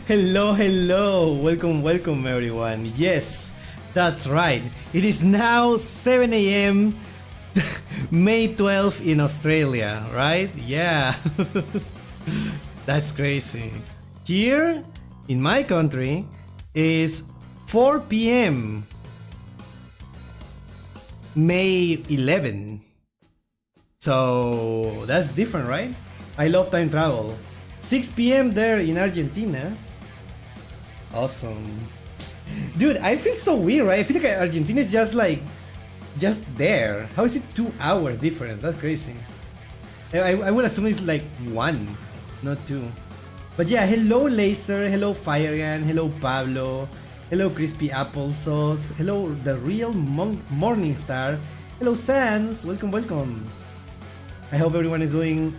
Hello, hello. Welcome everyone. Yes, that's right. It is now 7 a.m. May 12th in Australia, right? Yeah. That's crazy. Here in my country is 4 p.m. May 11. So that's different, right? I love time travel. 6 p.m. there in Argentina. Awesome. Dude, I feel so weird, right? I feel like Argentina is just there. How is it 2 hours difference? That's crazy. I would assume it's like 1, not 2. But yeah, hello Laser, hello Firegun, hello Pablo, hello Crispy Applesauce, hello The Real Morningstar, hello Sans, welcome. I hope everyone is doing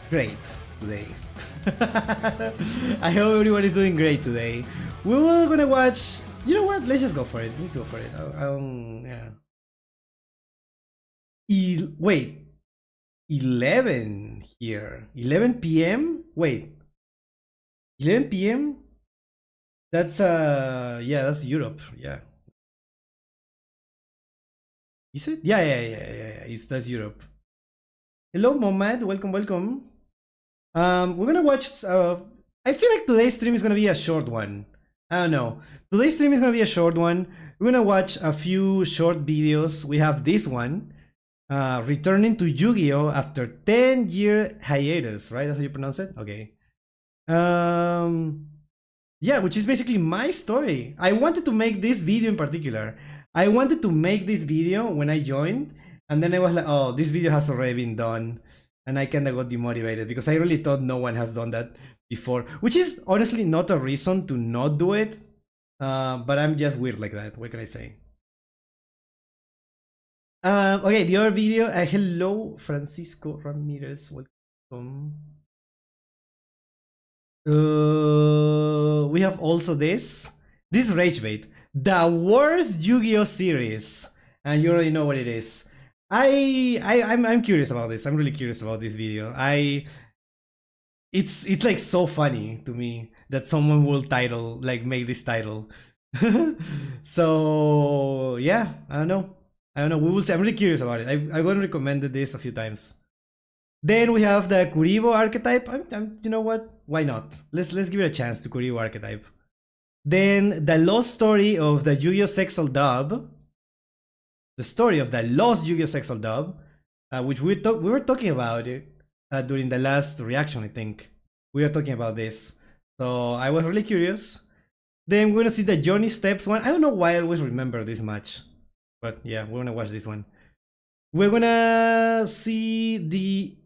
great today. I hope everyone is doing great today. We were gonna watch. You know what? Let's just go for it. Let's go for it. Yeah. Wait. 11 here. 11 p.m. Wait. 11 p.m. That's yeah. That's Europe. Yeah. Is it? Yeah. That's Europe. Hello, Momad. Welcome. We're gonna watch. I feel like today's stream is gonna be a short one. I don't know. Today's stream is gonna be a short one. We're gonna watch a few short videos. We have this one, returning to Yu-Gi-Oh after 10-year hiatus. Right? That's how you pronounce it. Okay. Yeah, which is basically my story. I wanted to make this video in particular. I wanted to make this video when I joined, and then I was like, oh, this video has already been done. And I kind of got demotivated because I really thought no one has done that before, which is honestly not a reason to not do it. But I'm just weird like that. What can I say? Okay, the other video. Hello, Francisco Ramirez. Welcome. We have also this. This Rage Bait, the worst Yu-Gi-Oh series, and you already know what it is. I'm curious about this. I'm really curious about this video. It's like so funny to me that someone will make this title. So yeah, I don't know. We will see. I'm really curious about it. I got recommended this a few times. Then we have the Kuribo archetype. You know what? Why not? Let's give it a chance to Kuribo archetype. Then the lost story of the Yu-Gi-Oh! Sexal Dub. The story of the lost Yu-Gi-Oh! Sexal Dub, which we were talking about it during the last reaction, I think. We were talking about this. So I was really curious. Then we're gonna see the Johnny Steps one. I don't know why I always remember this much. But yeah, we're gonna watch this one. We're gonna see the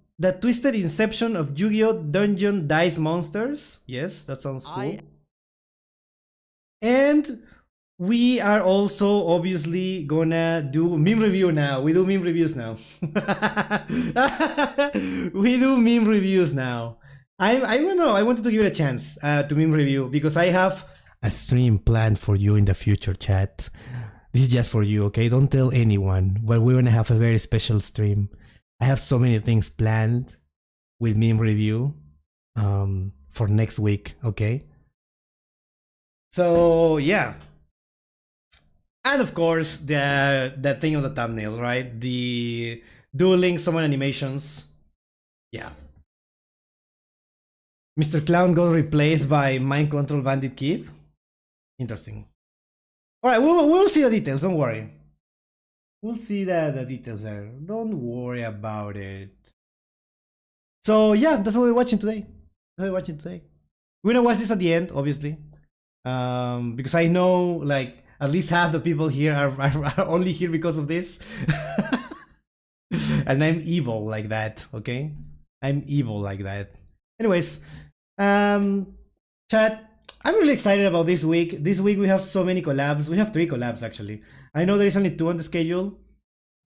Twisted Inception of Yu-Gi-Oh! Dungeon Dice Monsters. Yes, that sounds cool. And we are also obviously gonna do meme review now. We do meme reviews now. We do meme reviews now. I don't know. I wanted to give it a chance to meme review because I have a stream planned for you in the future, chat. This is just for you, okay? Don't tell anyone, but we're gonna have a very special stream. I have so many things planned with meme review for next week, okay? So yeah. And of course, the thing on the thumbnail, right? The dueling summon animations. Yeah. Mr. Clown got replaced by Mind Control Bandit Kid. Interesting. Alright, we'll see the details, don't worry. We'll see the details there. Don't worry about it. So yeah, that's what we're watching today. We're gonna watch this at the end, obviously. Because I know, like, at least half the people here are only here because of this. And I'm evil like that, okay? I'm evil like that. Anyways, chat, I'm really excited about this week. This week we have so many collabs. We have 3 collabs actually. I know there is only 2 on the schedule.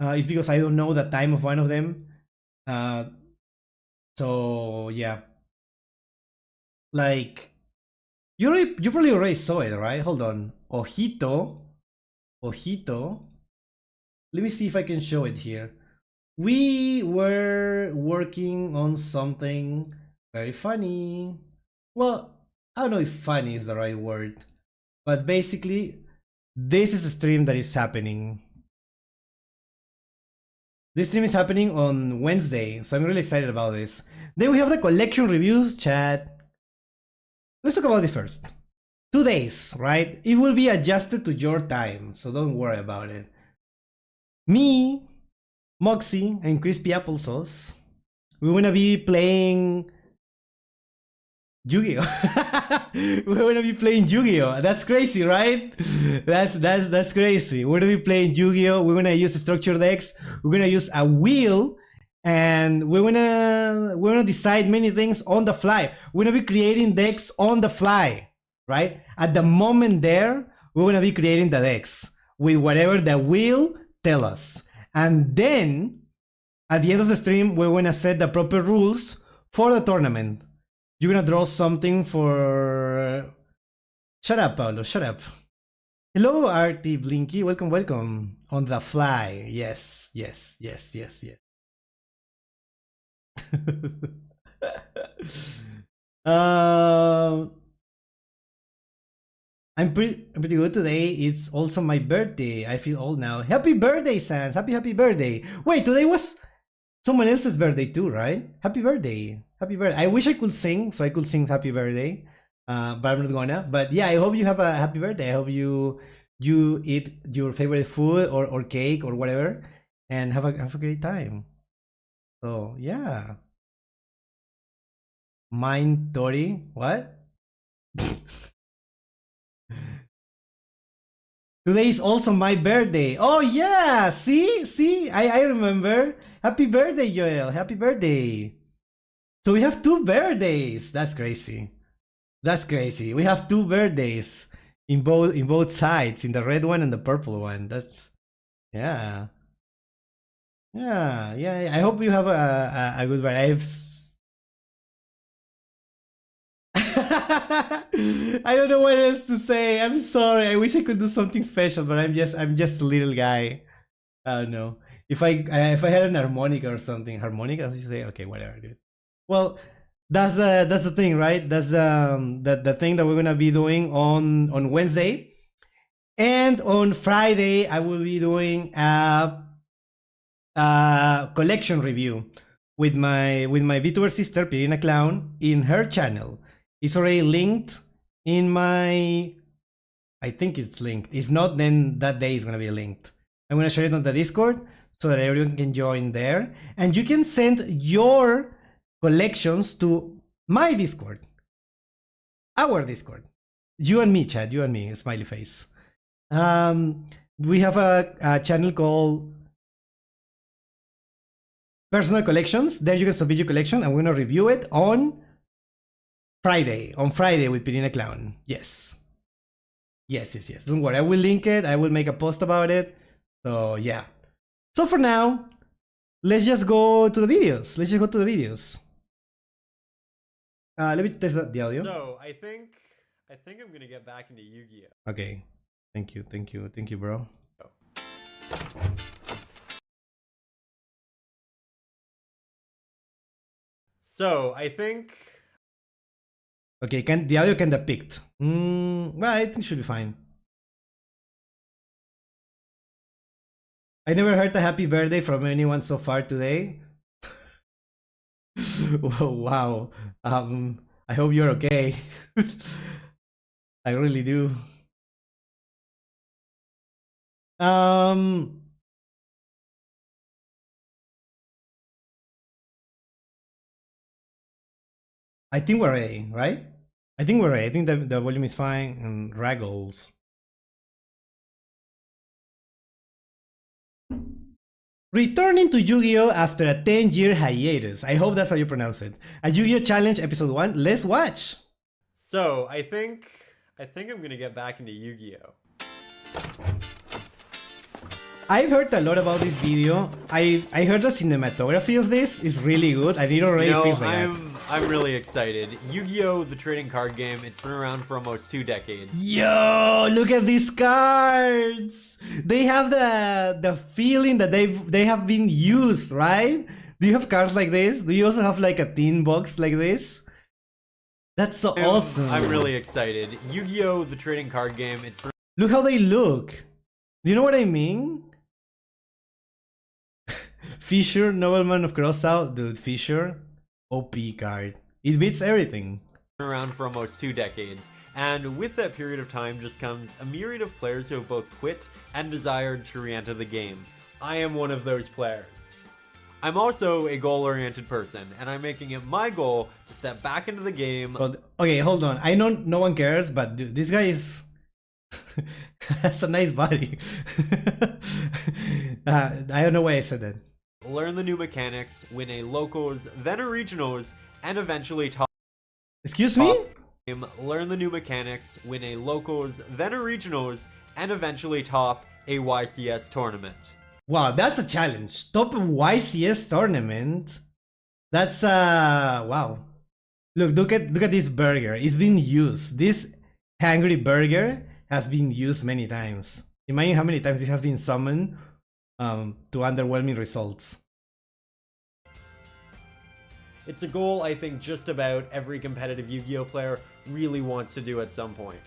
It's because I don't know the time of one of them. So yeah. Like, you probably already saw it, right? Hold on. Ojito. Let me see if I can show it here. We were working on something very funny. well, I don't know if funny is the right word, but basically, this is a stream that is happening. This stream is happening on Wednesday, so I'm really excited about this. Then we have the collection reviews chat. Let's talk about it first. 2 days, right? It will be adjusted to your time, so don't worry about it. Me, Moxie, and Crispy Applesauce, we're gonna be playing Yu-Gi-Oh! We're gonna be playing Yu-Gi-Oh! That's crazy, right? That's crazy. We're gonna be playing Yu-Gi-Oh! We're gonna use structured decks. We're gonna use a wheel, and we're gonna decide many things on the fly. We're gonna be creating decks on the fly, right? At the moment there, we're gonna be creating the decks with whatever the wheel tell us, and then at the end of the stream, we're gonna set the proper rules for the tournament. You're gonna draw something for... Shut up, Paulo, shut up. Hello, RT Blinky, welcome, welcome. On the fly, yes, yes, yes, yes, yes. I'm pretty good today. It's also my birthday. I feel old now. Happy birthday, Sans. Happy birthday. Wait, today was someone else's birthday too, right? Happy birthday. Happy birthday. I wish I could sing, so I could sing happy birthday. But I'm not gonna. But yeah, I hope you have a happy birthday. I hope you eat your favorite food or cake or whatever, and have a great time. So yeah. Mine Tori. What? Today is also my birthday. Oh yeah, see, I remember. Happy birthday, Joel. Happy birthday. So we have 2 birthdays. That's crazy. That's crazy. We have 2 birthdays in both sides, in the red one and the purple one. That's yeah. Yeah. I hope you have a good birthday. I don't know what else to say. I'm sorry. I wish I could do something special, but I'm just a little guy. I don't know. If I had an harmonica or something, harmonica, as you say, okay, whatever, dude. Well, that's the thing, right? That's the thing that we're gonna be doing on Wednesday, and on Friday I will be doing a collection review with my VTuber sister Pirina Clown in her channel. It's already linked in my... I think it's linked. If not, then that day is gonna be linked. I'm gonna share it on the Discord so that everyone can join there, and you can send your collections to my Discord, our Discord. You and me, Chad. You and me. Smiley face. We have a channel called Personal Collections. There you can submit your collection, and we're gonna review it on Friday. On Friday with Pirina Clown. Yes. Yes. Don't worry. I will link it. I will make a post about it. So yeah. So for now, let's just go to the videos. Let me test the audio. So I think I'm gonna get back into Yu-Gi-Oh. Okay. Thank you, bro. So I think... Okay, the audio can depict. Well, I think it should be fine. I never heard a happy birthday from anyone so far today. Wow. I hope you're okay. I really do. I think we're ready, right? I think we're ready. I think the volume is fine and Raggles. Returning to Yu-Gi-Oh! After a 10-year hiatus. I hope that's how you pronounce it. A Yu-Gi-Oh! Challenge Episode 1. Let's watch! So, I think I'm gonna get back into Yu-Gi-Oh! I've heard a lot about this video. I heard the cinematography of this is really good. I it already feels like I'm really excited. Yu-Gi-Oh! The trading card game, it's been around for almost 2 decades. Yo, look at these cards! They have the feeling that they have been used, right? Do you have cards like this? Do you also have like a tin box like this? That's so awesome. I'm really excited. Yu-Gi-Oh! The trading card game. It's Look how they look. Do you know what I mean? Fisher, Nobleman of Crossout. Dude, Fisher, OP card. It beats everything. been around for almost 2 decades. And with that period of time just comes a myriad of players who have both quit and desired to re-enter the game. I am one of those players. I'm also a goal-oriented person, and I'm making it my goal to step back into the game. But, okay, hold on. I know no one cares, but dude, this guy is... That's a nice body. I don't know why I said that. Learn the new mechanics, win a locals, then a regionals, and eventually top. Excuse me? Learn the new mechanics, win a locals, then a regionals, and eventually top a YCS tournament. Wow, that's a challenge. Top YCS tournament. That's wow. Look at this burger. It's been used. This hungry burger has been used many times. Imagine how many times it has been summoned to underwhelming results. It's a goal I think just about every competitive Yu-Gi-Oh player really wants to do at some point.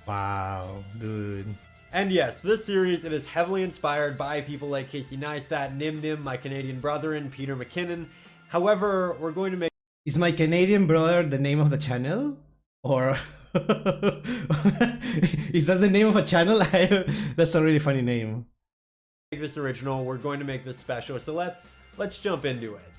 Wow, dude. And yes, this series, it is heavily inspired by people like Casey Neistat, Nim Nim, my Canadian brother, and Peter McKinnon. However, we're going to make... Is my Canadian brother the name of the channel? Or... Is that the name of a channel? That's a really funny name. Make this original, we're going to make this special, so let's jump into it.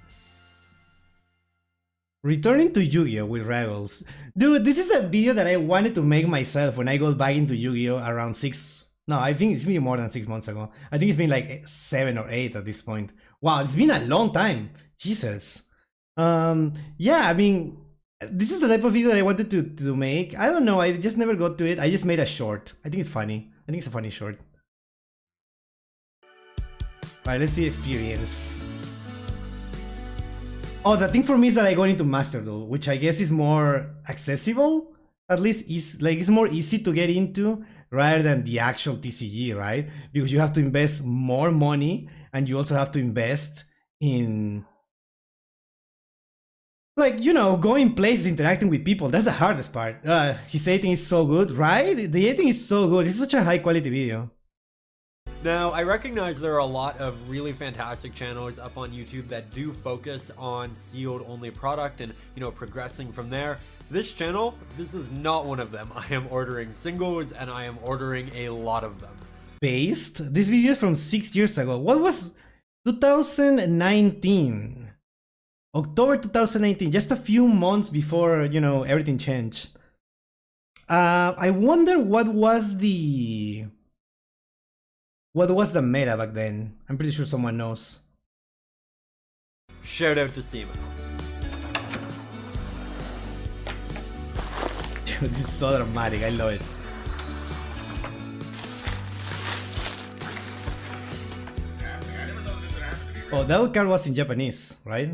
Returning to Yu-Gi-Oh! With Rebels. Dude, this is a video that I wanted to make myself when I got back into Yu-Gi-Oh! Around 6... No, I think it's been more than 6 months ago. I think it's been like 7 or 8 at this point. Wow, it's been a long time. Jesus. Yeah, I mean... This is the type of video that I wanted to make. I don't know, I just never got to it. I just made a short. I think it's funny. I think it's a funny short. Alright, let's see experience. Oh, the thing for me is that I got into masterduel, which I guess is more accessible. At least it's more easy to get into rather than the actual TCG, right? Because you have to invest more money and you also have to invest in, like, you know, going places, interacting with people. That's the hardest part. His editing is so good, right? The editing is so good. This is such a high quality video. Now, I recognize there are a lot of really fantastic channels up on YouTube that do focus on sealed only product and, you know, progressing from there. This channel, this is not one of them. I am ordering singles and I am ordering a lot of them. Based? This video is from 6 years ago. What was 2019? October 2019, just a few months before, you know, everything changed. I wonder what was the meta back then. I'm pretty sure someone knows. Shout out to Simo. Dude, this is so dramatic, I love it. Oh, that card was in Japanese, right?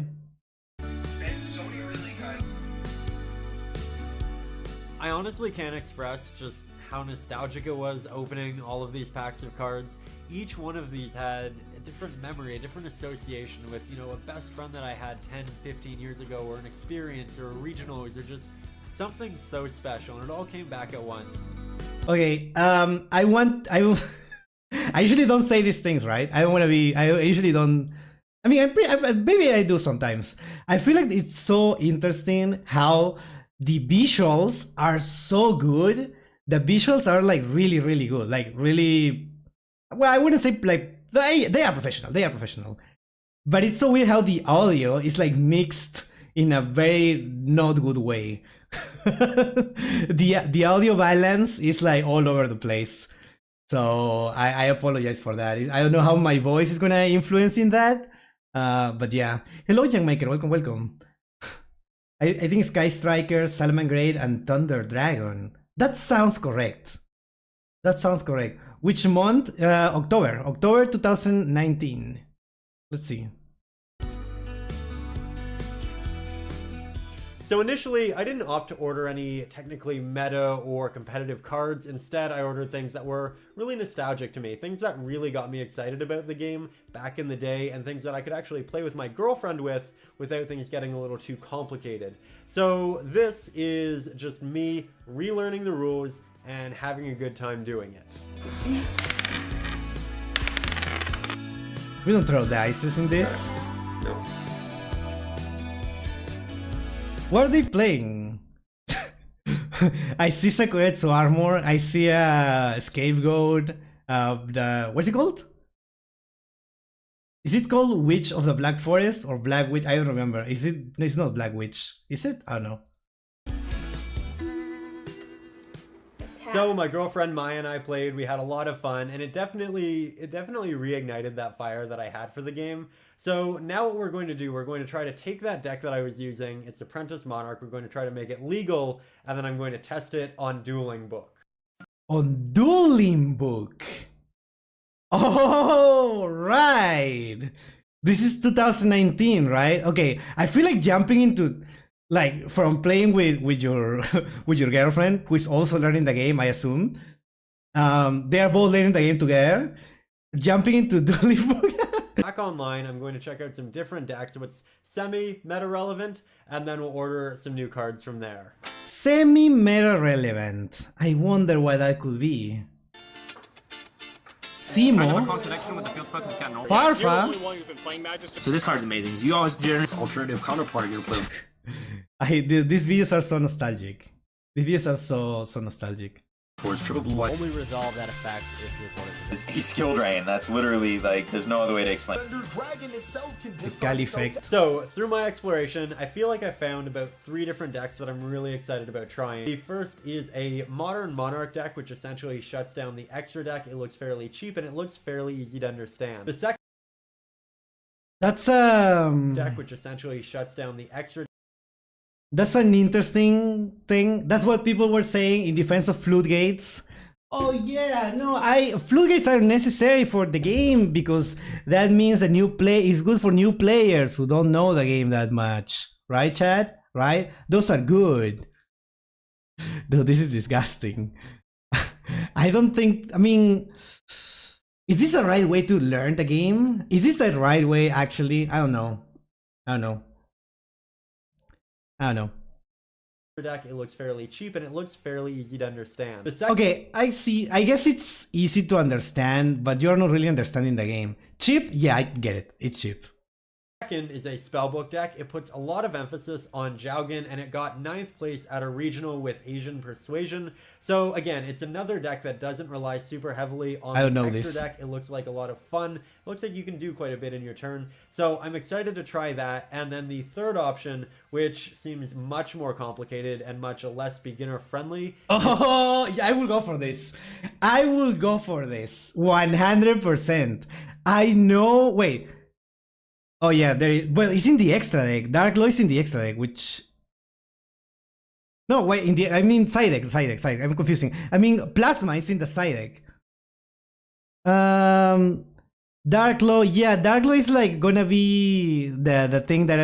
I honestly can't express just how nostalgic it was opening all of these packs of cards. Each one of these had a different memory, a different association with, you know, a best friend that I had 10, 15 years ago, or an experience, or a regionals, or just something so special, and it all came back at once. Okay, I usually don't say these things, right? I usually don't. I mean, maybe I do sometimes. I feel like it's so interesting how the visuals are so good. The visuals are like really, really good. Like really, well, I wouldn't say like, they are professional. They are professional. But it's so weird how the audio is like mixed in a very not good way. The audio balance is like all over the place. So I apologize for that. I don't know how my voice is gonna influence in that. But yeah. Hello, Youngmaker. Welcome. I think Sky Striker, Salmon Grade, and Thunder Dragon. That sounds correct. That sounds correct. Which month? October 2019. Let's see. So initially, I didn't opt to order any technically meta or competitive cards. Instead, I ordered things that were really nostalgic to me, things that really got me excited about the game back in the day, and things that I could actually play with my girlfriend with without things getting a little too complicated. So this is just me relearning the rules and having a good time doing it. We don't throw dice in this. No. What are they playing? I see Sakuretsu armor. I see a scapegoat. What's it called? Is it called Witch of the Black Forest or Black Witch? I don't remember. Is it? No, it's not Black Witch. Is it? I don't know. So my girlfriend Maya and I played, we had a lot of fun, and it definitely reignited that fire that I had for the game. So now what we're going to do, we're going to try to take that deck that I was using, it's Apprentice Monarch, we're going to try to make it legal, and then I'm going to test it on Dueling Book. On Dueling Book. Oh, right. This is 2019, right? Okay, I feel like jumping into, like, from playing with your with your girlfriend, who is also learning the game, I assume. They are both learning the game together. Jumping into Dueling Book. Back online, I'm going to check out some different decks, so it's semi-meta relevant, and then we'll order some new cards from there. Semi-meta relevant. I wonder why that could be. Simo. Farfa. So this card's amazing. You always generate alternative counterpart you're playing. These videos are so nostalgic. These videos are so nostalgic. Towards triple blue white. Only resolve that effect if your opponent is He's skill drain. That's literally like, there's no other way to explain. This Gali effect. So through my exploration, I feel like I found about 3 different decks that I'm really excited about trying. The first is a modern Monarch deck, which essentially shuts down the extra deck. It looks fairly cheap and it looks fairly easy to understand. The second That's deck, which essentially shuts down the extra. That's an interesting thing. That's what people were saying in defense of floodgates. Oh yeah, no, floodgates are necessary for the game because that means a new play is good for new players who don't know the game that much, right, Chad? Right? Those are good. Dude, this is disgusting. I don't think. I mean, is this the right way to learn the game? Is this the right way? Actually, I don't know. I don't know. Deck, it looks fairly cheap and it looks fairly easy to understand. Okay, I see. I guess it's easy to understand, but you're not really understanding the game. Cheap? Yeah, I get it. It's cheap. Second is a spellbook deck. It puts a lot of emphasis on Jougin, and it got 9th place at a regional with Asian Persuasion. So again, it's another deck that doesn't rely super heavily on the extra deck. It looks like a lot of fun. It looks like you can do quite a bit in your turn. So I'm excited to try that. And then the third option, which seems much more complicated and much less beginner friendly. Oh, yeah, I will go for this. I will go for this 100%. I know. Wait. Oh yeah, there is. Well, it's in the extra deck. Dark Law is in the extra deck, which. No, wait. I mean side deck. I'm confusing. I mean Plasma is in the side deck. Dark Law. Yeah, Dark Law is like gonna be the thing that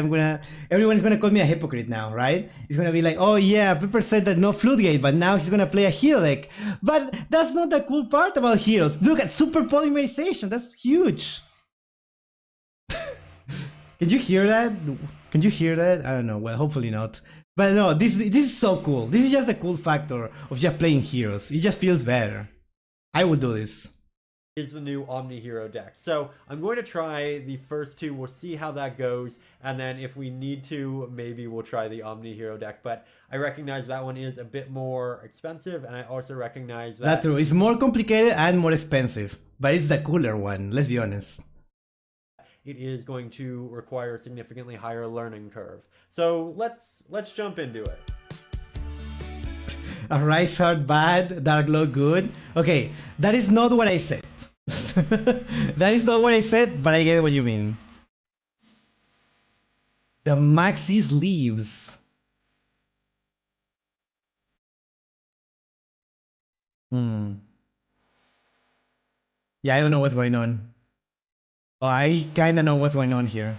everyone's gonna call me a hypocrite now, right? It's gonna be like, oh yeah, Pepper said that no floodgate, but now he's gonna play a hero deck. But that's not the cool part about heroes. Look at super polymerization. That's huge. Can you hear that? Can you hear that? I don't know. Well, hopefully not. But no, this is so cool. This is just a cool factor of just playing heroes. It just feels better. I will do this. Is the new Omni Hero deck. So I'm going to try the first 2. We'll see how that goes. And then if we need to, maybe we'll try the Omni Hero deck. But I recognize that one is a bit more expensive. And I also recognize that... That's true. It's more complicated and more expensive. But it's the cooler one. Let's be honest. It is going to require a significantly higher learning curve. So let's jump into it. A Rise Heart bad, Dark Law good. Okay, that is not what I said. That is not what I said, but I get what you mean. The Maxis leaves. Yeah, I don't know what's going on. Oh, I kinda know what's going on here.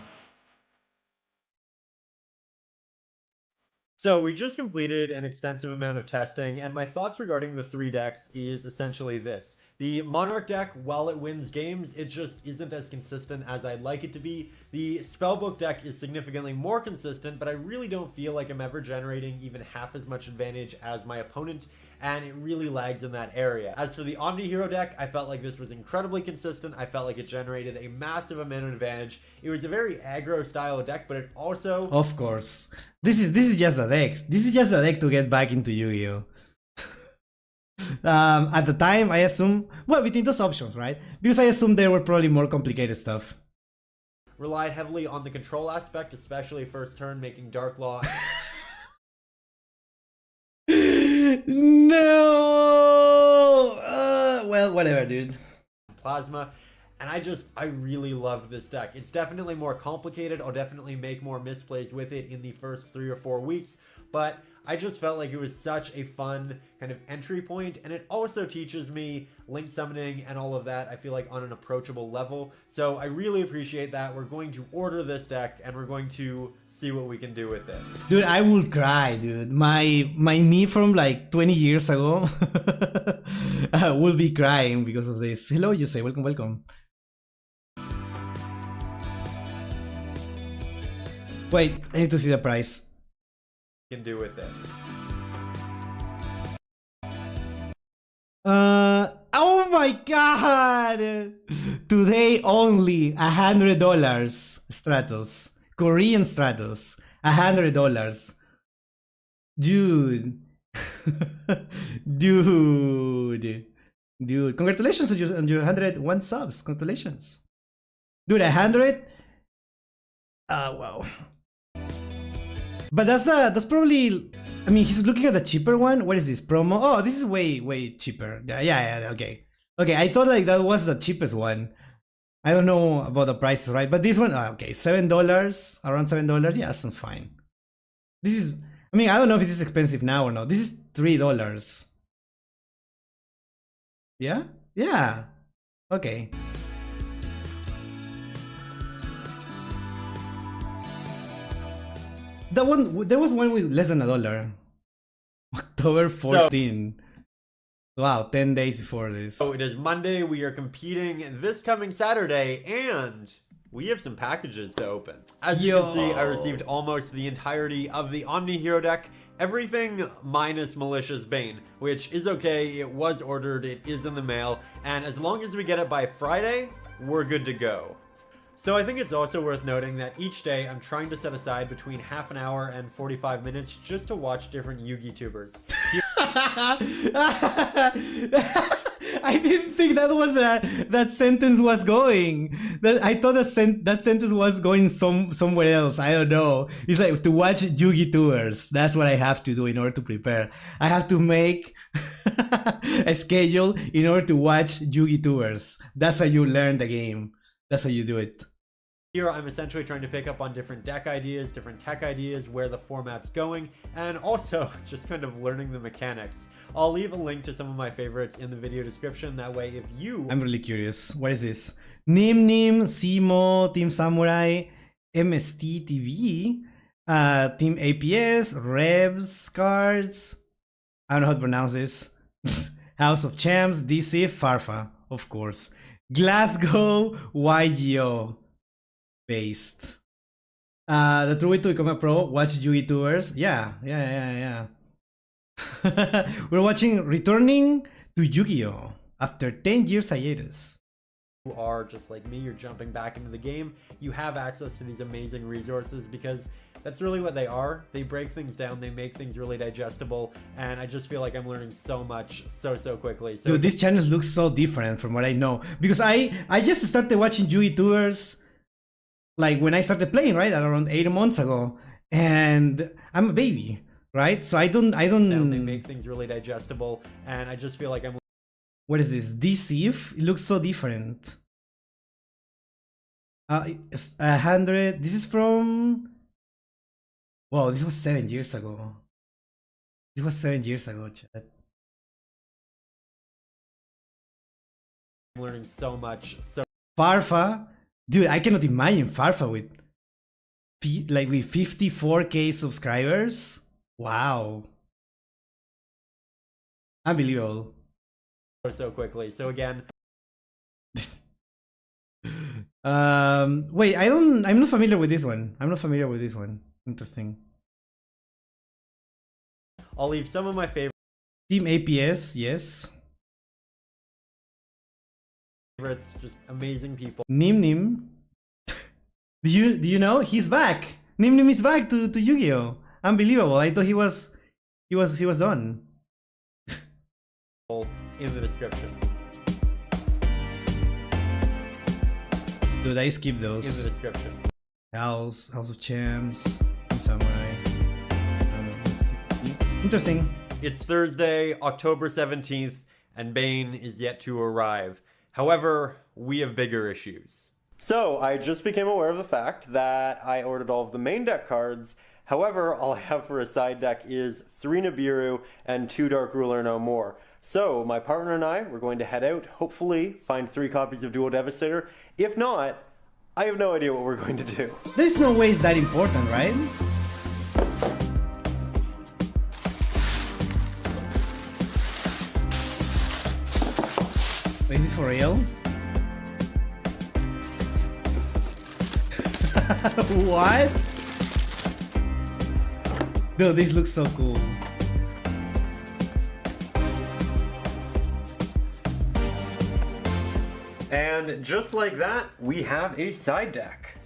So we just completed an extensive amount of testing, and my thoughts regarding the three decks is essentially this. The Monarch deck, while it wins games, it just isn't as consistent as I'd like it to be. The Spellbook deck is significantly more consistent, but I really don't feel like I'm ever generating even half as much advantage as my opponent, and it really lags in that area. As for the Omni-Hero deck, I felt like this was incredibly consistent. I felt like it generated a massive amount of advantage. It was a very aggro style deck, but it also... Of course. This is just a deck. This is just a deck to get back into Yu-Gi-Oh! At the time, I assume, well, between those options, right? Because I assumed there were probably more complicated stuff. relied heavily on the control aspect, especially first turn, making Dark Law... No! Well, whatever, dude. Plasma, and I really loved this deck. It's definitely more complicated. I'll definitely make more misplays with it in the first 3 or 4 weeks, but I just felt like it was such a fun kind of entry point, and it also teaches me link summoning and all of that, I feel like, on an approachable level. So I really appreciate that. We're going to order this deck, and we're going to see what we can do with it. Dude, I will cry, dude. My me from like 20 years ago will be crying because of this. Hello, you say, welcome, welcome. Wait, I need to see the price. Can do with it. Oh my god! Today only $100 Stratos. Korean Stratos. $100. Dude. Dude. Congratulations on your 101 subs. Congratulations. Dude, 100? Wow. But that's probably, I mean, he's looking at the cheaper one. What is this promo? Oh, this is way cheaper. Yeah, okay. Okay, I thought like that was the cheapest one. I don't know about the price, right? But this one, okay, $7, around $7. Yeah, sounds fine. This is, I mean, I don't know if this is expensive now or not. This is $3. Yeah? Yeah. Okay. That one, there was one with less than $1. October 14. Wow, 10 days before this. So it is Monday. We are competing this coming Saturday, and we have some packages to open. As you can see, I received almost the entirety of the Omni-Hero deck. Everything minus Malicious Bane, which is okay. It was ordered. It is in the mail. And as long as we get it by Friday, we're good to go. So I think it's also worth noting that each day I'm trying to set aside between half an hour and 45 minutes just to watch different Yu-Gi tubers. I didn't think that was that sentence was going. I thought that sentence was going somewhere else. I don't know. It's like to watch Yu-Gi tours. That's what I have to do in order to prepare. I have to make a schedule in order to watch Yu-Gi tours. That's how you learn the game. That's how you do it. Here I'm essentially trying to pick up on different deck ideas, different tech ideas, where the format's going, and also just kind of learning the mechanics. I'll leave a link to some of my favorites in the video description. That way, if you... I'm really curious. What is this? Nim, Simo, Team Samurai, MST TV, Team APS, Rebs, Cards. I don't know how to pronounce this. House of Champs, DC, Farfa, of course. Glasgow, yugioh based. The true way to become a pro, watch Yu-Gi tours. Yeah. We're watching Returning to Yu-Gi-Oh! After 10 years hiatus. You are just like me, you're jumping back into the game, you have access to these amazing resources because that's really what they are. They break things down, they make things really digestible, and I just feel like I'm learning so much so quickly. So dude, these channels look so different from what I know because I just started watching Yu-Gi tours like when I started playing, right, around 8 months ago, and I'm a baby, right? So I don't. They make things really digestible, and I just feel like I'm. What is this? Deceive? It looks so different. 100. This is from. Wow, this was 7 years ago. This was 7 years ago, chat. I'm learning so much. Farfa, dude, I cannot imagine Farfa with 54K subscribers. Wow. Unbelievable. So quickly. So again, Wait, I'm not familiar with this one. I'm not familiar with this one. Interesting. I'll leave some of my Team APS, yes. favorites, just amazing people. Nim Nim. do you know? He's back. Nim Nim is back to Yu-Gi-Oh! Unbelievable. I thought he was done. In the description. Dude, I skip In the those. description. House of Champs, Samurai. Interesting. It's Thursday, October 17th, and Bane is yet to arrive. However, we have bigger issues. So, I just became aware of the fact that I ordered all of the main deck cards. However, all I have for a side deck is 3 Nibiru and 2 Dark Ruler No More. So, my partner and I, we're going to head out, hopefully find 3 copies of Duo Devastator. If not, I have no idea what we're going to do. There's no way it's that important, right? Wait, is this for real? What? Dude, this looks so cool. And just like that, we have a side deck.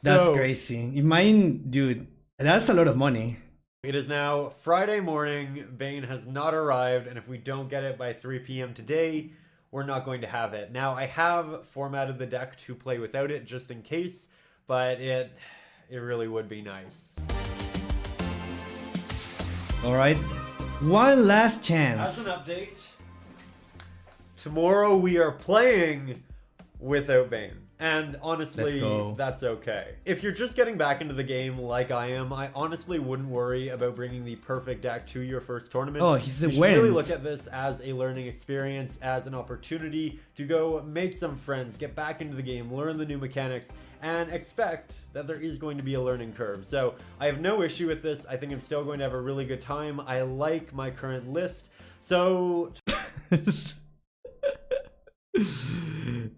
That's So, crazy. Mine, dude, that's a lot of money. it is now Friday morning. Bane has not arrived, and if we don't get it by 3 p.m. today, we're not going to have it. Now, I have formatted the deck to play without it just in case, but it really would be nice. Alright. One last As chance. an update, tomorrow we are playing without Bane. And Let's honestly, go. that's okay. If you're just getting back into the game like I am, I honestly wouldn't worry about bringing the perfect deck to your first tournament. Oh, he's You a should really win. look at this as a learning experience, as an opportunity to go make some friends, get back into the game, learn the new mechanics, and expect that there is going to be a learning curve. So I have no issue with this. I think I'm still going to have a really good time. I like my current list. So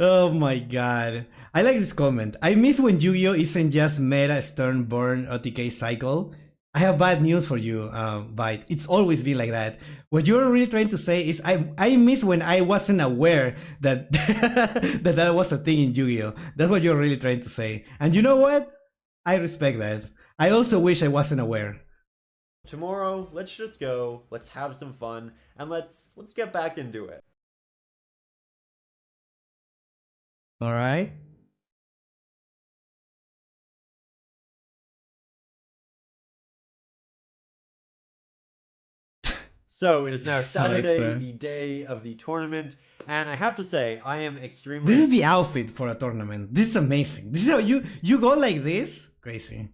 Oh my god. I like this comment. I miss when Yu-Gi-Oh! Isn't just meta stern burn OTK cycle. I have bad news for you, Byte. It's always been like that. What you're really trying to say is I miss when I wasn't aware that that was a thing in Yu-Gi-Oh! That's what you're really trying to say. And you know what? I respect that. I also wish I wasn't aware. tomorrow, let's just go, let's have some fun, and let's get back into it. Alright? So it is now Saturday, extra. the day of the tournament, and I have to say, I am extremely This is the outfit for a tournament. This is amazing. This is how you go like this? Crazy.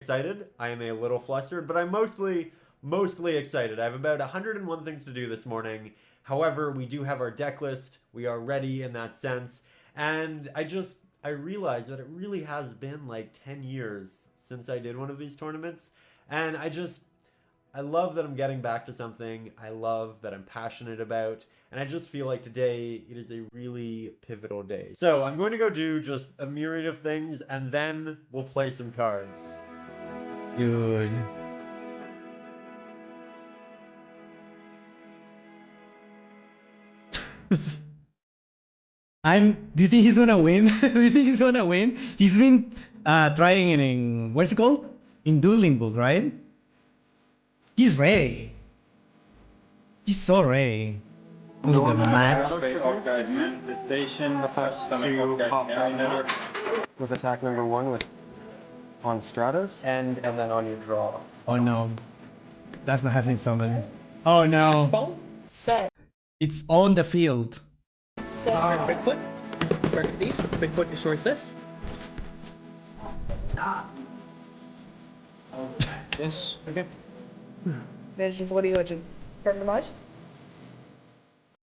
excited. I am a little flustered, but I'm mostly excited. I have about 101 things to do this morning. However, we do have our deck list. We are ready in that sense, and I realized that it really has been like 10 years since I did one of these tournaments, and I love that I'm getting back to something I love, that I'm passionate about, and I just feel like today it is a really pivotal day. So I'm going to go do just a myriad of things, and then we'll play some cards. Dude. Do you think he's gonna win? Do you think he's gonna win? He's been trying in what's it called? In Dueling Book, right? He's ready. He's so ready. To the mat. The station attached to pop down with attack number 1 with on Stratos and then on your draw. Oh no. That's not happening somebody. Oh no. Set. It's on the field. Set. Quick foot. Target these. Quick foot destroys this. Yes. Okay. There's what do you do? Randomize?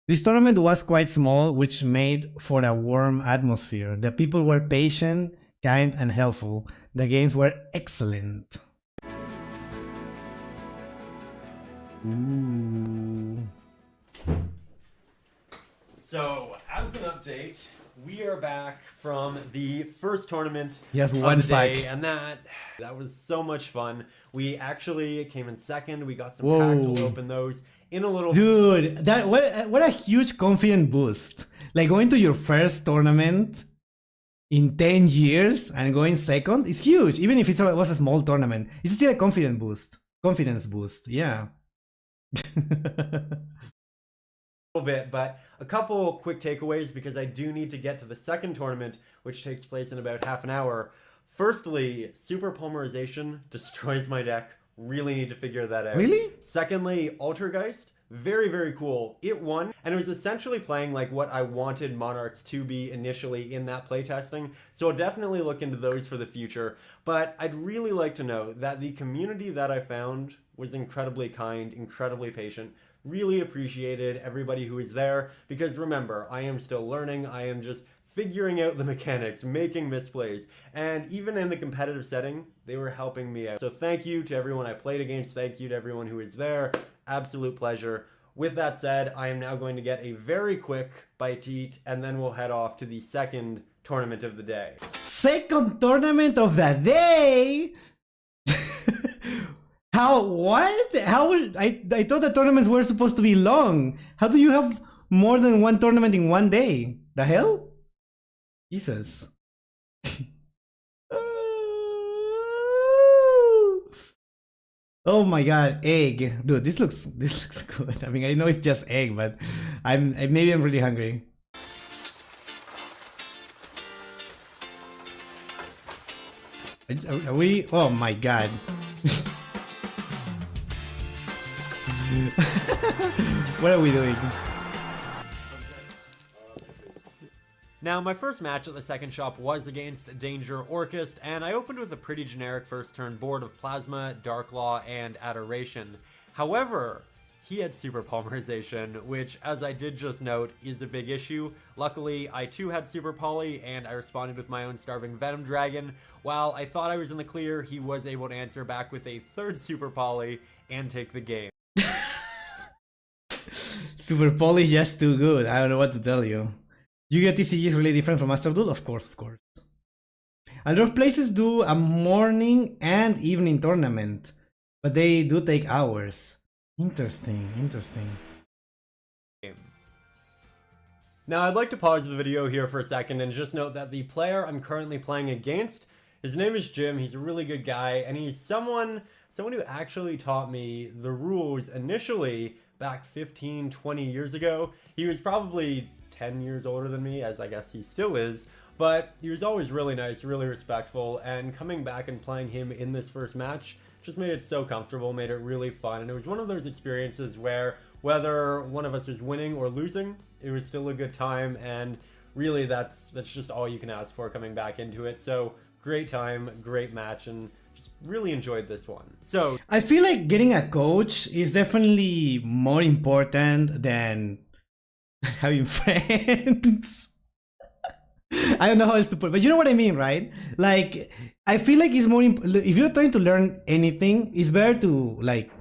This tournament was quite small, which made for a warm atmosphere. The people were patient, kind, and helpful. The games were excellent. Ooh. So, as an update, we are back from the first tournament Yes, of one the day, pack. and that was so much fun. We actually came in second. We got some Whoa. packs. We'll open those in a little. Dude, that what a huge confidence boost. Like going to your first tournament in 10 years and going second is huge. Even if it was a small tournament, it's still a confidence boost. Confidence boost, yeah. Bit, but a couple quick takeaways because I do need to get to the second tournament, which takes place in about half an hour. Firstly, super polymerization destroys my deck. Really need to figure that out. Really? Secondly, Altergeist, very, very cool. It won, and it was essentially playing like what I wanted Monarchs to be initially in that playtesting, so I'll definitely look into those for the future. But I'd really like to know that the community that I found was incredibly kind, incredibly patient. Really appreciated everybody who was there, because remember, I am still learning. I am just figuring out the mechanics, making misplays, and even in the competitive setting, they were helping me out. So thank you to everyone I played against. Thank you to everyone who was there. Absolute pleasure. With that said, I am now going to get a very quick bite to eat, and then we'll head off to the second tournament of the day. Second tournament of the day? How, what? How, I thought the tournaments were supposed to be long. How do you have more than one tournament in one day? The hell? Jesus. Oh my god, egg. Dude, this looks good. I mean, I know it's just egg, but maybe I'm really hungry. Are we? Oh my god. What are we doing? Now, my first match at the second shop was against Danger Orchist, and I opened with a pretty generic first turn board of Plasma, Dark Law, and Adoration. However, he had Super Polymerization, which, as I did just note, is a big issue. Luckily, I too had Super Poly, and I responded with my own Starving Venom Dragon. While I thought I was in the clear, he was able to answer back with a third Super Poly and take the game. Super Poly is just too good. I don't know what to tell you. Yu-Gi-Oh! TCG is really different from masterduel? Of course, of course. A lot of places do a morning and evening tournament, but they do take hours. Interesting, interesting. Now, I'd like to pause the video here for a second and just note that the player I'm currently playing against, his name is Jim. He's a really good guy, and he's someone who actually taught me the rules initially back 15, 20 years ago. He was probably 10 years older than me, as I guess he still is, but he was always really nice, really respectful, and coming back and playing him in this first match just made it so comfortable, made it really fun, and it was one of those experiences where whether one of us was winning or losing, it was still a good time, and really that's just all you can ask for coming back into it. So great time, great match, and just really enjoyed this one. So I feel like getting a coach is definitely more important than having friends. I don't know how else to put it, but you know what I mean, right? Like, I feel like it's more if you're trying to learn anything, it's better to like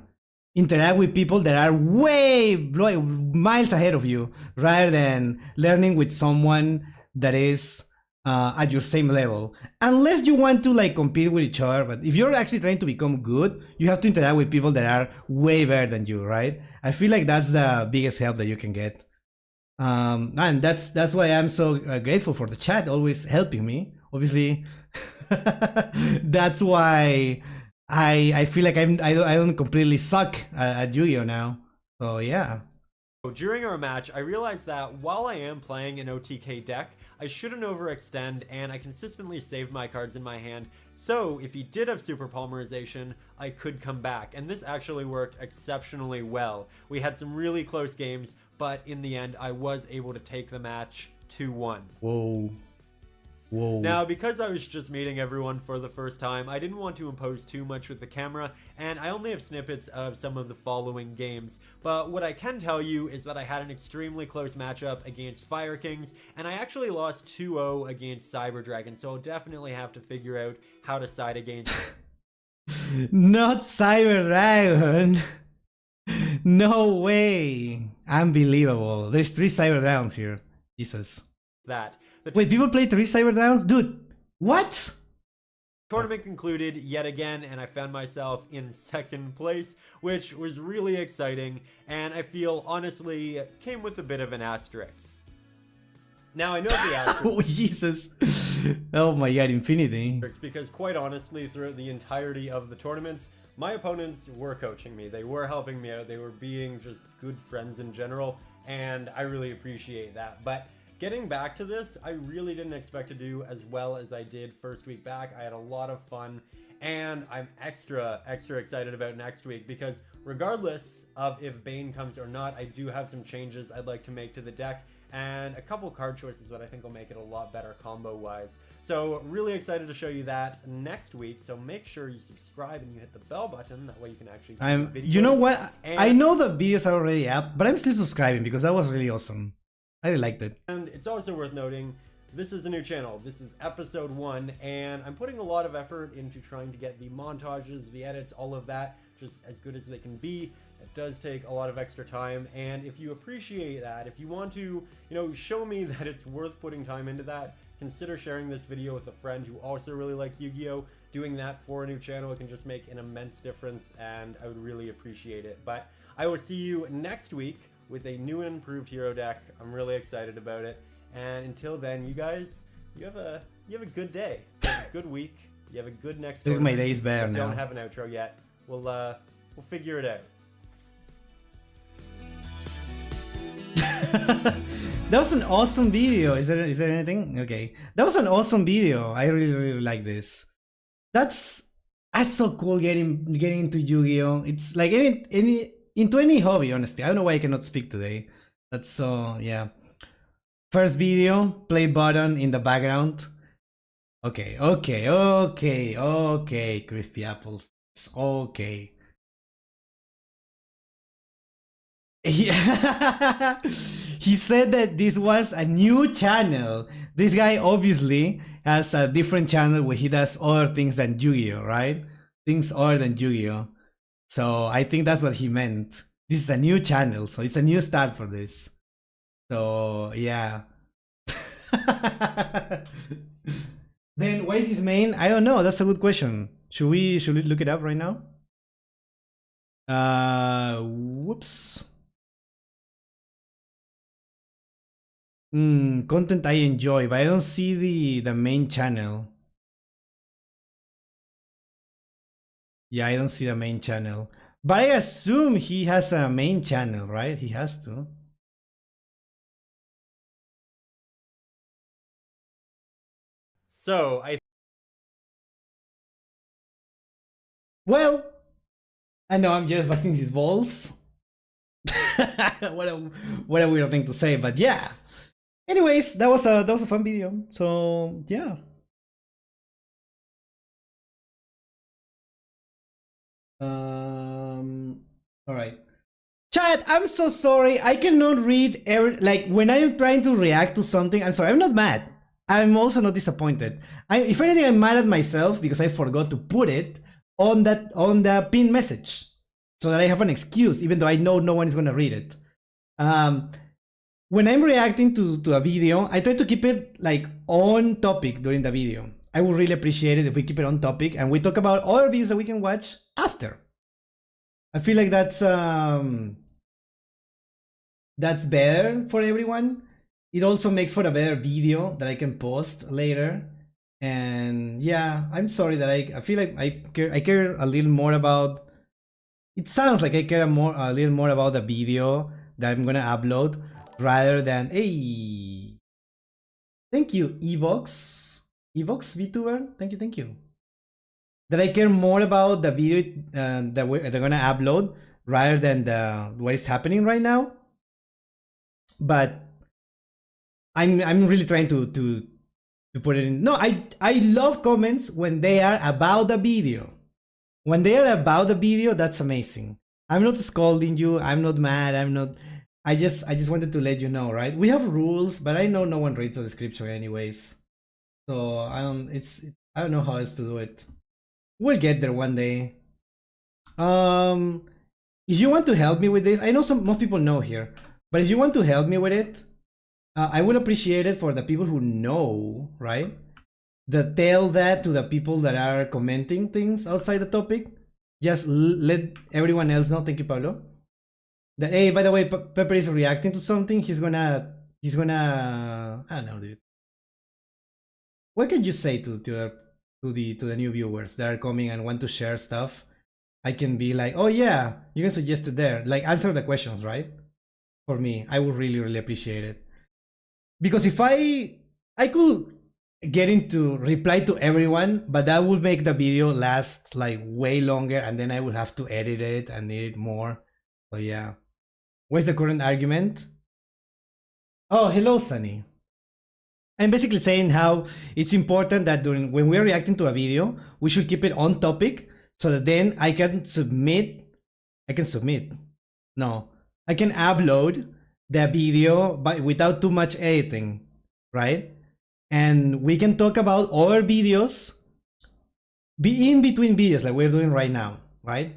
interact with people that are way miles ahead of you rather than learning with someone that is at your same level, unless you want to like compete with each other. But if you're actually trying to become good, you have to interact with people that are way better than you, right? I feel like that's the biggest help that you can get. And that's why I'm so grateful for the chat always helping me, obviously. That's why I feel like I don't completely suck at Yu-Gi-Oh now. So yeah. during our match, I realized that while I am playing an OTK deck, I shouldn't overextend, and I consistently saved my cards in my hand, so if he did have Super Polymerization, I could come back, and this actually worked exceptionally well. We had some really close games, but in the end, I was able to take the match 2-1. Whoa. Whoa. Now, because I was just meeting everyone for the first time, I didn't want to impose too much with the camera, and I only have snippets of some of the following games. But what I can tell you is that I had an extremely close matchup against Fire Kings, and I actually lost 2-0 against Cyber Dragon, so I'll definitely have to figure out how to side against Not Cyber Dragon. No way! Unbelievable. There's 3 Cyber Dragons here. Jesus. that. The Wait, people play 3 Cyber Dragons? Dude, what? tournament concluded yet again, and I found myself in second place, which was really exciting, and I feel honestly came with a bit of an asterisk. Now I know the asterisk Oh, Jesus. Oh my god, Infinity. because quite honestly, throughout the entirety of the tournaments, my opponents were coaching me. They were helping me out. They were being just good friends in general, and I really appreciate that. But getting back to this, I really didn't expect to do as well as I did first week back. I had a lot of fun, and I'm extra excited about next week because regardless of if Bane comes or not, I do have some changes I'd like to make to the deck and a couple card choices that I think will make it a lot better combo-wise. So really excited to show you that next week, so make sure you subscribe and you hit the bell button, that way you can actually see the videos. You know what? And I know the videos are already up, but I'm still subscribing because that was really awesome. I really liked it. And it's also worth noting, this is a new channel. This is episode 1, and I'm putting a lot of effort into trying to get the montages, the edits, all of that just as good as they can be. It does take a lot of extra time, and if you appreciate that, if you want to, show me that it's worth putting time into that, consider sharing this video with a friend who also really likes Yu-Gi-Oh! Doing that for a new channel, it can just make an immense difference, and I would really appreciate it. But I will see you next week with a new and improved hero deck. I'm really excited about it. And until then, you guys, you have a good day, you have a good week, you have a good next I think my tournament. day is better now. Don't have an outro yet. We'll figure it out. That was an awesome video. Is there anything? Okay. That was an awesome video. I really like this. That's so cool getting into Yu-Gi-Oh! It's like into any hobby, honestly. I don't know why I cannot speak today. That's so, yeah. First video, play button in the background. Okay, crispy apples. Okay. He said that this was a new channel. This guy obviously has a different channel where he does other things than Yu-Gi-Oh, right? Things other than Yu-Gi-Oh. So I think that's what he meant. This is a new channel, so it's a new start for this. So yeah. Then what is his main? I don't know. That's a good question. Should we look it up right now? Whoops. Content I enjoy, but I don't see the main channel. Yeah, I don't see the main channel. But I assume he has a main channel, right? He has to. So Well, I know I'm just busting his balls. what a weird thing to say, but yeah. Anyways, that was a fun video. So yeah. All right. Chat, I'm so sorry. I cannot read like when I'm trying to react to something. I'm sorry. I'm not mad. I'm also not disappointed. If anything, I'm mad at myself because I forgot to put it on the pin message so that I have an excuse, even though I know no one is gonna read it. When I'm reacting to a video, I try to keep it like on topic during the video. I would really appreciate it if we keep it on topic and we talk about other videos that we can watch after. I feel like that's better for everyone. It also makes for a better video that I can post later. And yeah, I'm sorry that I feel like I care a little more about. It sounds like I care a little more about the video that I'm gonna upload rather than thank you, Evox VTuber. Thank you. That I care more about the video that they're gonna upload rather than what is happening right now. But I'm really trying to put it in. No, I love comments when they are about the video. When they are about the video, that's amazing. I'm not scolding you. I'm not mad. I'm not. I just wanted to let you know, right? We have rules, but I know no one reads the description anyways. So I don't know how else to do it. We'll get there one day. if you want to help me with this, I know most people know here, but if you want to help me with it, I would appreciate it for the people who know, right? Tell that to the people that are commenting things outside the topic. Just let everyone else know. Thank you, Pablo. That, hey, by the way, Pepper is reacting to something. He's gonna, I don't know, dude. What can you say to the new viewers that are coming and want to share stuff? I can be like, oh yeah, you can suggest it there. Like, answer the questions, right? For me, I would really, really appreciate it. Because if I could get into reply to everyone, but that would make the video last like way longer, and then I would have to edit it and edit more. So yeah. What's the current argument? Oh, hello, Sunny. I'm basically saying how it's important that when we're reacting to a video, we should keep it on topic so that then I can upload the video without too much editing, right? And we can talk about other videos, be in between videos like we're doing right now, right?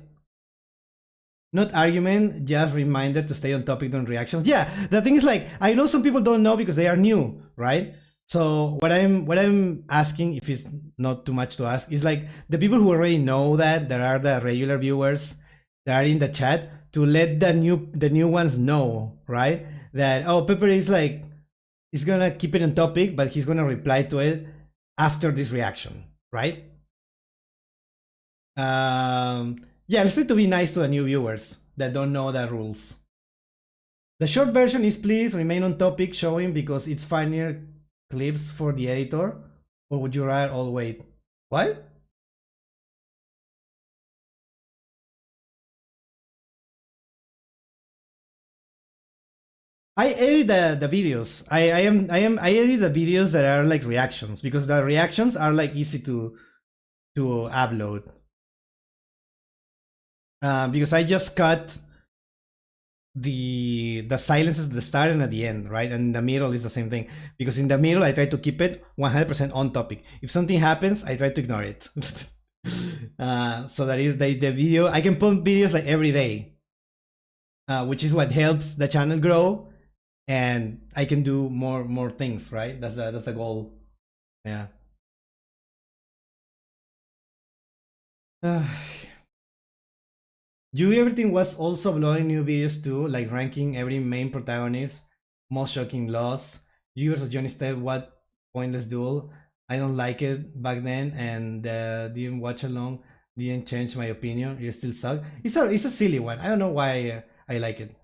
Not argument, just reminder to stay on topic during reactions. Yeah, the thing is, like, I know some people don't know because they are new, right? So what I'm asking, if it's not too much to ask, is like the people who already know that there are the regular viewers that are in the chat to let the new ones know, right? That, oh, Pepper is like, he's gonna keep it on topic, but he's gonna reply to it after this reaction, right? Yeah, let's try to be nice to the new viewers that don't know the rules. The short version is please remain on topic showing because it's funnier clips for the editor, or would you rather all wait? What? I edit the videos. I edit the videos that are like reactions because the reactions are like easy to upload. Because I just cut the silences at the start and at the end, right? And in the middle is the same thing. Because in the middle, I try to keep it 100% on topic. If something happens, I try to ignore it. So that is the video. I can put videos like every day, which is what helps the channel grow, and I can do more things, right? That's the goal. Yeah. Everything was also uploading new videos too, like ranking every main protagonist, most shocking loss. You versus Johnny Step, what pointless duel. I don't like it back then, and didn't watch along. Didn't change my opinion. It still sucks. It's a silly one. I don't know why I like it.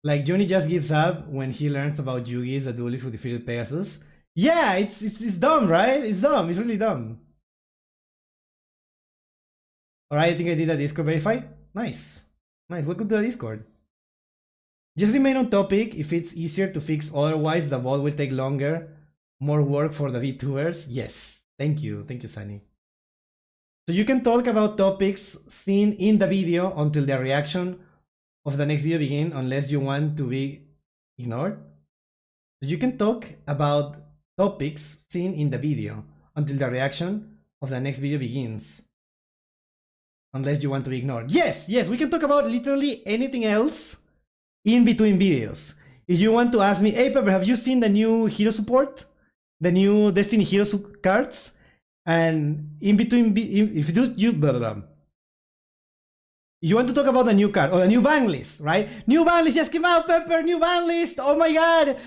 Like Johnny just gives up when he learns about Yugi is a duelist who defeated Pegasus. Yeah, it's dumb, right? It's dumb. It's really dumb. Alright, I think I did a Discord verify. Nice. Nice. Welcome to the Discord. Just remain on topic. If it's easier to fix otherwise, the ball will take longer. More work for the VTubers. Yes. Thank you. Thank you, Sunny. So you can talk about topics seen in the video until the reaction of the next video begins, unless you want to be ignored. So you can talk about topics seen in the video until the reaction of the next video begins, unless you want to be ignored. Yes, we can talk about literally anything else in between videos. If you want to ask me, hey Pepper, have you seen the new hero support? The new Destiny hero cards? And in between, if you want to talk about the new card or the new ban list, right? New ban list just came out, Pepper, new ban list. Oh my god.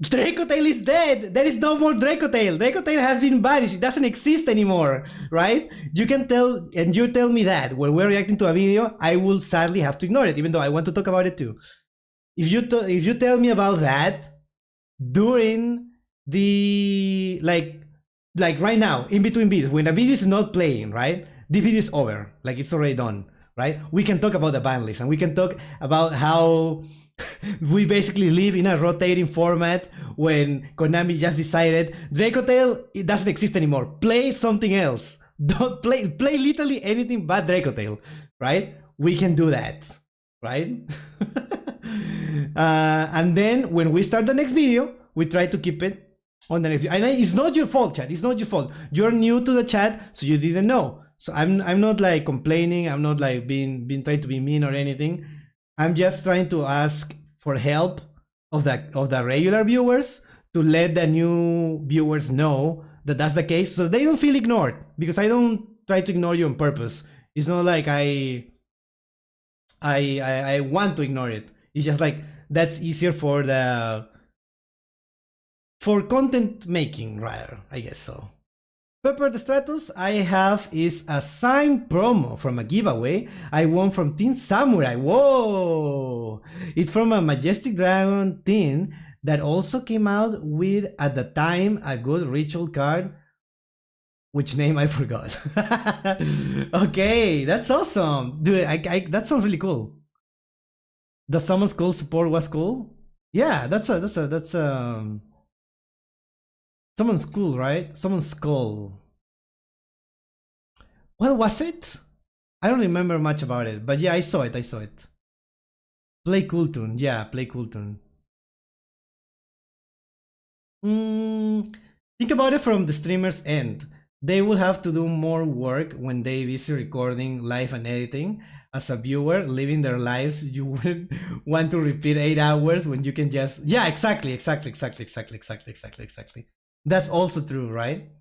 Dracotail is dead. There is no more Dracotail. Dracotail has been banished. It doesn't exist anymore, right? You can tell, and you tell me that when we're reacting to a video, I will sadly have to ignore it, even though I want to talk about it too. If you tell me about that during the like right now, in between videos, when the video is not playing, right? The video is over, like it's already done, right? We can talk about the ban list, and we can talk about how we basically live in a rotating format when Konami just decided Dracotail, it doesn't exist anymore. Play something else. Don't play literally anything but Dracotail, right? We can do that, right? And then when we start the next video, we try to keep it on the next video. And it's not your fault, chat. It's not your fault. You're new to the chat, so you didn't know. So I'm not like complaining. I'm not like being trying to be mean or anything. I'm just trying to ask for help of the regular viewers to let the new viewers know that that's the case, so they don't feel ignored. Because I don't try to ignore you on purpose. It's not like I want to ignore it. It's just like that's easier for content making, rather, I guess so. Pepper the Stratus I have is a signed promo from a giveaway I won from Team Samurai. Whoa! It's from a Majestic Dragon tin that also came out with, at the time, a good ritual card, which name I forgot. Okay, that's awesome. Dude, that sounds really cool. The Summon Skull support was cool. Yeah, that's Summon Skull, right? Summon Skull. What was it? I don't remember much about it, but yeah, I saw it. Play cool tune. Yeah, play cool tune. Think about it from the streamer's end. They will have to do more work when they busy recording live and editing. As a viewer living their lives, you wouldn't want to repeat 8 hours when you can just... Yeah, exactly. That's also true, right?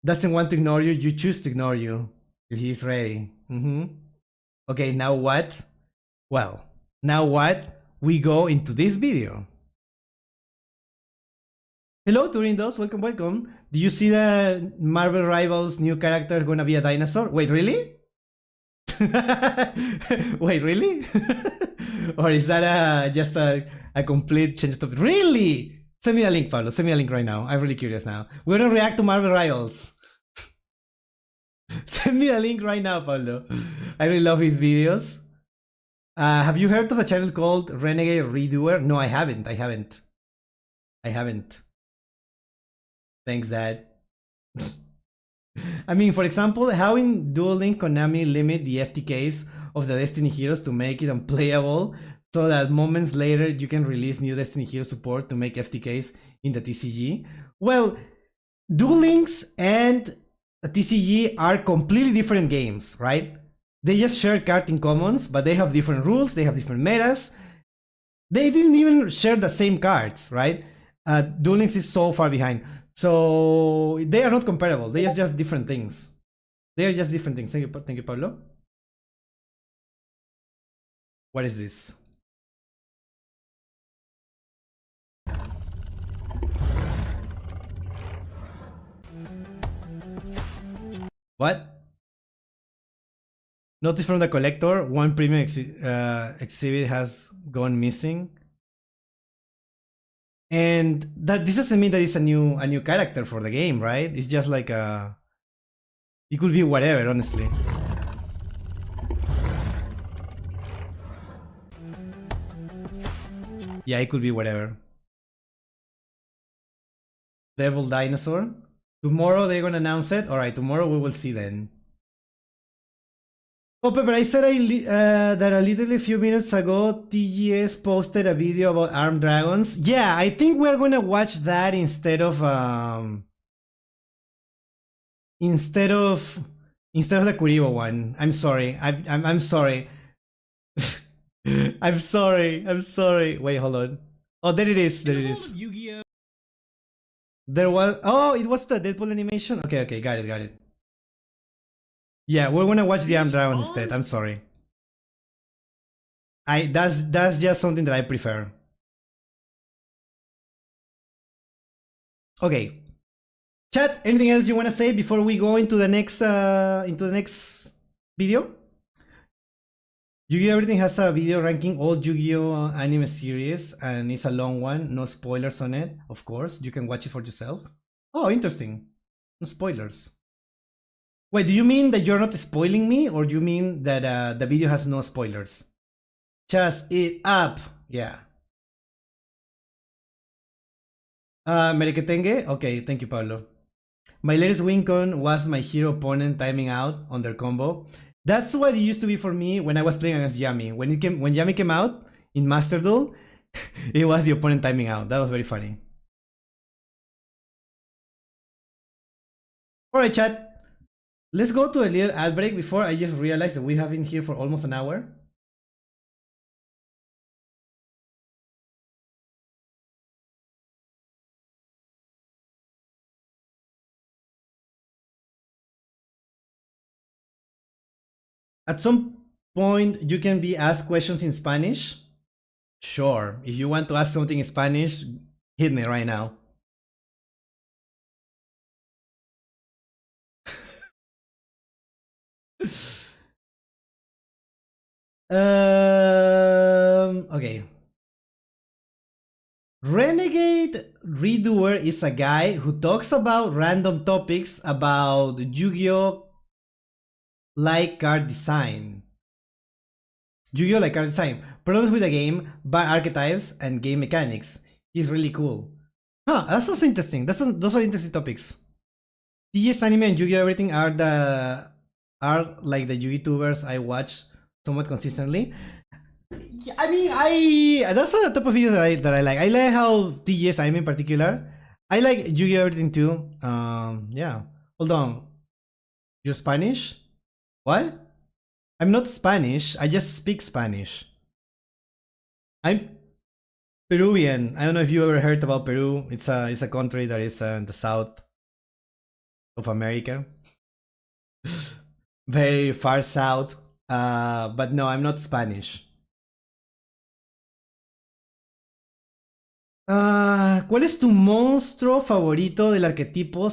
Doesn't want to ignore you, you choose to ignore you. He's ready. Okay, now what? Well, now what? We go into this video. Hello, Turindos, welcome. Do you see the Marvel Rivals new character gonna be a dinosaur? Wait, really? Wait, really? Or is that just a complete change of topic? Really? Send me a link, Pablo. Send me a link right now. I'm really curious now. We're gonna react to Marvel Rivals. Send me a link right now, Pablo. I really love his videos. Have you heard of a channel called Renegade Redoer? No, I haven't. Thanks, Dad. I mean, for example, how in Duel Link Konami limit the FTKs of the Destiny heroes to make it unplayable, so that moments later you can release new Destiny hero support to make FTKs in the TCG. Well, Duel Links and TCG are completely different games, right? They just share card in commons, but they have different rules, they have different metas. They didn't even share the same cards, right? Duel Links is so far behind. So they are not comparable. They are just different things. Thank you, Pablo. What is this? What? Notice from the collector, one premium exhibit has gone missing. And that this doesn't mean that it's a new character for the game, right? It's just like a... It could be whatever, honestly. Yeah, it could be whatever. Devil Dinosaur. Tomorrow they're gonna announce it. Alright, tomorrow we will see then. Oh, Pepper, I said that a literally few minutes ago TGS posted a video about armed dragons. Yeah, I think we're gonna watch that instead of the Kuribo one. I'm sorry. I'm sorry. I'm sorry. Wait, hold on. Oh, there it is. Yugioh. There was... Oh, it was the Deadpool animation? Okay, got it. Yeah, we're gonna watch the armed dragon instead. I'm sorry. That's just something that I prefer. Okay. Chat, anything else you wanna say before we go into the next video? Yu-Gi-Oh! Everything has a video ranking all Yu-Gi-Oh! Anime series, and it's a long one. No spoilers on it, of course. You can watch it for yourself. Oh, interesting. No spoilers. Wait, do you mean that you're not spoiling me, or do you mean that the video has no spoilers? Just it up. Yeah. Mereketenge? Okay, thank you, Pablo. My latest win con was my hero opponent timing out on their combo. That's what it used to be for me when I was playing against Yami. When Yami came out in Master Duel, it was the opponent timing out. That was very funny. Alright, chat. Let's go to a little ad break before I just realized that we have been here for almost an hour. At some point, you can be asked questions in Spanish. Sure, if you want to ask something in Spanish, hit me right now. Okay. Renegade Redoer is a guy who talks about random topics about Yu-Gi-Oh! Like card design. Yu-Gi-Oh! Like card design. Problems with the game, bad archetypes, and game mechanics. He's really cool. Huh, that sounds interesting. Those are interesting topics. TGS Anime and Yu-Gi-Oh! Everything are like the YouTubers I watch somewhat consistently. Yeah, I mean, that's the type of videos that I like. I like how TGS Anime in particular. I like Yu-Gi-Oh! Everything too. Yeah. Hold on. You're Spanish? What? I'm not Spanish. I just speak Spanish. I'm Peruvian. I don't know if you ever heard about Peru. It's a country that is in the south of America. Very far south. But no, I'm not Spanish. ¿Cuál es tu monstruo favorito del arquetipo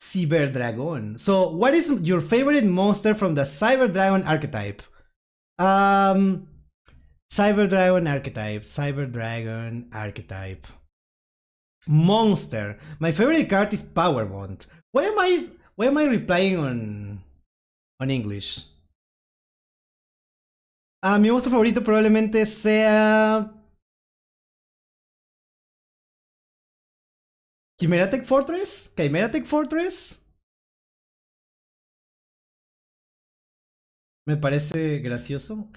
Cyberdragon? So, what is your favorite monster from the Cyberdragon archetype? Cyberdragon archetype. Monster. My favorite card is Power Bond. Why am I replying on English? Mi monstruo favorito probablemente sea Chimeratic Fortress. Me parece gracioso.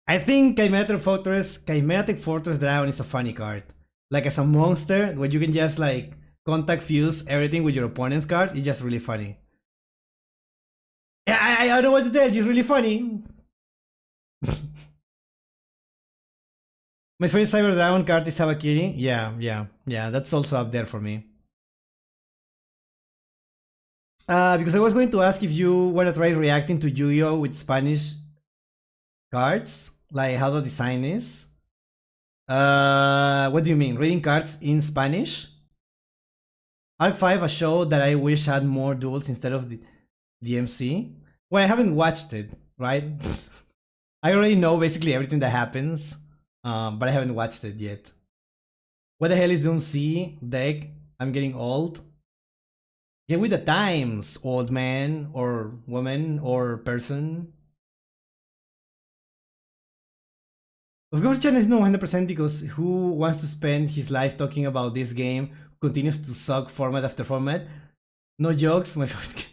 I think Chimeratic Fortress Dragon is a funny card. Like as a monster, where you can just like contact fuse everything with your opponent's card, it's just really funny. Yeah, I don't know what to tell you, it's really funny. My favorite Cyber Dragon card is Habakiri. Yeah, that's also up there for me. Because I was going to ask if you want to try reacting to Yu-Gi-Oh! With Spanish cards, like how the design is. What do you mean? Reading cards in Spanish? Arc 5, a show that I wish had more duels instead of the DMC. Well, I haven't watched it, right? I already know basically everything that happens, but I haven't watched it yet. What the hell is Doom C deck? I'm getting old. Get with the times, old man or woman or person. Of course, Chan is no 100% because who wants to spend his life talking about this game continues to suck format after format? No jokes, my favorite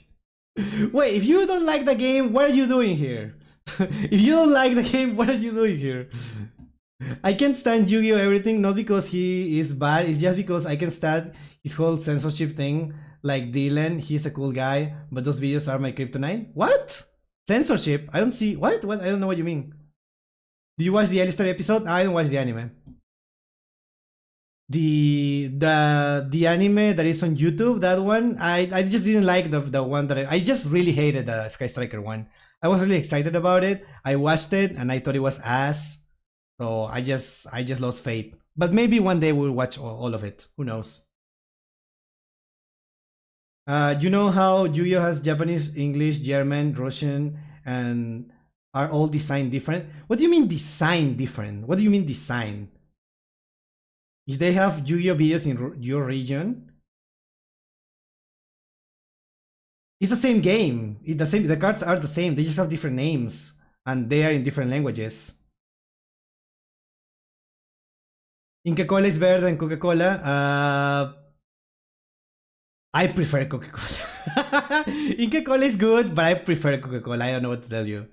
game. Wait, if you don't like the game, what are you doing here? If you don't like the game, what are you doing here? I can't stand Yu-Gi-Oh! Everything, not because he is bad, it's just because I can stand his whole censorship thing. Like Dylan, he's a cool guy, but those videos are my kryptonite. What? Censorship? I don't see. What? I don't know what you mean. Do you watch the Alistair episode? I don't watch the anime. The anime that is on YouTube, that one, I just didn't like the one that I just really hated the Sky Striker one. I was really excited about it. I watched it and I thought it was ass. So I just lost faith. But maybe one day we'll watch all of it. Who knows? You know how Yu-Gi-Oh! Has Japanese, English, German, Russian, and are all designed different? What do you mean design different? What do you mean design? If they have Yu-Gi-Oh! Videos in your region? It's the same game. The cards are the same. They just have different names. And they are in different languages. Inca Cola is better than Coca-Cola. I prefer Coca-Cola. Inca Cola is good, but I prefer Coca-Cola. I don't know what to tell you.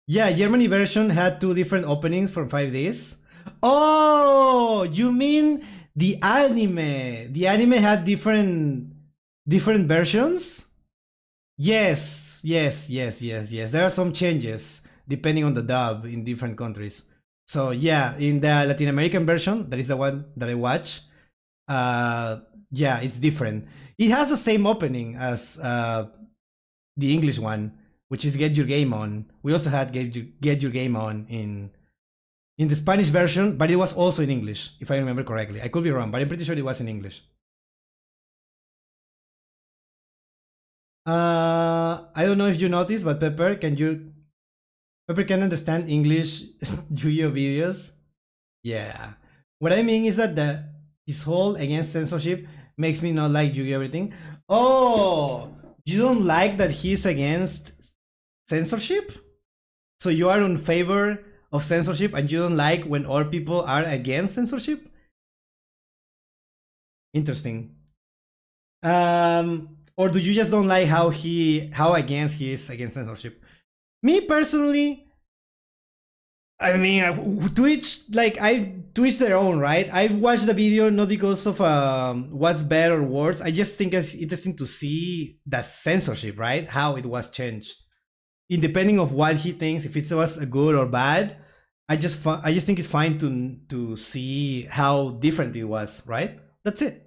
Yeah, Germany version had 2 different openings from 5 days. Oh, you mean the anime? The anime had different different versions. Yes. There are some changes depending on the dub in different countries. So yeah, in the Latin American version, that is the one that I watch. Yeah, it's different. It has the same opening as the English one, which is "Get Your Game On." We also had "Get Your Game On" in the Spanish version, but it was also in English, if I remember correctly. I could be wrong, but I'm pretty sure it was in English. I don't know if you noticed, but Pepper can understand English Yu-Gi-Oh videos? Yeah. What I mean is that this whole against censorship makes me not like Yu-Gi-Oh everything. Oh, you don't like that he's against censorship? So you are in favor of censorship and you don't like when all people are against censorship? Interesting. Or do you just don't like how against he is against censorship? Me personally, I mean, Twitch, Twitch their own, right? I watched the video not because of what's better or worse. I just think it's interesting to see the censorship, right? How it was changed. Independing of what he thinks, if it was good or bad, I just think it's fine to see how different it was, right? That's it.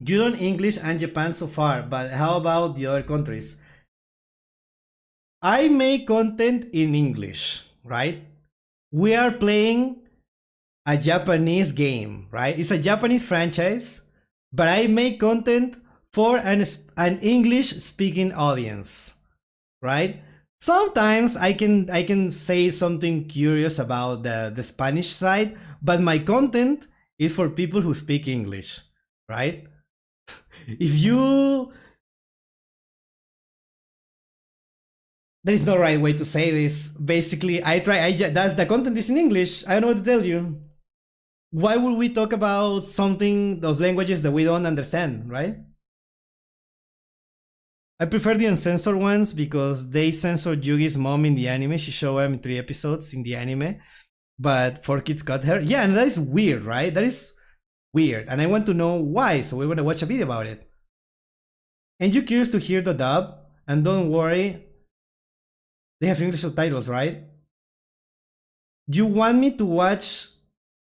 You done English and Japan so far, but how about the other countries? I make content in English, right? We are playing a Japanese game, right? It's a Japanese franchise, but I make content for an English speaking audience, right? Sometimes I can say something curious about the Spanish side, but my content is for people who speak English, right? If you, there is no right way to say this. Basically, that's the content is in English. I don't know what to tell you. Why would we talk about something, those languages that we don't understand, right? I prefer the uncensored ones because they censored Yugi's mom in the anime. She showed him in 3 episodes in the anime, but 4 kids got her. Yeah, and that is weird, right? That is weird, and I want to know why, so we're gonna watch a video about it. And you're curious to hear the dub? And don't worry, they have English subtitles, right? Do you want me to watch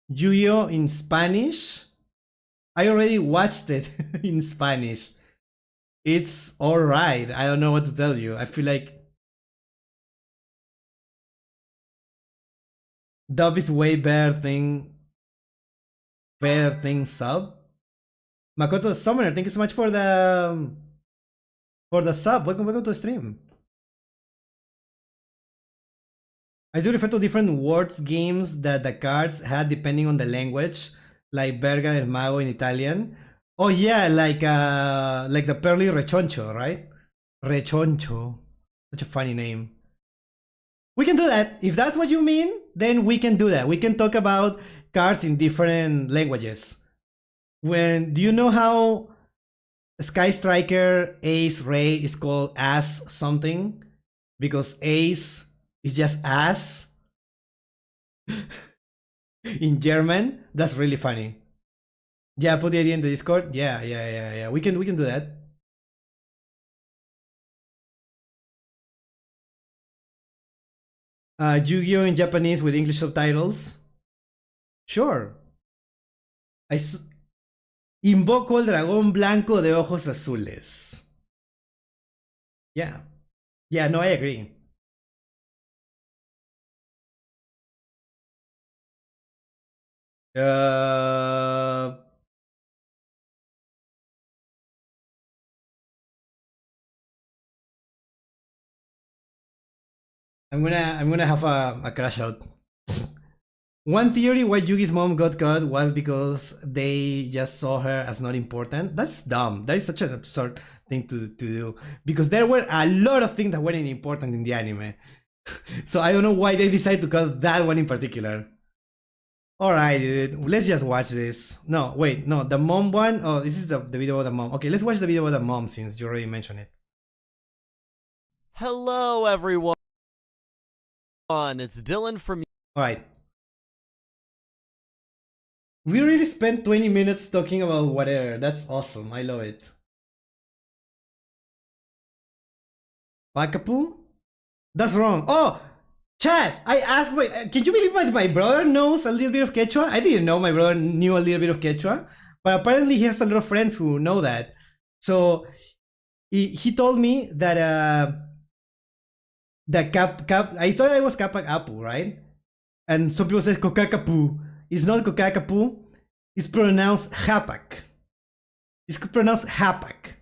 Yu-Gi-Oh in Spanish? I already watched it in Spanish. It's alright. I don't know what to tell you. I feel like dub is way better thing sub. Makoto the Summoner, thank you so much for the sub. Welcome to the stream. I do refer to different words games that the cards had depending on the language, like Verga del Mago in Italian. Oh yeah, like the Pearly Rechoncho, right? Rechoncho. Such a funny name. We can do that. If that's what you mean, then we can do that. We can talk about cards in different languages. Do you know how Sky Striker Ace Ray is called Ass something? Because Ace is just ass in German. That's really funny. Yeah, put the idea in the Discord. Yeah. We can do that. Yu-Gi-Oh in Japanese with English subtitles. Sure. Invoco el dragón blanco de ojos azules. Yeah. Yeah, no, I agree. I'm gonna have a crash out. One theory why Yugi's mom got caught was because they just saw her as not important. That's dumb. That is such an absurd thing to do. Because there were a lot of things that weren't important in the anime. So I don't know why they decided to cut that one in particular. Alright, dude. Let's just watch this. No, wait. No, the mom one? Oh, this is the video of the mom. Okay, let's watch the video of the mom since you already mentioned it. Hello, everyone. It's Dylan from... Alright. We really spent 20 minutes talking about whatever. That's awesome. I love it. Pakapu? That's wrong. Oh! Chat! I asked my... Can you believe my brother knows a little bit of Quechua? I didn't know my brother knew a little bit of Quechua. But apparently he has a lot of friends who know that. So he told me that I thought I was Kapak Apu, right? And some people say Kokakapu. It's not Kokakapu. It's pronounced Hapak. It's pronounced Hapak.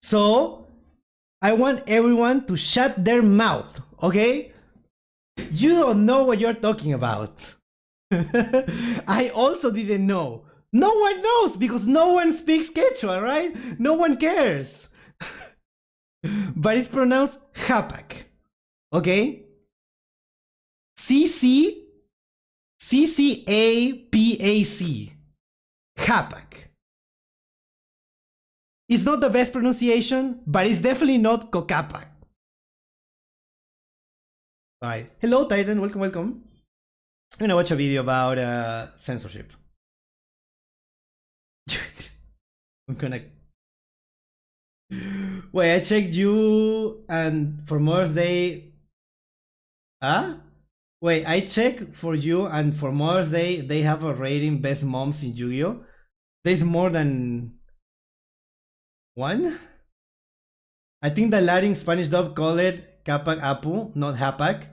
So I want everyone to shut their mouth, okay? You don't know what you're talking about. I also didn't know. No one knows because no one speaks Quechua, right? No one cares. But it's pronounced Hapak. Okay? CCAPAC. Hapak. It's not the best pronunciation, but it's definitely not Kokapak. Alright. Hello, Titan. Welcome, welcome. I'm gonna watch a video about censorship. I'm gonna... Wait, I checked you and for Mother's Day... Huh? Wait, I checked for you and for Mother's Day they have a rating best moms in Yu-Gi-Oh! There's more than... one? I think the Latin Spanish dub call it Kapak Apu, not Hapak.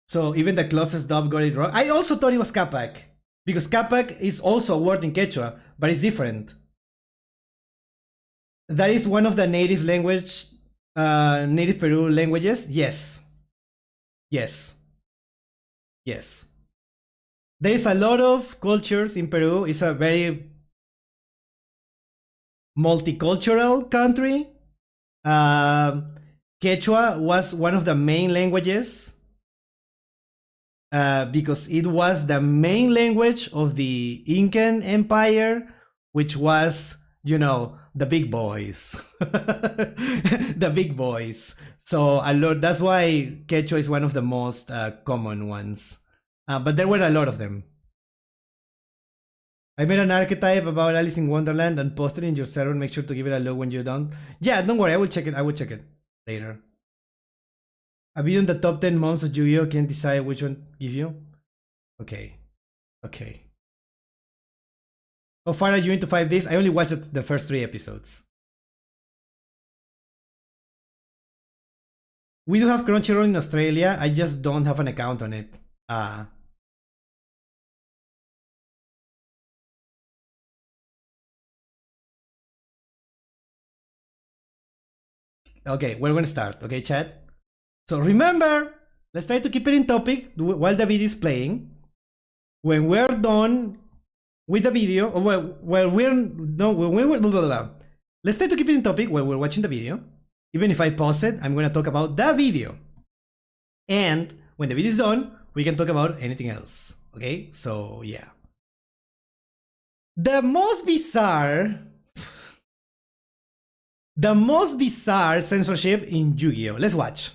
So even the closest dub got it wrong. I also thought it was Kapak. Because Kapak is also a word in Quechua, but it's different. That is one of the native language, native Peru languages? Yes. Yes. Yes. There is a lot of cultures in Peru. It's a very multicultural country. Quechua was one of the main languages because it was the main language of the Incan Empire, which was, you know, the big boys. The big boys. So a lot, that's why Quechua is one of the most common ones. But there were a lot of them. I made an archetype about Alice in Wonderland and posted in your server. Make sure to give it a look when you're done. Yeah, don't worry. I will check it. I will check it later. A video in the top 10 moms of Yu-Gi-Oh! Can't decide which one give you. Okay. Okay. How far are you into 5 days? I only watched the first 3 episodes. We do have Crunchyroll in Australia. I just don't have an account on it. Okay, we're gonna start. Okay, chat? So remember, let's try to keep it in topic while the video is playing. When we're done with the video, or let's try to keep it in topic while we're watching the video. Even if I pause it, I'm gonna talk about the video. And when the video is done, we can talk about anything else. Okay, so yeah. The most bizarre censorship in Yu-Gi-Oh! Let's watch.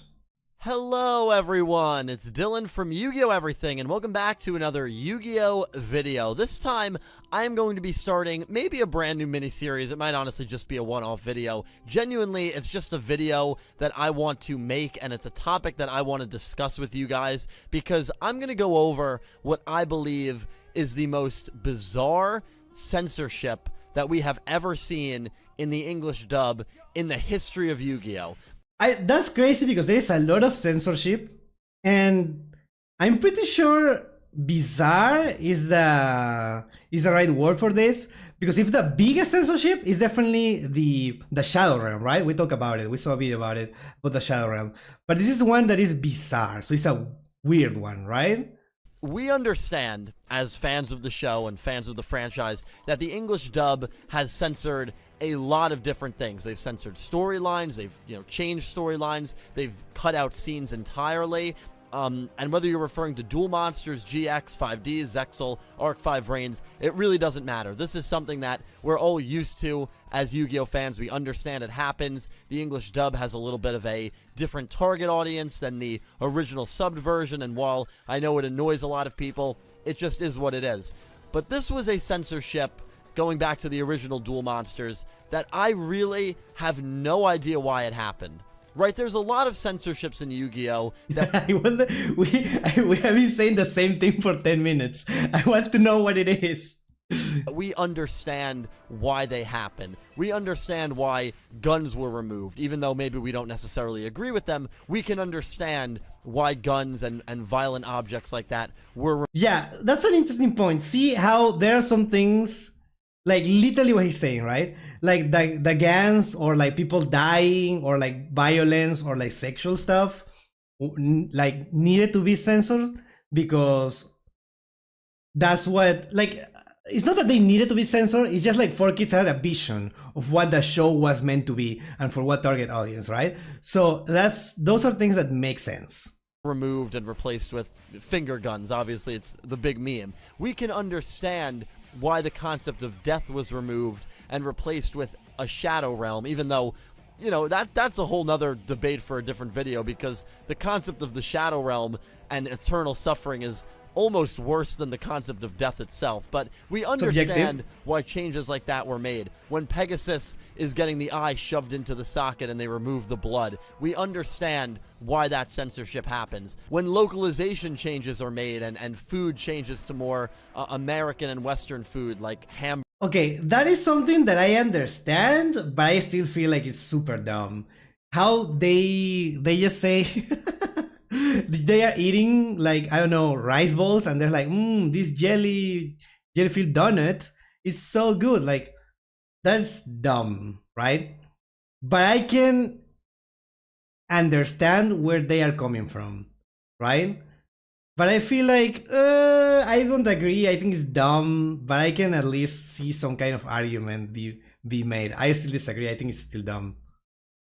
Hello everyone, it's Dylan from Yu-Gi-Oh! Everything, and welcome back to another Yu-Gi-Oh! Video. This time, I'm going to be starting maybe a brand new mini-series. It might honestly just be a one-off video. Genuinely, it's just a video that I want to make, and it's a topic that I want to discuss with you guys, because I'm going to go over what I believe is the most bizarre censorship that we have ever seen in the English dub in the history of Yu-Gi-Oh! That's crazy because there is a lot of censorship, and I'm pretty sure bizarre is the right word for this, because if the biggest censorship is definitely the Shadow Realm, right? We talked about it. We saw a video about it, about the Shadow Realm. But this is one that is bizarre, so it's a weird one, right? We understand, as fans of the show and fans of the franchise, that the English dub has censored a lot of different things. They've censored storylines, they've, changed storylines, they've cut out scenes entirely, and whether you're referring to Duel Monsters, GX, 5D, Zexal, Arc 5 Reigns, it really doesn't matter. This is something that we're all used to as Yu-Gi-Oh fans, we understand it happens. The English dub has a little bit of a different target audience than the original subbed version, and while I know it annoys a lot of people, it just is what it is. But this was a censorship, going back to the original Duel Monsters, that I really have no idea why it happened. Right, there's a lot of censorships in Yu-Gi-Oh! That I wonder, we have been saying the same thing for 10 minutes. I want to know what it is. we understand why they happen. We understand why guns were removed. Even though maybe we don't necessarily agree with them, we can understand why guns and violent objects like that were Yeah, that's an interesting point. See how there are some things, like literally what he's saying, right? Like the guns, or like people dying, or like violence, or like sexual stuff, like needed to be censored because that's what, like, it's not that they needed to be censored, it's just like 4Kids had a vision of what the show was meant to be and for what target audience, right? So those are things that make sense. removed and replaced with finger guns. Obviously, it's the big meme. We can understand why the concept of death was removed and replaced with a shadow realm, even though, you know, that's a whole nother debate for a different video, because the concept of the shadow realm and eternal suffering is almost worse than the concept of death itself. But we understand why changes like that were made. When Pegasus is getting the eye shoved into the socket and they remove the blood, we understand why that censorship happens. When localization changes are made and food changes to more American and Western food, like ham. Okay, that is something that I understand, but I still feel like it's super dumb. How they just say they are eating, like, I don't know, rice balls, and they're like, this jelly-filled donut is so good. Like, that's dumb, right? But I can understand where they are coming from, right? But I feel like, I don't agree. I think it's dumb, but I can at least see some kind of argument be made. I still disagree. I think it's still dumb.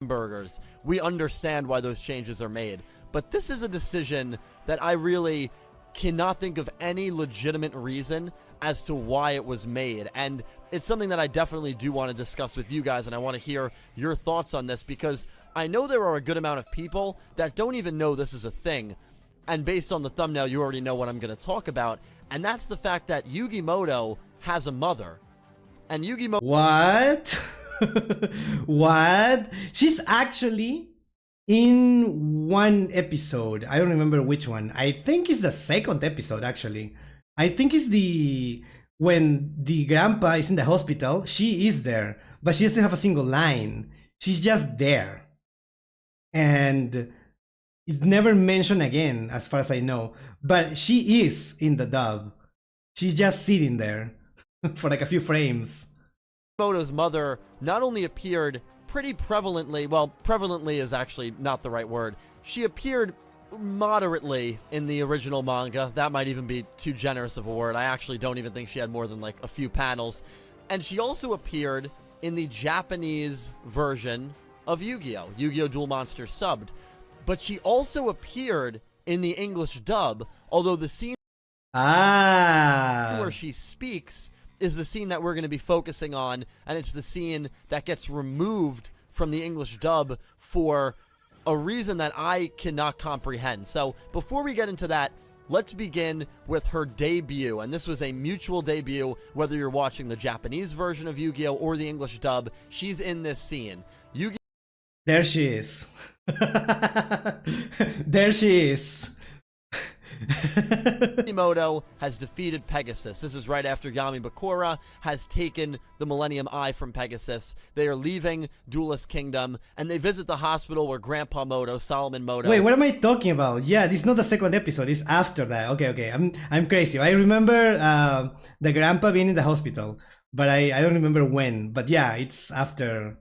Burgers. We understand why those changes are made. But this is a decision that I really cannot think of any legitimate reason as to why it was made. And it's something that I definitely do want to discuss with you guys, and I want to hear your thoughts on this, because I know there are a good amount of people that don't even know this is a thing. And based on the thumbnail, you already know what I'm going to talk about. And that's the fact that Yugimoto has a mother. And Yugimoto... What? What? She's actually in one episode. I don't remember which one. I think it's the second episode, actually. I think it's when the grandpa is in the hospital, she is there. But she doesn't have a single line. She's just there. And it's never mentioned again, as far as I know. But she is in the dub. She's just sitting there for like a few frames. Yugimoto's mother not only appeared pretty prevalently, well, prevalently is actually not the right word. She appeared moderately in the original manga. That might even be too generous of a word. I actually don't even think she had more than like a few panels. And she also appeared in the Japanese version of Yu-Gi-Oh! Yu-Gi-Oh! Duel Monsters subbed. But she also appeared in the English dub, although the scene where she speaks is the scene that we're going to be focusing on, and it's the scene that gets removed from the English dub for a reason that I cannot comprehend. So before we get into that, let's begin with her debut, and this was a mutual debut, whether you're watching the Japanese version of Yu-Gi-Oh! Or the English dub. She's in this scene. There she is. There she is. Yugimoto has defeated Pegasus. This is right after Yami Bakura has taken the Millennium Eye from Pegasus. They are leaving Duelist Kingdom, and they visit the hospital where Grandpa Moto, Solomon Moto... Wait, what am I talking about? Yeah, this is not the second episode. It's after that. Okay. I'm crazy. I remember the grandpa being in the hospital, but I don't remember when. But yeah, it's after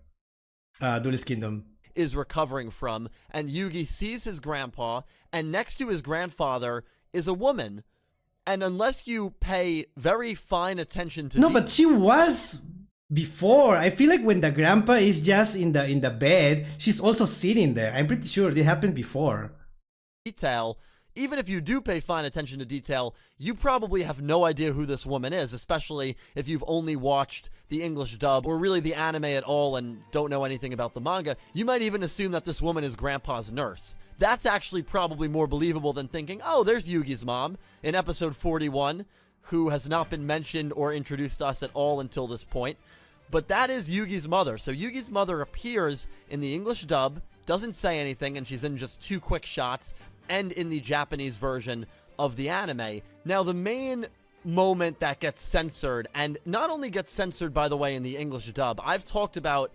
Duelist Kingdom. Is recovering from, and Yugi sees his grandpa, and next to his grandfather is a woman. And unless you pay very fine attention to... No, but she was before. I feel like when the grandpa is just in the bed, she's also sitting there. I'm pretty sure it happened before. Detail, even if you do pay fine attention to detail, you probably have no idea who this woman is, especially if you've only watched the English dub or really the anime at all and don't know anything about the manga. You might even assume that this woman is Grandpa's nurse. That's actually probably more believable than thinking, oh, there's Yugi's mom in episode 41, who has not been mentioned or introduced to us at all until this point. But that is Yugi's mother. So Yugi's mother appears in the English dub, doesn't say anything, and she's in just 2 quick shots, and in the Japanese version of the anime. Now, the main moment that gets censored, and not only gets censored, by the way, in the English dub, I've talked about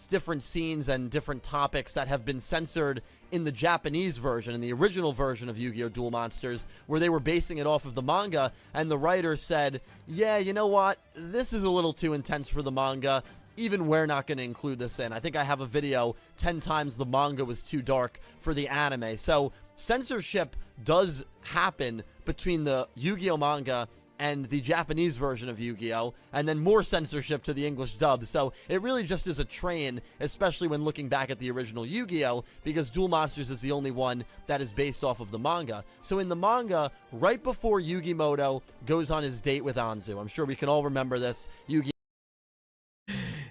different scenes and different topics that have been censored in the Japanese version, in the original version of Yu-Gi-Oh! Duel Monsters, where they were basing it off of the manga, and the writer said, yeah, you know what, this is a little too intense for the manga, even we're not going to include this in. I think I have a video, 10 times the manga was too dark for the anime. So censorship does happen between the Yu-Gi-Oh! Manga and the Japanese version of Yu-Gi-Oh! And then more censorship to the English dub. So it really just is a train, especially when looking back at the original Yu-Gi-Oh! Because Duel Monsters is the only one that is based off of the manga. So in the manga, right before Yugimoto goes on his date with Anzu, I'm sure we can all remember this, Yugi.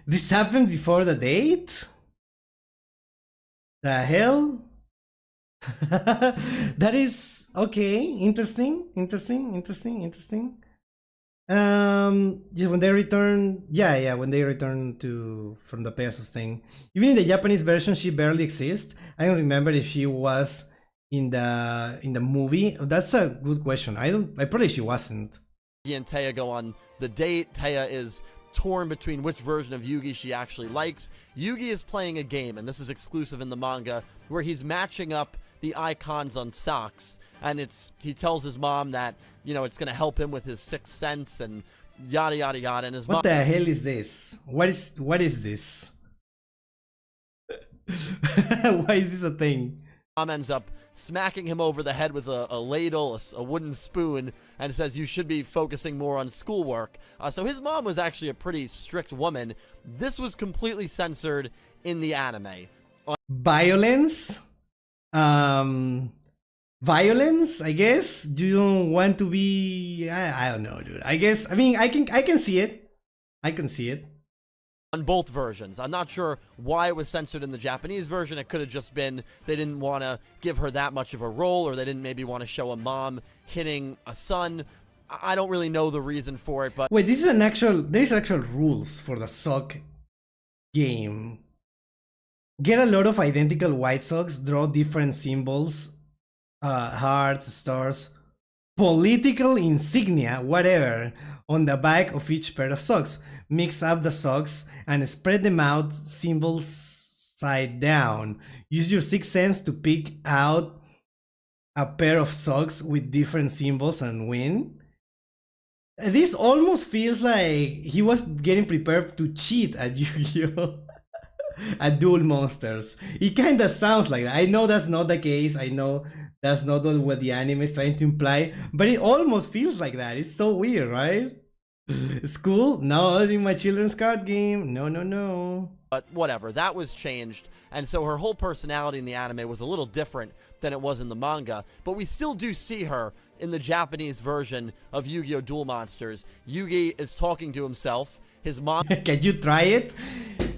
This happened before the date? The hell? That is okay. Interesting. Just when they return, when they return to from the Pegasus thing. Even in the Japanese version, she barely exists. I don't remember if she was in the movie. That's a good question. I probably she wasn't. Yugi and Taya go on the date. Taya is torn between which version of Yugi she actually likes. Yugi is playing a game, and this is exclusive in the manga, where he's matching up the icons on socks, and he tells his mom that, you know, it's going to help him with his sixth sense and yada yada yada, and his mom... What the hell is this? What is this? Why is this a thing? Mom ends up smacking him over the head with a ladle, a wooden spoon, and says you should be focusing more on schoolwork. So his mom was actually a pretty strict woman. This was completely censored in the anime. Violence? Violence, I guess? Do you don't want to be... I don't know, dude. I guess, I mean, I can see it. I can see it. On both versions. I'm not sure why it was censored in the Japanese version. It could have just been they didn't want to give her that much of a role, or they didn't maybe want to show a mom hitting a son. I don't really know the reason for it, but... Wait, there's actual rules for the sock game. Get a lot of identical White Sox, draw different symbols, hearts, stars, political insignia, whatever, on the back of each pair of socks. Mix up the socks and spread them out symbols side down. Use your sixth sense to pick out a pair of socks with different symbols and win. This almost feels like he was getting prepared to cheat at Yu-Gi-Oh! At Duel Monsters. It kinda sounds like that. I know that's not the case. I know that's not what the anime is trying to imply, but it almost feels like that. It's so weird, right? School? Not in my children's card game. No. But whatever, that was changed, and so her whole personality in the anime was a little different than it was in the manga, but we still do see her in the Japanese version of Yu-Gi-Oh! Duel Monsters. Yugi is talking to himself. His mom... Can you try it?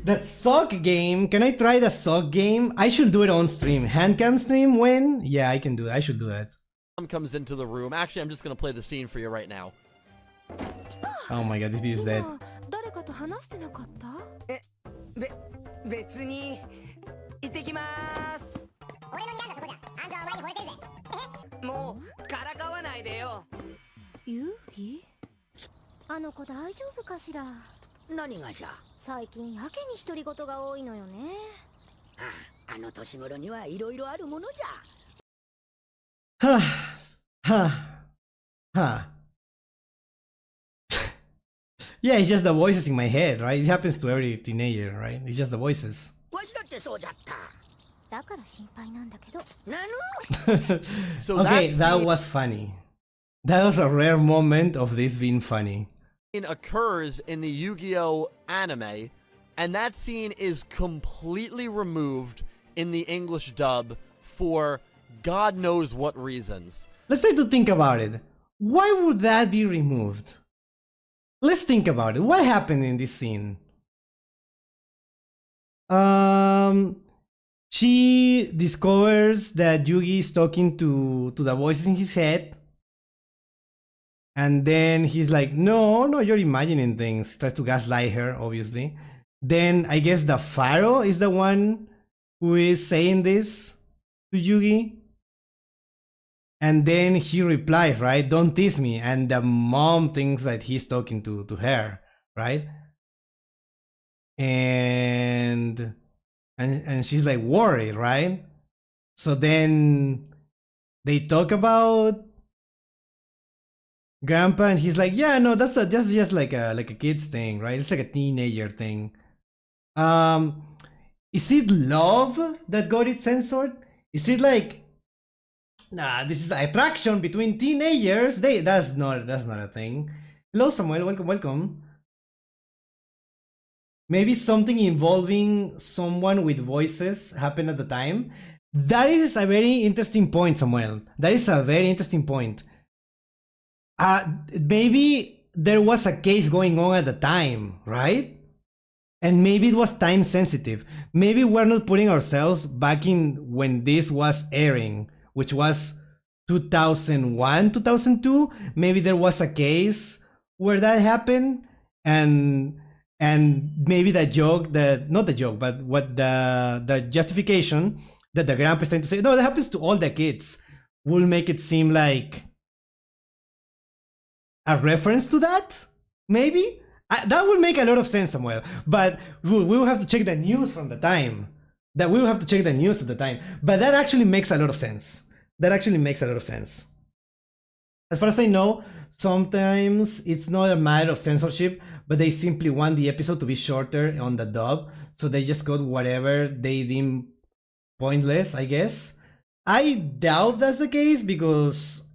That sock game. Can I try the sock game? I should do it on stream. Handcam stream when? Yeah, I can do that. I should do that. Mom comes into the room. Actually, I'm just going to play the scene for you right now. Oh my god, this is dead. 別に行ってきまーす。俺の睨んだとこじゃあんたはお前に惚れてるぜ。もうからかわないでよ。遊戯？あの子大丈夫かしら。何がじゃ。最近やけに独り言が多いのよね。あの年頃にはいろいろあるものじはゃ。ha. Yeah, it's just the voices in my head, right? It happens to every teenager, right? It's just the voices. わしだってそうじゃった。だから心配なんだけど。なの So okay, that scene... was funny. That was a rare moment of this being funny. Occurs in the Yu-Gi-Oh! Anime, and that scene is completely removed in the English dub for God knows what reasons. Let's try to think about it. Why would that be removed? Let's think about it. What happened in this scene? She discovers that Yugi is talking to the voices in his head. And then he's like, no, you're imagining things. Tries to gaslight her, obviously. Then I guess the Pharaoh is the one who is saying this to Yugi. And then he replies, right? Don't tease me. And the mom thinks that he's talking to her, right? And she's like worried, right? So then they talk about Grandpa, and he's like, yeah, no, that's just like a kid's thing, right? It's like a teenager thing. Is it love that got it censored? Is it like, nah, this is attraction between teenagers? That's not a thing. Hello, Samuel. Welcome. Maybe something involving someone with voices happened at the time. That is a very interesting point, Samuel. That is a very interesting point. Maybe there was a case going on at the time, right? And maybe it was time sensitive. Maybe we're not putting ourselves back in when this was airing, which was 2001, 2002. Maybe there was a case where that happened, and maybe the joke, not the joke, but what the justification that the grandpa is trying to say, no, that happens to all the kids, will make it seem like a reference to that. Maybe that would make a lot of sense, Samuel. But we will have to check the news from the time. That we will have to check the news at the time. But that actually makes a lot of sense. That actually makes a lot of sense. As far as I know, sometimes it's not a matter of censorship, but they simply want the episode to be shorter on the dub, so they just got whatever they deem pointless, I guess. I doubt that's the case, because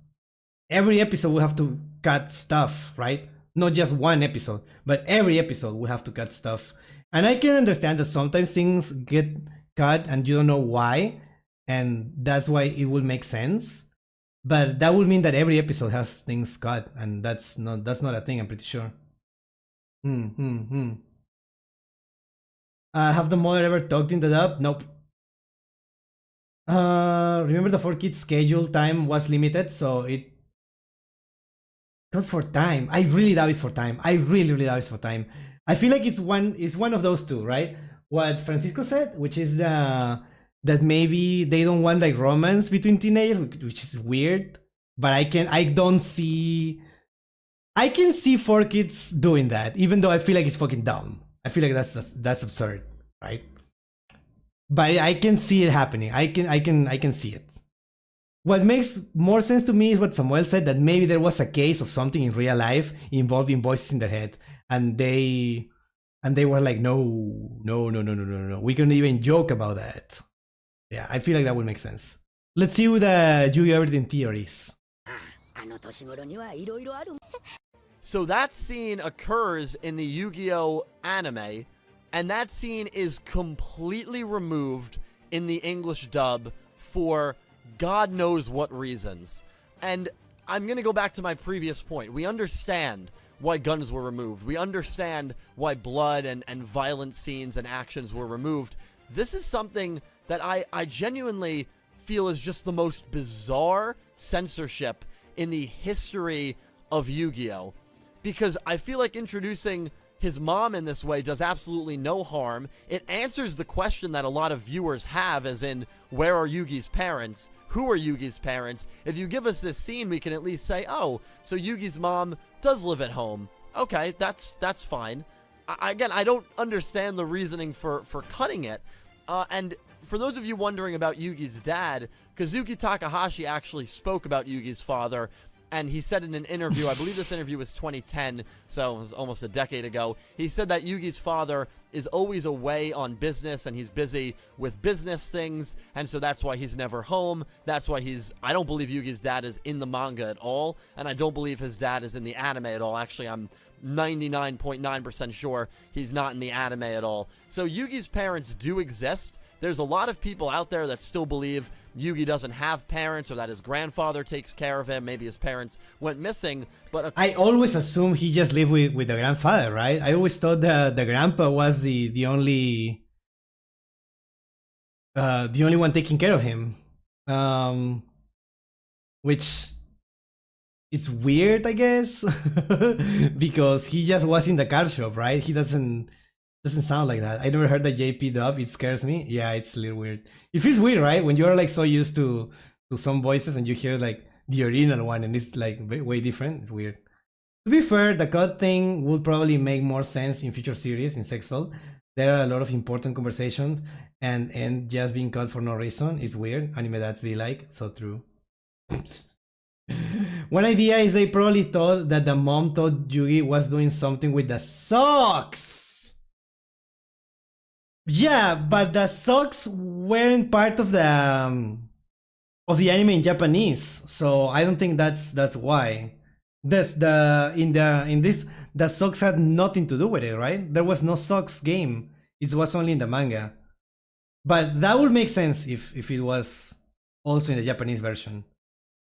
every episode will have to cut stuff, right? Not just one episode, but every episode will have to cut stuff. And I can understand that sometimes things get cut and you don't know why, and that's why it will make sense. But that would mean that every episode has things cut, and that's not a thing, I'm pretty sure. Have the mother ever talked in the dub? Nope. Remember the 4 kids schedule time was limited, so it not for time. I really doubt it's for time. I really doubt it's for time. I feel like it's one of those two, right? What Francisco said, which is that maybe they don't want like romance between teenagers, which is weird. But I can see 4 kids doing that, even though I feel like it's fucking dumb. I feel like that's absurd, right? But I can see it happening. I can see it. What makes more sense to me is what Samuel said, that maybe there was a case of something in real life involving voices in their head, and they were like, no, we couldn't even joke about that. Yeah, I feel like that would make sense. Let's see what the Yugioh Everything theories. So that scene occurs in the Yu-Gi-Oh anime, and that scene is completely removed in the English dub for God knows what reasons. And I'm going to go back to my previous point. We understand why guns were removed. We understand why blood and violent scenes and actions were removed. This is something that I genuinely feel is just the most bizarre censorship in the history of Yu-Gi-Oh! Because I feel like introducing his mom in this way does absolutely no harm. It answers the question that a lot of viewers have, as in, where are Yugi's parents? Who are Yugi's parents? If you give us this scene, we can at least say, oh, so Yugi's mom does live at home. Okay, that's fine. Again, I don't understand the reasoning for cutting it. And for those of you wondering about Yugi's dad, Kazuki Takahashi actually spoke about Yugi's father, and he said in an interview, I believe this interview was 2010, so it was almost a decade ago, he said that Yugi's father is always away on business, and he's busy with business things, and so that's why he's never home. That's why I don't believe Yugi's dad is in the manga at all, and I don't believe his dad is in the anime at all. Actually, I'm 99.9% sure he's not in the anime at all. So Yugi's parents do exist. there's a lot of people out there that still believe Yugi doesn't have parents or that his grandfather takes care of him. Maybe his parents went missing. But I always assumed he just lived with the grandfather, right? I always thought that the grandpa was the only one taking care of him, which is weird, I guess, because he just was in the card shop, right? He doesn't sound like that. I never heard the JP dub. It scares me. Yeah, it's a little weird. It feels weird, right? When you're like so used to some voices and you hear like the original one and it's like way different. It's weird. To be fair, the cut thing would probably make more sense in future series in Sextol. There are a lot of important conversations and just being cut for no reason is weird. Anime dads be like, so true. One idea is they probably thought that the mom thought Yugi was doing something with the socks. Yeah, but the socks weren't part of the anime in Japanese, so I don't think that's why. In this the socks had nothing to do with it, right? There was no socks game. It was only in the manga. But that would make sense if it was also in the Japanese version.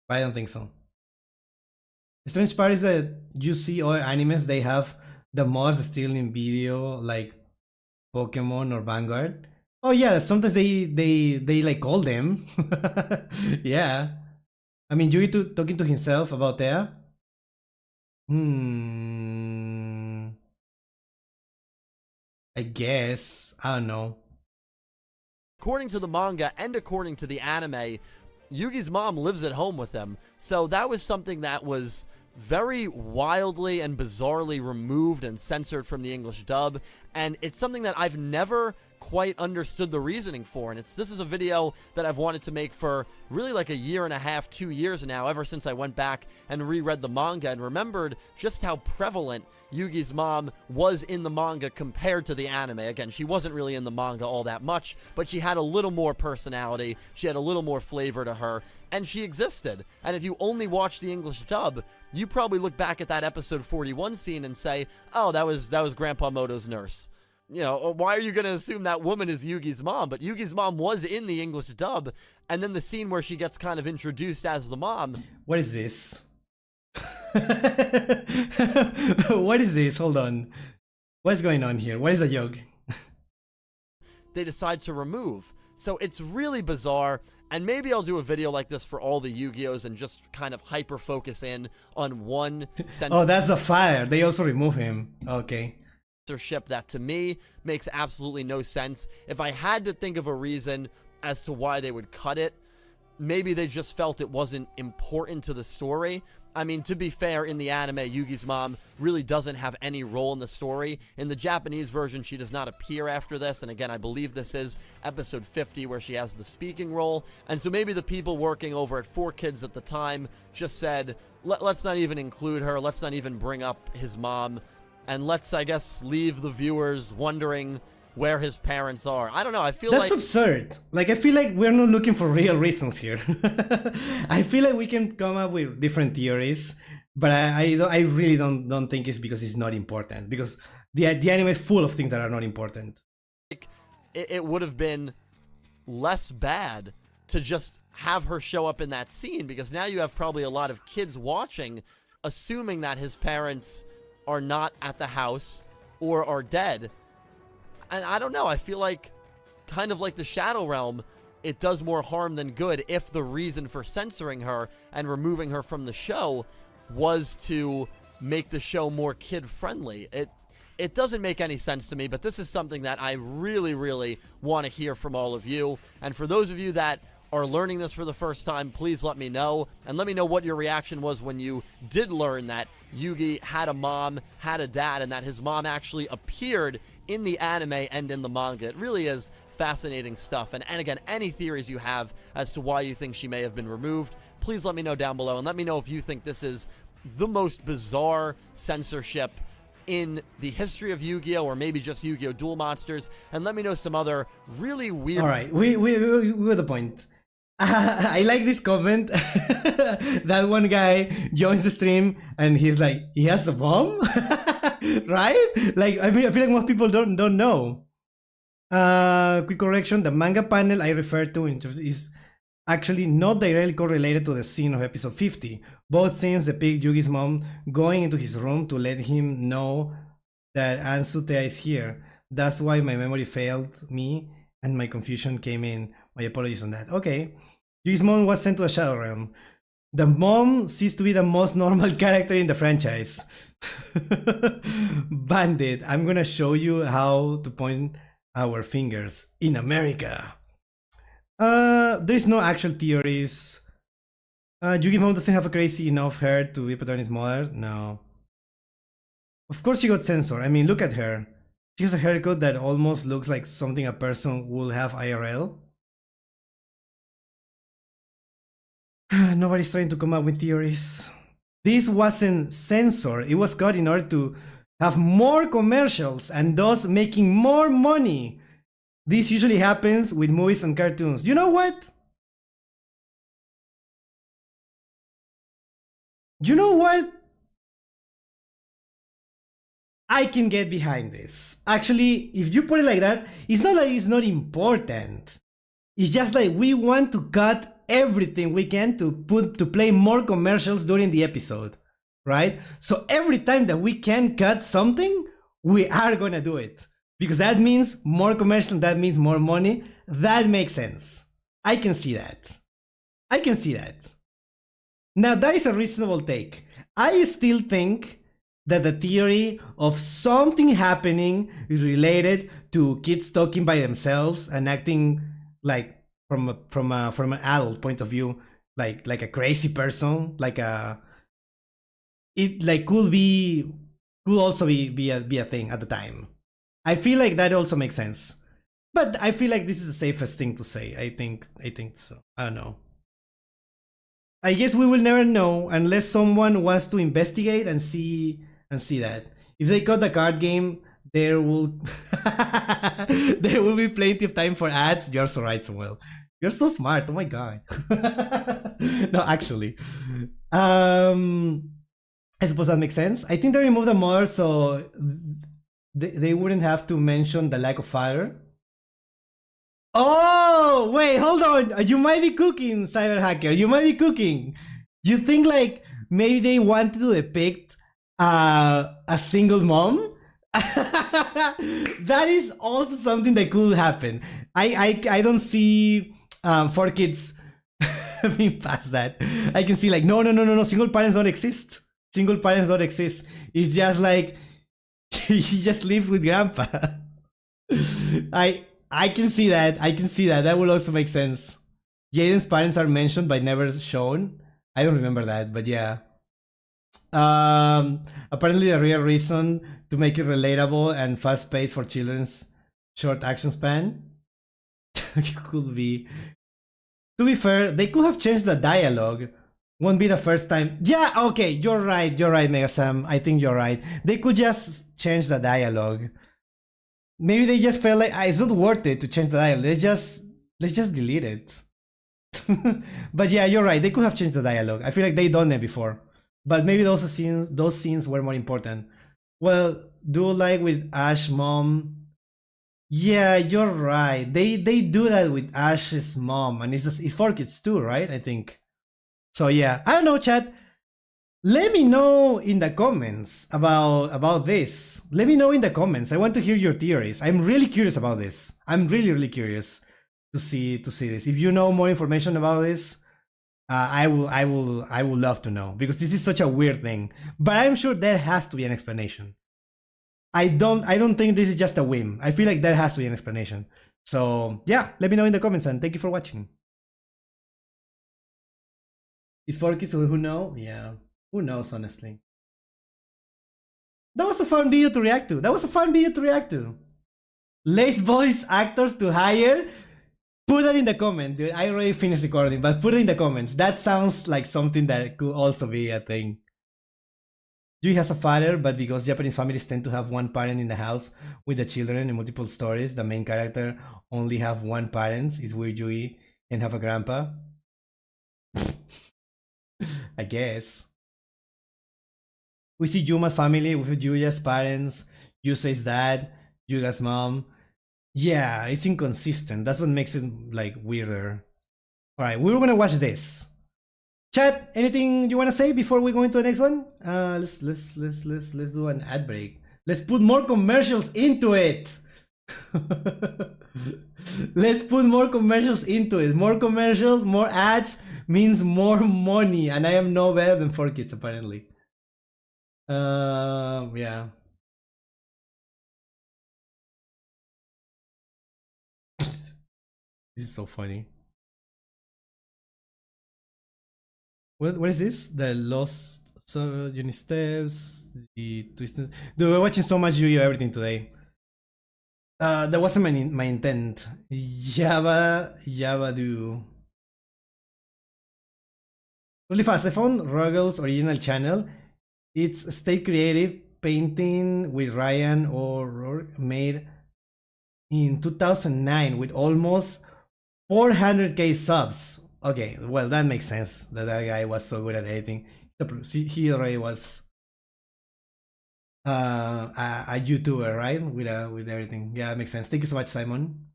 But I don't think so. The strange part is that you see other animes, they have the mods still in video, like Pokemon or Vanguard. Oh yeah, sometimes they like call them. Yeah. I mean, Yugi talking to himself about Tea. I guess. I don't know. According to the manga and according to the anime, Yugi's mom lives at home with them. So that was something that was very wildly and bizarrely removed and censored from the English dub, and it's something that I've never quite understood the reasoning for, and this is a video that I've wanted to make for really like a year and a half, 2 years now, ever since I went back and reread the manga and remembered just how prevalent Yugi's mom was in the manga compared to the anime. Again, she wasn't really in the manga all that much, but she had a little more personality, she had a little more flavor to her, and she existed. And if you only watch the English dub, you probably look back at that episode 41 scene and say, oh, that was Grandpa Moto's nurse. You know, why are you going to assume that woman is Yugi's mom? But Yugi's mom was in the English dub, and then the scene where she gets kind of introduced as the mom. What is this? What is this? Hold on. What's going on here? What is a joke? They decide to remove. So it's really bizarre, and maybe I'll do a video like this for all the Yu-Gi-Ohs and just kind of hyper-focus in on one Oh, that's the fire. They also remove him. Okay. Censorship that to me makes absolutely no sense. If I had to think of a reason as to why they would cut it, maybe they just felt it wasn't important to the story. I mean, to be fair, in the anime, Yugi's mom really doesn't have any role in the story. In the Japanese version, she does not appear after this, and again, I believe this is episode 50 where she has the speaking role, and so maybe the people working over at 4Kids at the time just said, let's not even include her, let's not even bring up his mom, and let's, I guess, leave the viewers wondering where his parents are. I don't know, I feel that's absurd. Like, I feel like we're not looking for real reasons here. I feel like we can come up with different theories, but I really don't think it's because it's not important, because the anime is full of things that are not important. It would have been less bad to just have her show up in that scene, because now you have probably a lot of kids watching, assuming that his parents are not at the house or are dead. And I don't know, I feel like, kind of like the Shadow Realm, it does more harm than good if the reason for censoring her and removing her from the show was to make the show more kid-friendly. It doesn't make any sense to me, but this is something that I really, really want to hear from all of you. And for those of you that are learning this for the first time, please let me know. And let me know what your reaction was when you did learn that Yugi had a mom, had a dad, and that his mom actually appeared in the anime and in the manga. It really is fascinating stuff. And again, any theories you have as to why you think she may have been removed, please let me know down below. And let me know if you think this is the most bizarre censorship in the history of Yu-Gi-Oh! Or maybe just Yu-Gi-Oh! Duel Monsters. And let me know some other really weird... Alright, we're the point. I like this comment. That one guy joins the stream and he's like, he has a bomb? Right? Like, I feel like most people don't know. Quick correction, the manga panel I refer to is actually not directly correlated to the scene of episode 50. Both scenes depict Yugi's mom going into his room to let him know that Ansutea is here. That's why my memory failed me and my confusion came in. My apologies on that. Okay. Yugi's mom was sent to a Shadow Realm. The mom seems to be the most normal character in the franchise. Bandit, I'm gonna show you how to point our fingers in America. There's no actual theories. Yugi's mom doesn't have a crazy enough hair to be Patroni's mother. No. Of course she got censored. I mean, look at her. She has a haircut that almost looks like something a person would have IRL. Nobody's trying to come up with theories. This wasn't censored. It was cut in order to have more commercials and thus making more money. This usually happens with movies and cartoons. You know what? You know what? I can get behind this. Actually, if you put it like that, it's not that it's not important. It's just like we want to cut everything we can to play more commercials during the episode, right? So every time that we can cut something, we are gonna do it. Because that means more commercial, that means more money. That makes sense. I can see that. I can see that. Now that is a reasonable take. I still think that the theory of something happening is related to kids talking by themselves and acting like from an adult point of view, like a crazy person, like it like could also be a thing at the time. I feel like that also makes sense, but I feel like this is the safest thing to say. I think so. I don't know. I guess we will never know unless someone wants to investigate and see that. If they cut the card game, there will there will be plenty of time for ads. You're so right, Samuel. You're so smart. Oh my god. No, actually. I suppose that makes sense. I think they removed the mother so they wouldn't have to mention the lack of father. Oh, wait, hold on. You might be cooking, Cyber Hacker. You might be cooking. You think like maybe they wanted to depict a single mom? That is also something that could happen. I don't see 4Kids being past that. I can see like no, single parents don't exist. Single parents don't exist. It's just like he just lives with grandpa. I can see that. I can see that. That will also make sense. Jaden's parents are mentioned but never shown. I don't remember that, but yeah. Apparently the real reason to make it relatable and fast paced for children's short action span could be. To be fair, they could have changed the dialogue. Won't be the first time. Yeah, okay, you're right, Mega Sam. I think you're right. They could just change the dialogue. Maybe they just felt like it's not worth it to change the dialogue. Let's just delete it. But yeah, you're right. They could have changed the dialogue. I feel like they done it before. But maybe those scenes were more important. Well, do like with Ash mom. Yeah, you're right. They do that with Ash's mom, and it's 4Kids too, right? I think. So yeah, I don't know, chat. Let me know in the comments about this. Let me know in the comments. I want to hear your theories. I'm really curious about this. I'm really curious to see this. If you know more information about this, I will love to know, because this is such a weird thing. But I'm sure there has to be an explanation. I don't think this is just a whim. I feel like there has to be an explanation. So yeah, let me know in the comments, and thank you for watching. Is 4Kids who know? Yeah, who knows, honestly. That was a fun video to react to. Lace voice actors to hire. Put that in the comment, dude. I already finished recording, but put it in the comments. That sounds like something that could also be a thing. Yui has a father, but because Japanese families tend to have one parent in the house with the children in multiple stories, the main character only have one parent. Is weird Yui and have a grandpa. I guess. We see Yuma's family with Yuya's parents, Yusei's dad, Yuga's mom. Yeah, it's inconsistent. That's what makes it like weirder. All right, we're gonna watch this. Chat, anything you wanna say before we go into the next one? Let's do an ad break. Let's put more commercials into it. Let's put more commercials into it. More commercials, more ads means more money, and I am no better than 4Kids apparently. Yeah. This is so funny. What is this? The Lost Uni Steps, the Twisted. Dude, we're watching so much Yu-Gi-Oh! Everything today. That wasn't my intent. Java do. Really fast, I found Ruggles' original channel. It's Stay Creative painting with Ryan O'Rourke made in 2009 with almost 400k subs. Okay, well that makes sense that guy was so good at editing. He already was a YouTuber, right? With everything. Yeah, that makes sense. Thank you so much, Simon.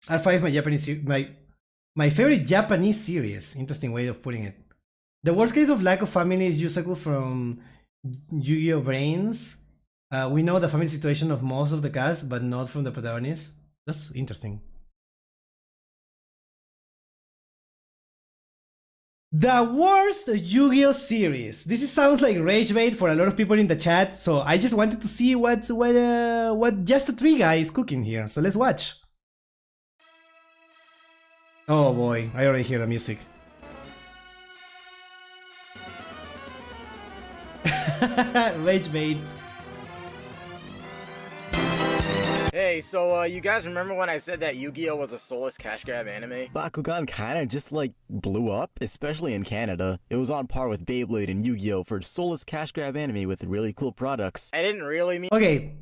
R5, my favorite Japanese series. Interesting way of putting it. The worst case of lack of family is Yusaku from Yu-Gi-Oh! Brains. We know the family situation of most of the cast, but not from the protagonist. That's interesting. The worst Yu-Gi-Oh! Series. This sounds like rage bait for a lot of people in the chat, so I just wanted to see what Just a Tree guy is cooking here. So let's watch. Oh boy, I already hear the music. Rage bait. Hey, so you guys remember when I said that Yu-Gi-Oh! Was a soulless cash grab anime? Bakugan kinda just like blew up, especially in Canada. It was on par with Beyblade and Yu-Gi-Oh! For soulless cash grab anime with really cool products. I didn't really mean— Okay.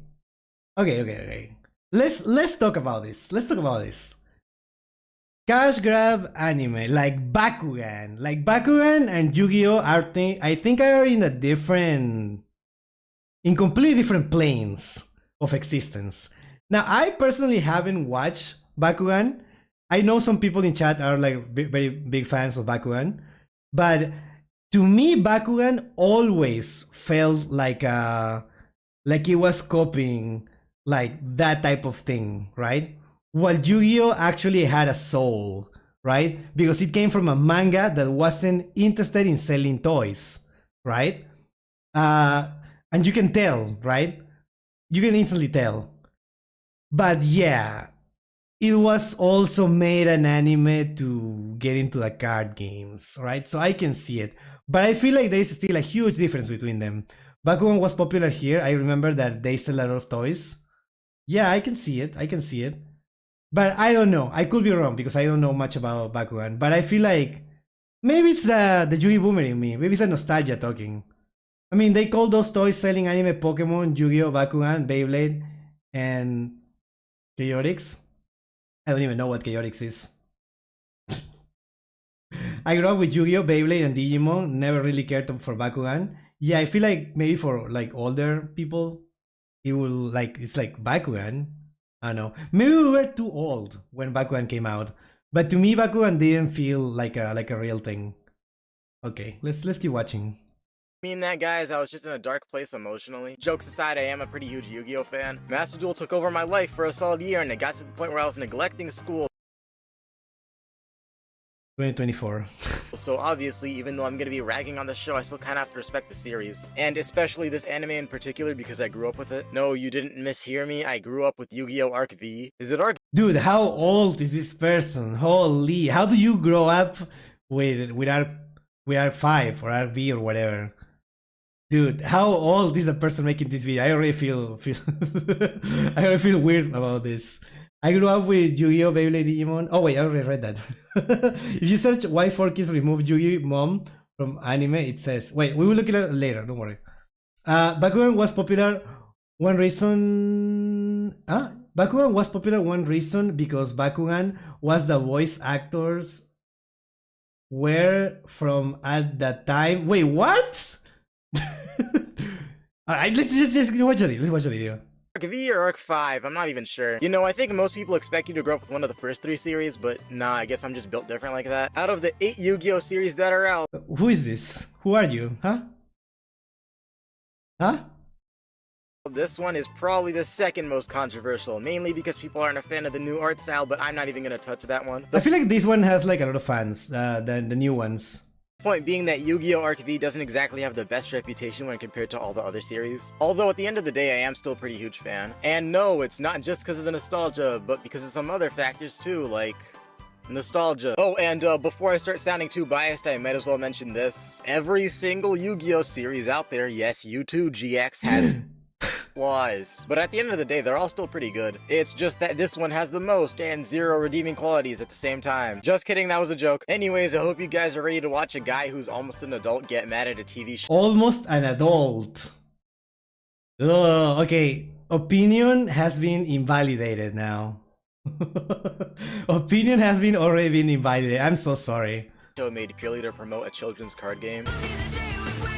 Let's talk about this. Cash grab anime like Bakugan. And Yu-Gi-Oh! I think are in completely different planes of existence. Now, I personally haven't watched Bakugan. I know some people in chat are like very big fans of Bakugan, but to me, Bakugan always felt like it was copying like that type of thing, right? While Yu-Gi-Oh! Actually had a soul, right? Because it came from a manga that wasn't interested in selling toys, right? And you can tell, right? You can instantly tell. But yeah, it was also made an anime to get into the card games, right? So I can see it. But I feel like there's still a huge difference between them. Bakugan was popular here. I remember that they sell a lot of toys. Yeah, I can see it. But I don't know. I could be wrong because I don't know much about Bakugan. But I feel like maybe it's the Yu-Gi boomer in me. Maybe it's the nostalgia talking. I mean, they call those toys selling anime Pokemon, Yu-Gi-Oh, Bakugan, Beyblade, and Chaotix. I don't even know what Chaotix is. I grew up with Yu-Gi-Oh, Beyblade, and Digimon. Never really cared for Bakugan. Yeah, I feel like maybe for like older people, it will like it's like Bakugan. I don't know. Maybe we were too old when Bakugan came out. But to me, Bakugan didn't feel like a real thing. Okay, let's keep watching. mean that, guys. I was just in a dark place emotionally. Jokes aside, I am a pretty huge Yu-Gi-Oh! Fan. Master Duel took over my life for a solid year, and it got to the point where I was neglecting school. 2024. So obviously, even though I'm gonna be ragging on the show, I still kinda have to respect the series. And especially this anime in particular because I grew up with it. No, you didn't mishear me. I grew up with Yu-Gi-Oh! Arc V. Is it Arc? Dude, how old is this person? Holy, how do you grow up with Arc 5 or Arc V or whatever? Dude, how old is the person making this video? I already feel I already feel weird about this. I grew up with Yu-Gi-Oh! Beyblade Digimon. Oh wait, I already read that. If you search why 4Kids removed Yu-Gi Mom from anime, it says, wait, we will look at it later, don't worry. Bakugan was popular one reason because Bakugan was the voice actors were from at that time. Wait, what? Alright, let's watch the video. Arc V or Arc 5, I'm not even sure. You know, I think most people expect you to grow up with one of the first 3 series, but nah, I guess I'm just built different like that. Out of the 8 Yu-Gi-Oh series that are out, Who is this? Who are you? Huh? Huh? this one is probably the second most controversial, mainly because people aren't a fan of the new art style, but I'm not even gonna touch that one. I feel like this one has like a lot of fans than the new ones. Point being that Yu-Gi-Oh! Arc V doesn't exactly have the best reputation when compared to all the other series. Although at the end of the day, I am still a pretty huge fan. And no, it's not just because of the nostalgia, but because of some other factors too, like nostalgia. Oh, and before I start sounding too biased, I might as well mention this. Every single Yu-Gi-Oh! Series out there, yes, you too, GX, has flaws. But at the end of the day, they're all still pretty good. It's just that this one has the most and 0 redeeming qualities at the same time. Just kidding, that was a joke. Anyways, I hope you guys are ready to watch a guy who's almost an adult get mad at a TV show. Almost an adult. Oh, okay. Opinion has been invalidated now. Opinion has been already been invalidated. I'm so sorry. Made purely to promote a children's card game.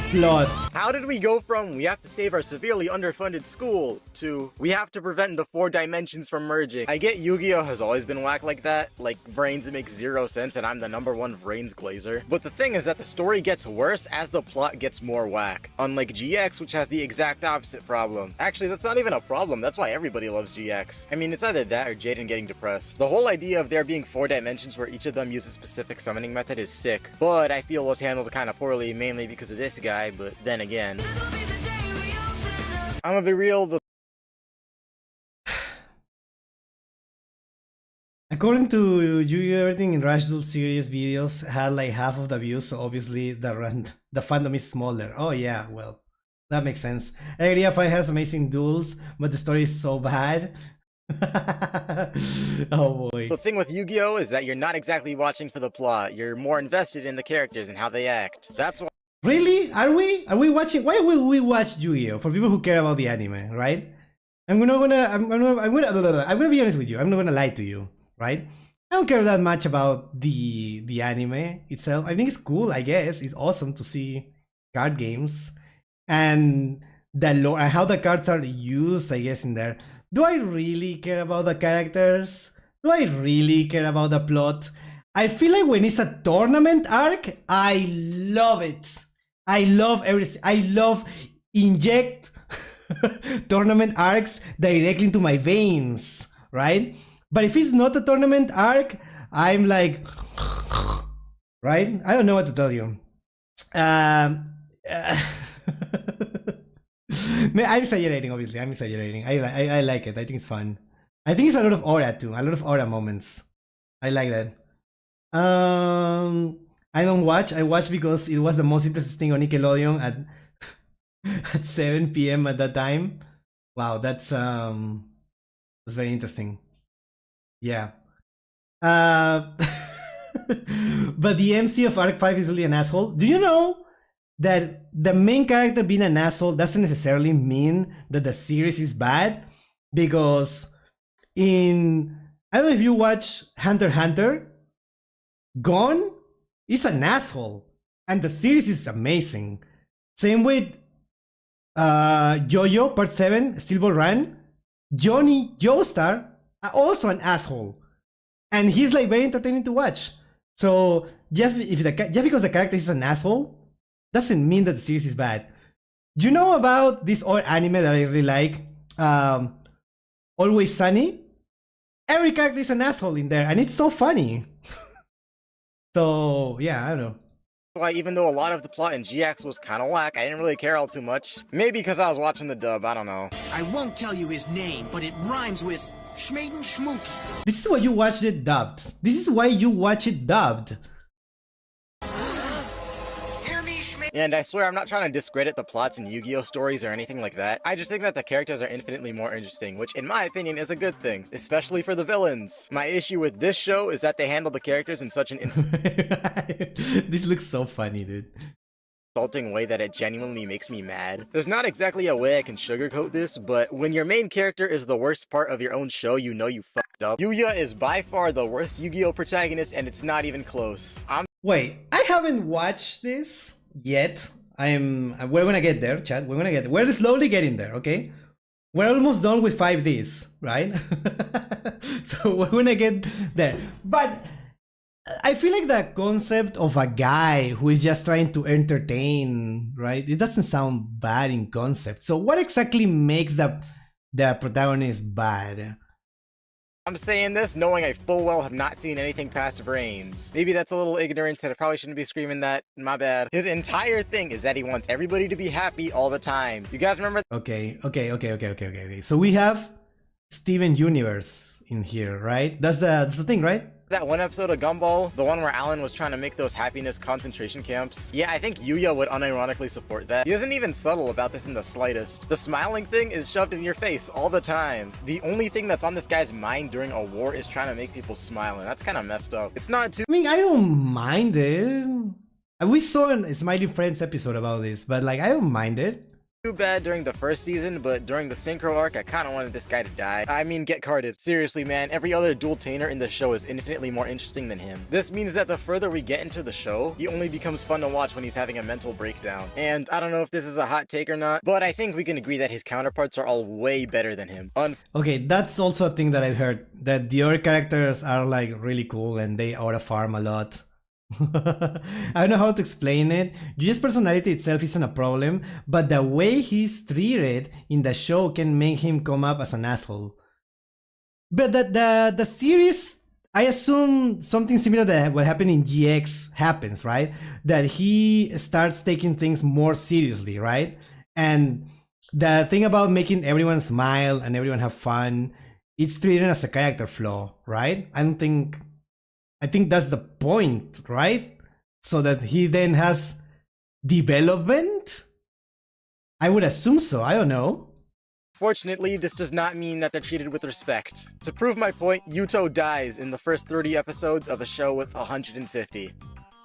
Plot. How did we go from we have to save our severely underfunded school to we have to prevent the 4 dimensions from merging? I get Yu-Gi-Oh! Has always been whack like that, like Vrains makes 0 sense and I'm the #1 Vrains glazer. But the thing is that the story gets worse as the plot gets more whack. Unlike GX, which has the exact opposite problem. Actually, that's not even a problem, that's why everybody loves GX. I mean, it's either that or Jaden getting depressed. The whole idea of there being 4 dimensions where each of them uses a specific summoning method is sick, but I feel was handled kinda poorly, mainly because of this guy. But then again, I'm gonna be real, According to Yu-Gi-Oh! Everything in Rush Duel series videos had like half of the views, so obviously the fandom is smaller. Oh yeah, well, that makes sense. Area 5 has amazing duels, but the story is so bad. Oh boy. The thing with Yu-Gi-Oh! Is that you're not exactly watching for the plot, you're more invested in the characters and how they act. That's why. Really? Are we? Are we watching? Why will we watch Yu-Gi-Oh? For people who care about the anime, right? I'm gonna be honest with you. I'm not gonna lie to you, right? I don't care that much about the anime itself. I think it's cool, I guess. It's awesome to see card games and the lore and how the cards are used, I guess, in there. Do I really care about the characters? Do I really care about the plot? I feel like when it's a tournament arc, I love it. I love everything. I love inject tournament arcs directly into my veins, right? But if it's not a tournament arc, I'm like, right? I don't know what to tell you. I'm exaggerating, obviously. I'm exaggerating. I like it. I think it's fun. I think it's a lot of aura too. A lot of aura moments. I like that. I don't watch. I watch because it was the most interesting thing on Nickelodeon at 7 p.m. at that time. Wow, that's very interesting. Yeah. But the MC of Arc 5 is really an asshole. Do you know that the main character being an asshole doesn't necessarily mean that the series is bad? Because I don't know if you watch Hunter x Hunter, Gon is an asshole and the series is amazing. Same with Jojo Part 7 Steel Ball Run. Johnny Joestar, also an asshole, and he's like very entertaining to watch. So just because the character is an asshole doesn't mean that the series is bad. Do you know about this old anime that I really like, Always Sunny? Every character is an asshole in there and it's so funny. So yeah, I don't know. Why, even though a lot of the plot in GX was kind of whack, I didn't really care all too much. Maybe because I was watching the dub, I don't know. I won't tell you his name, but it rhymes with Schmaden Schmooky. This is why you watched it dubbed. This is why you watch it dubbed. And I swear I'm not trying to discredit the plots in Yu-Gi-Oh! Stories or anything like that. I just think that the characters are infinitely more interesting, which in my opinion is a good thing, especially for the villains. My issue with this show is that they handle the characters in such an This looks so funny, dude. Insulting way that it genuinely makes me mad. There's not exactly a way I can sugarcoat this, but when your main character is the worst part of your own show, you know you fucked up. Yuya is by far the worst Yu-Gi-Oh! Protagonist, and it's not even close. Wait, I haven't watched this yet. We're gonna get there, chat. We're slowly getting there, okay? we're almost done with 5Ds, right? So we're gonna get there. But I feel like the concept of a guy who is just trying to entertain, right? It doesn't sound bad in concept. So what exactly makes the protagonist bad? I'm saying this knowing I full well have not seen anything past Brains. Maybe that's a little ignorant and I probably shouldn't be screaming that, my bad. His entire thing is that he wants everybody to be happy all the time. You guys remember? Okay. So we have Steven Universe in here, right? That's the thing, right? That one episode of Gumball, the one where Alan was trying to make those happiness concentration camps. Yeah, I think Yugioh would unironically support that. He isn't even subtle about this in the slightest. The smiling thing is shoved in your face all the time. The only thing that's on this guy's mind during a war is trying to make people smile, and that's kind of messed up. It's not too— I mean, I don't mind it. We saw a Smiley Friends episode about this, but like, I don't mind it. too bad during the first season, but during the Synchro arc, I kind of wanted this guy to die. I mean, get carded. Seriously, man, every other dual-tainer in the show is infinitely more interesting than him. This means that the further we get into the show, he only becomes fun to watch when he's having a mental breakdown. And I don't know if this is a hot take or not, but I think we can agree that his counterparts are all way better than him. Okay, that's also a thing that I've heard, that the other characters are like really cool and they ought to farm a lot. I don't know how to explain it. Yuya's personality itself isn't a problem, but the way he's treated in the show can make him come up as an asshole. But the series, I assume something similar to what happened in GX happens, right? That he starts taking things more seriously, right? And the thing about making everyone smile and everyone have fun, it's treated as a character flaw, right? I think that's the point, right? So that he then has development? I would assume so, I don't know. Fortunately, this does not mean that they're treated with respect. To prove my point, Yuto dies in the first 30 episodes of a show with 150.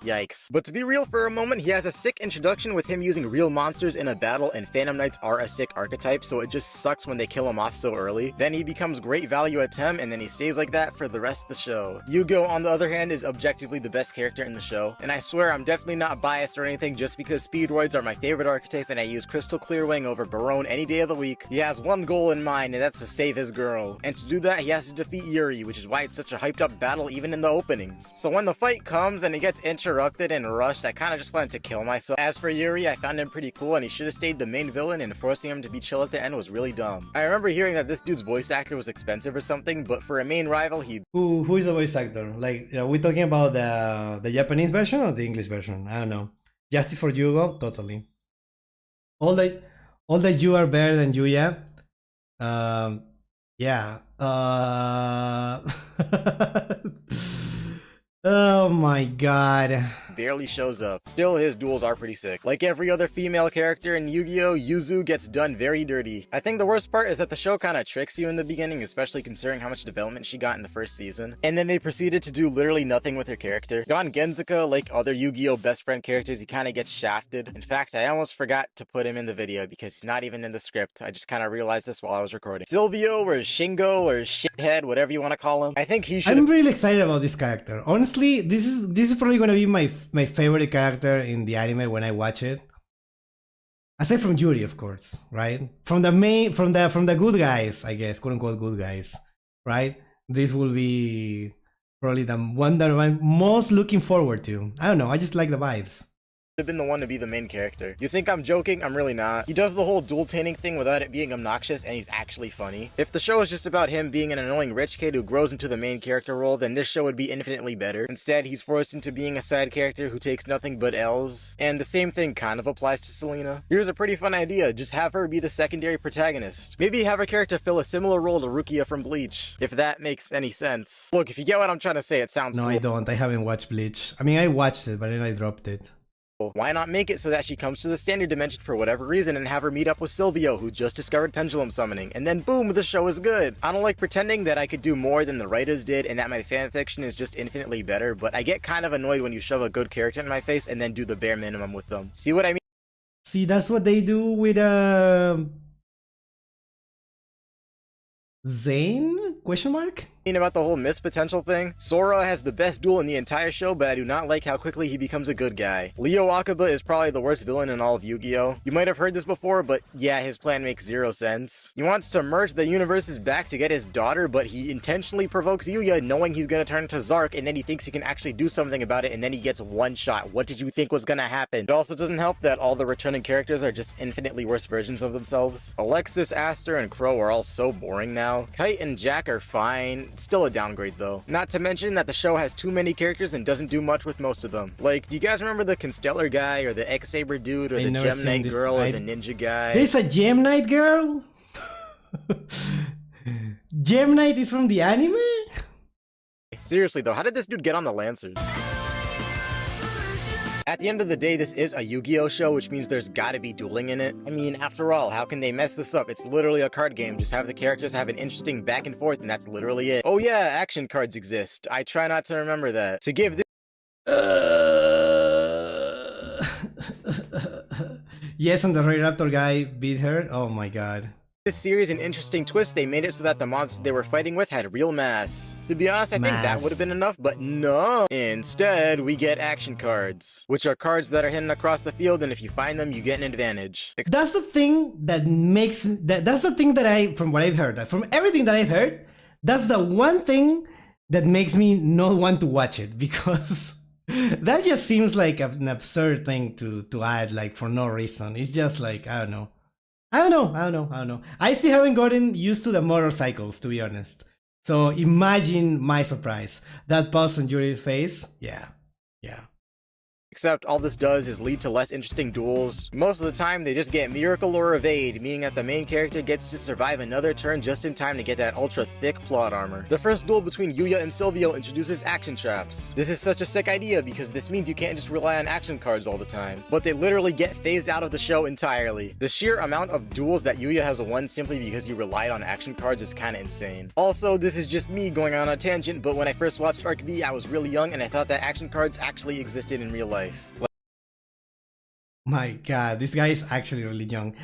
Yikes. But to be real for a moment, he has a sick introduction with him using real monsters in a battle, and Phantom Knights are a sick archetype, so it just sucks when they kill him off so early. Then he becomes great value at Tem, and then he stays like that for the rest of the show. Yugioh, on the other hand, is objectively the best character in the show, and I swear I'm definitely not biased or anything just because Speedroids are my favorite archetype and I use Crystal Clearwing over Barone any day of the week. He has one goal in mind, and that's to save his girl. And to do that, he has to defeat Yuri, which is why it's such a hyped up battle even in the openings. So when the fight comes and it gets interrupted and rushed, I kind of just wanted to kill myself. As for Yuri, I found him pretty cool and he should have stayed the main villain, and forcing him to be chill at the end was really dumb. I remember hearing that this dude's voice actor was expensive or something, but for a main rival, he— Who is the voice actor? Like, are we talking about the Japanese version or the English version? I don't know. Justice for Yugioh? Totally. All that you are better than Yuya. Yeah. Oh my god. barely shows up. Still, his duels are pretty sick. Like every other female character in Yu-Gi-Oh!, Yuzu gets done very dirty. I think the worst part is that the show kinda tricks you in the beginning, especially considering how much development she got in the first season. And then they proceeded to do literally nothing with her character. Gon Genzuka, like other Yu-Gi-Oh! Best friend characters, he kinda gets shafted. In fact, I almost forgot to put him in the video because he's not even in the script. I just kinda realized this while I was recording. Silvio, or Shingo, or Shithead, whatever you wanna call him. I think he should— I'm really excited about this character. Honestly, this is probably gonna be my favorite character in the anime when I watch it. Aside from Yuri, of course, right? From the good guys, I guess, quote unquote good guys, right? This will be probably the one that I'm most looking forward to. I don't know, I just like the vibes. Have been the one to be the main character. You think I'm joking? I'm really not. He does the whole dual-taning thing without it being obnoxious, and he's actually funny. If the show is just about him being an annoying rich kid who grows into the main character role, then this show would be infinitely better. Instead, he's forced into being a side character who takes nothing but L's. And the same thing kind of applies to Selena. Here's a pretty fun idea. Just have her be the secondary protagonist. Maybe have her character fill a similar role to Rukia from Bleach, if that makes any sense. Look, if you get what I'm trying to say, it sounds cool. No, I don't. I haven't watched Bleach. I mean, I watched it, but then I dropped it. Why not make it so that she comes to the standard dimension for whatever reason and have her meet up with Silvio, who just discovered pendulum summoning, and then boom, the show is good. I don't like pretending that I could do more than the writers did and that my fanfiction is just infinitely better, but I get kind of annoyed when you shove a good character in my face and then do the bare minimum with them. See what I mean? See, that's what they do with Zane? Question mark? About the whole miss potential thing, Sora has the best duel in the entire show, but I do not like how quickly he becomes a good guy. Leo Wakaba is probably the worst villain in all of Yu-Gi-Oh! You might have heard this before, but yeah, his plan makes zero sense. He wants to merge the universes back to get his daughter, but he intentionally provokes Yuya knowing he's gonna turn into Zark, and then he thinks he can actually do something about it, and then he gets one shot. What did you think was gonna happen? It also doesn't help that all the returning characters are just infinitely worse versions of themselves. Alexis, Aster, and Crow are all so boring now. Kite and Jack are fine. Still a downgrade though. Not to mention that the show has too many characters and doesn't do much with most of them. Like, do you guys remember the Constellar guy, or the X-Saber dude, or the Gem Knight girl, or the ninja guy? There's a Gem Knight girl? Gem Knight is from the anime? Seriously though, how did this dude get on the Lancers? At the end of the day, this is a Yu-Gi-Oh show, which means there's gotta be dueling in it. I mean, after all, how can they mess this up? It's literally a card game. Just have the characters have an interesting back and forth, and that's literally it. Oh yeah, action cards exist. I try not to remember that. To give this Yes, and the Ray Raptor guy beat her. Oh my god. This series an interesting twist. They made it so that the monsters they were fighting with had real mass. To be honest, I think that would have been enough, but no. Instead, we get action cards, which are cards that are hidden across the field, and if you find them, you get an advantage. That's the thing that makes that's the thing that from what I've heard, from everything that I've heard, that's the one thing that makes me not want to watch it, because that just seems like an absurd thing to add, like, for no reason. It's just like, I don't know. I don't know. I still haven't gotten used to the motorcycles, to be honest. So imagine my surprise. That pause on Yuri's face, yeah. Except all this does is lead to less interesting duels. Most of the time, they just get Miracle or Evade, meaning that the main character gets to survive another turn just in time to get that ultra thick plot armor. The first duel between Yuya and Silvio introduces action traps. This is such a sick idea because this means you can't just rely on action cards all the time. But they literally get phased out of the show entirely. The sheer amount of duels that Yuya has won simply because he relied on action cards is kinda insane. Also, this is just me going on a tangent, but when I first watched Arc V, I was really young and I thought that action cards actually existed in real life. My god, this guy is actually really young.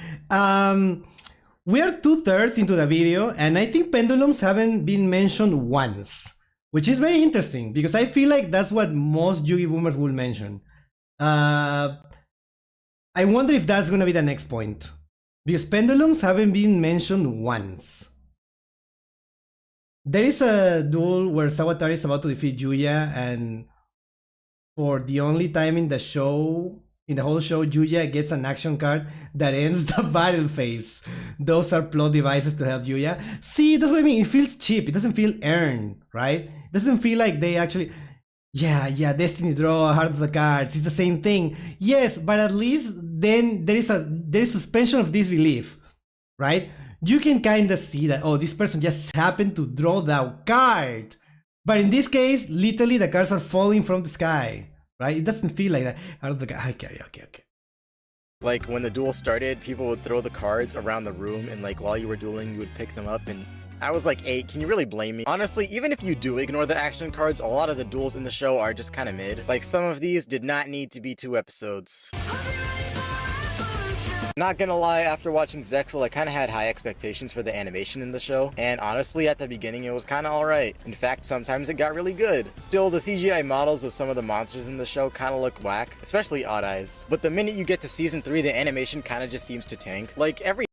We are 2/3 into the video, and I think pendulums haven't been mentioned once, which is very interesting because I feel like that's what most Yugi boomers will mention. I wonder if that's gonna be the next point, because pendulums haven't been mentioned once. There is a duel where Sawatari is about to defeat Yuya, and for the only time in the show, in the whole show, Yuya gets an action card that ends the battle phase. Those are plot devices to help Yuya. See, that's what I mean. It feels cheap. It doesn't feel earned, right? It doesn't feel like they actually... Yeah, Destiny Draw, Heart of the Cards, it's the same thing. Yes, but at least then there is suspension of disbelief, right? You can kind of see that, oh, this person just happened to draw the card. But in this case, literally the cards are falling from the sky. Right? It doesn't feel like that. Okay. Like, when the duel started, people would throw the cards around the room, and like, while you were dueling, you would pick them up, and I was like 8. Can you really blame me? Honestly, even if you do ignore the action cards, a lot of the duels in the show are just kinda mid. Like, some of these did not need to be 2 episodes. Not gonna lie, after watching Zexal, I kinda had high expectations for the animation in the show, and honestly, at the beginning it was kinda alright. In fact, sometimes it got really good. Still, the CGI models of some of the monsters in the show kinda look whack, especially Odd Eyes. But the minute you get to Season 3, the animation kinda just seems to tank. Like, every...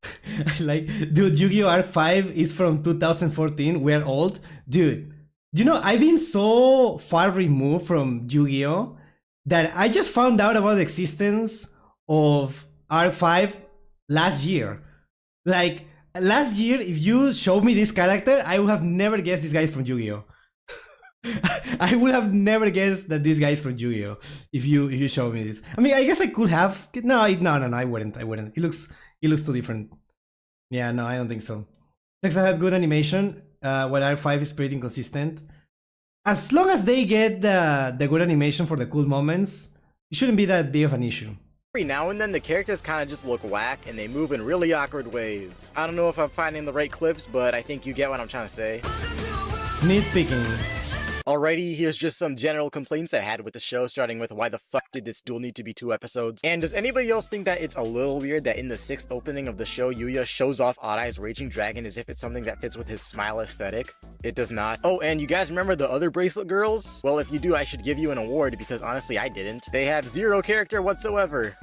like, dude, Yu-Gi-Oh! Arc 5 is from 2014, we're old. Dude, you know, I've been so far removed from Yu-Gi-Oh! That I just found out about the existence of Arc 5 last year. Like, last year, if you showed me this character, I would have never guessed this guy is from Yu-Gi-Oh! I would have never guessed that this guy is from Yu-Gi-Oh! If you showed me this. I mean, I guess I could have. No, I wouldn't. It looks too different. Yeah, no, I don't think so. Texas had good animation, while Arc 5 is pretty inconsistent. As long as they get the good animation for the cool moments, it shouldn't be that big of an issue. Every now and then, the characters kind of just look whack, and they move in really awkward ways. I don't know if I'm finding the right clips, but I think you get what I'm trying to say. Nitpicking. Alrighty, here's just some general complaints I had with the show, starting with why the fuck did this duel need to be 2 episodes? And does anybody else think that it's a little weird that in the 6th opening of the show, Yuya shows off Odd Eye's Raging Dragon as if it's something that fits with his smile aesthetic? It does not. Oh, and you guys remember the other bracelet girls? Well, if you do, I should give you an award because honestly, I didn't. They have 0 character whatsoever.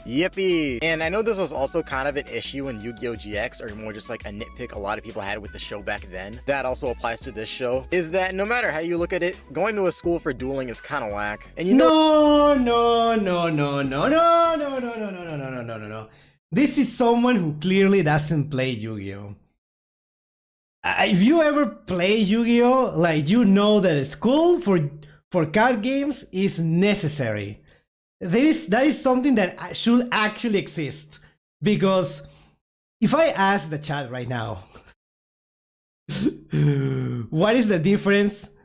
Yippee! And I know this was also kind of an issue in Yu-Gi-Oh! GX, or more just like a nitpick a lot of people had with the show back then. That also applies to this show, is that no matter how you look at it, going to a school for dueling is kind of whack. And you know— No. This is someone who clearly doesn't play Yu-Gi-Oh! If you ever play Yu-Gi-Oh! Like, you know that a school for card games is necessary. That is something that should actually exist, because if I ask the chat right now, what is the difference?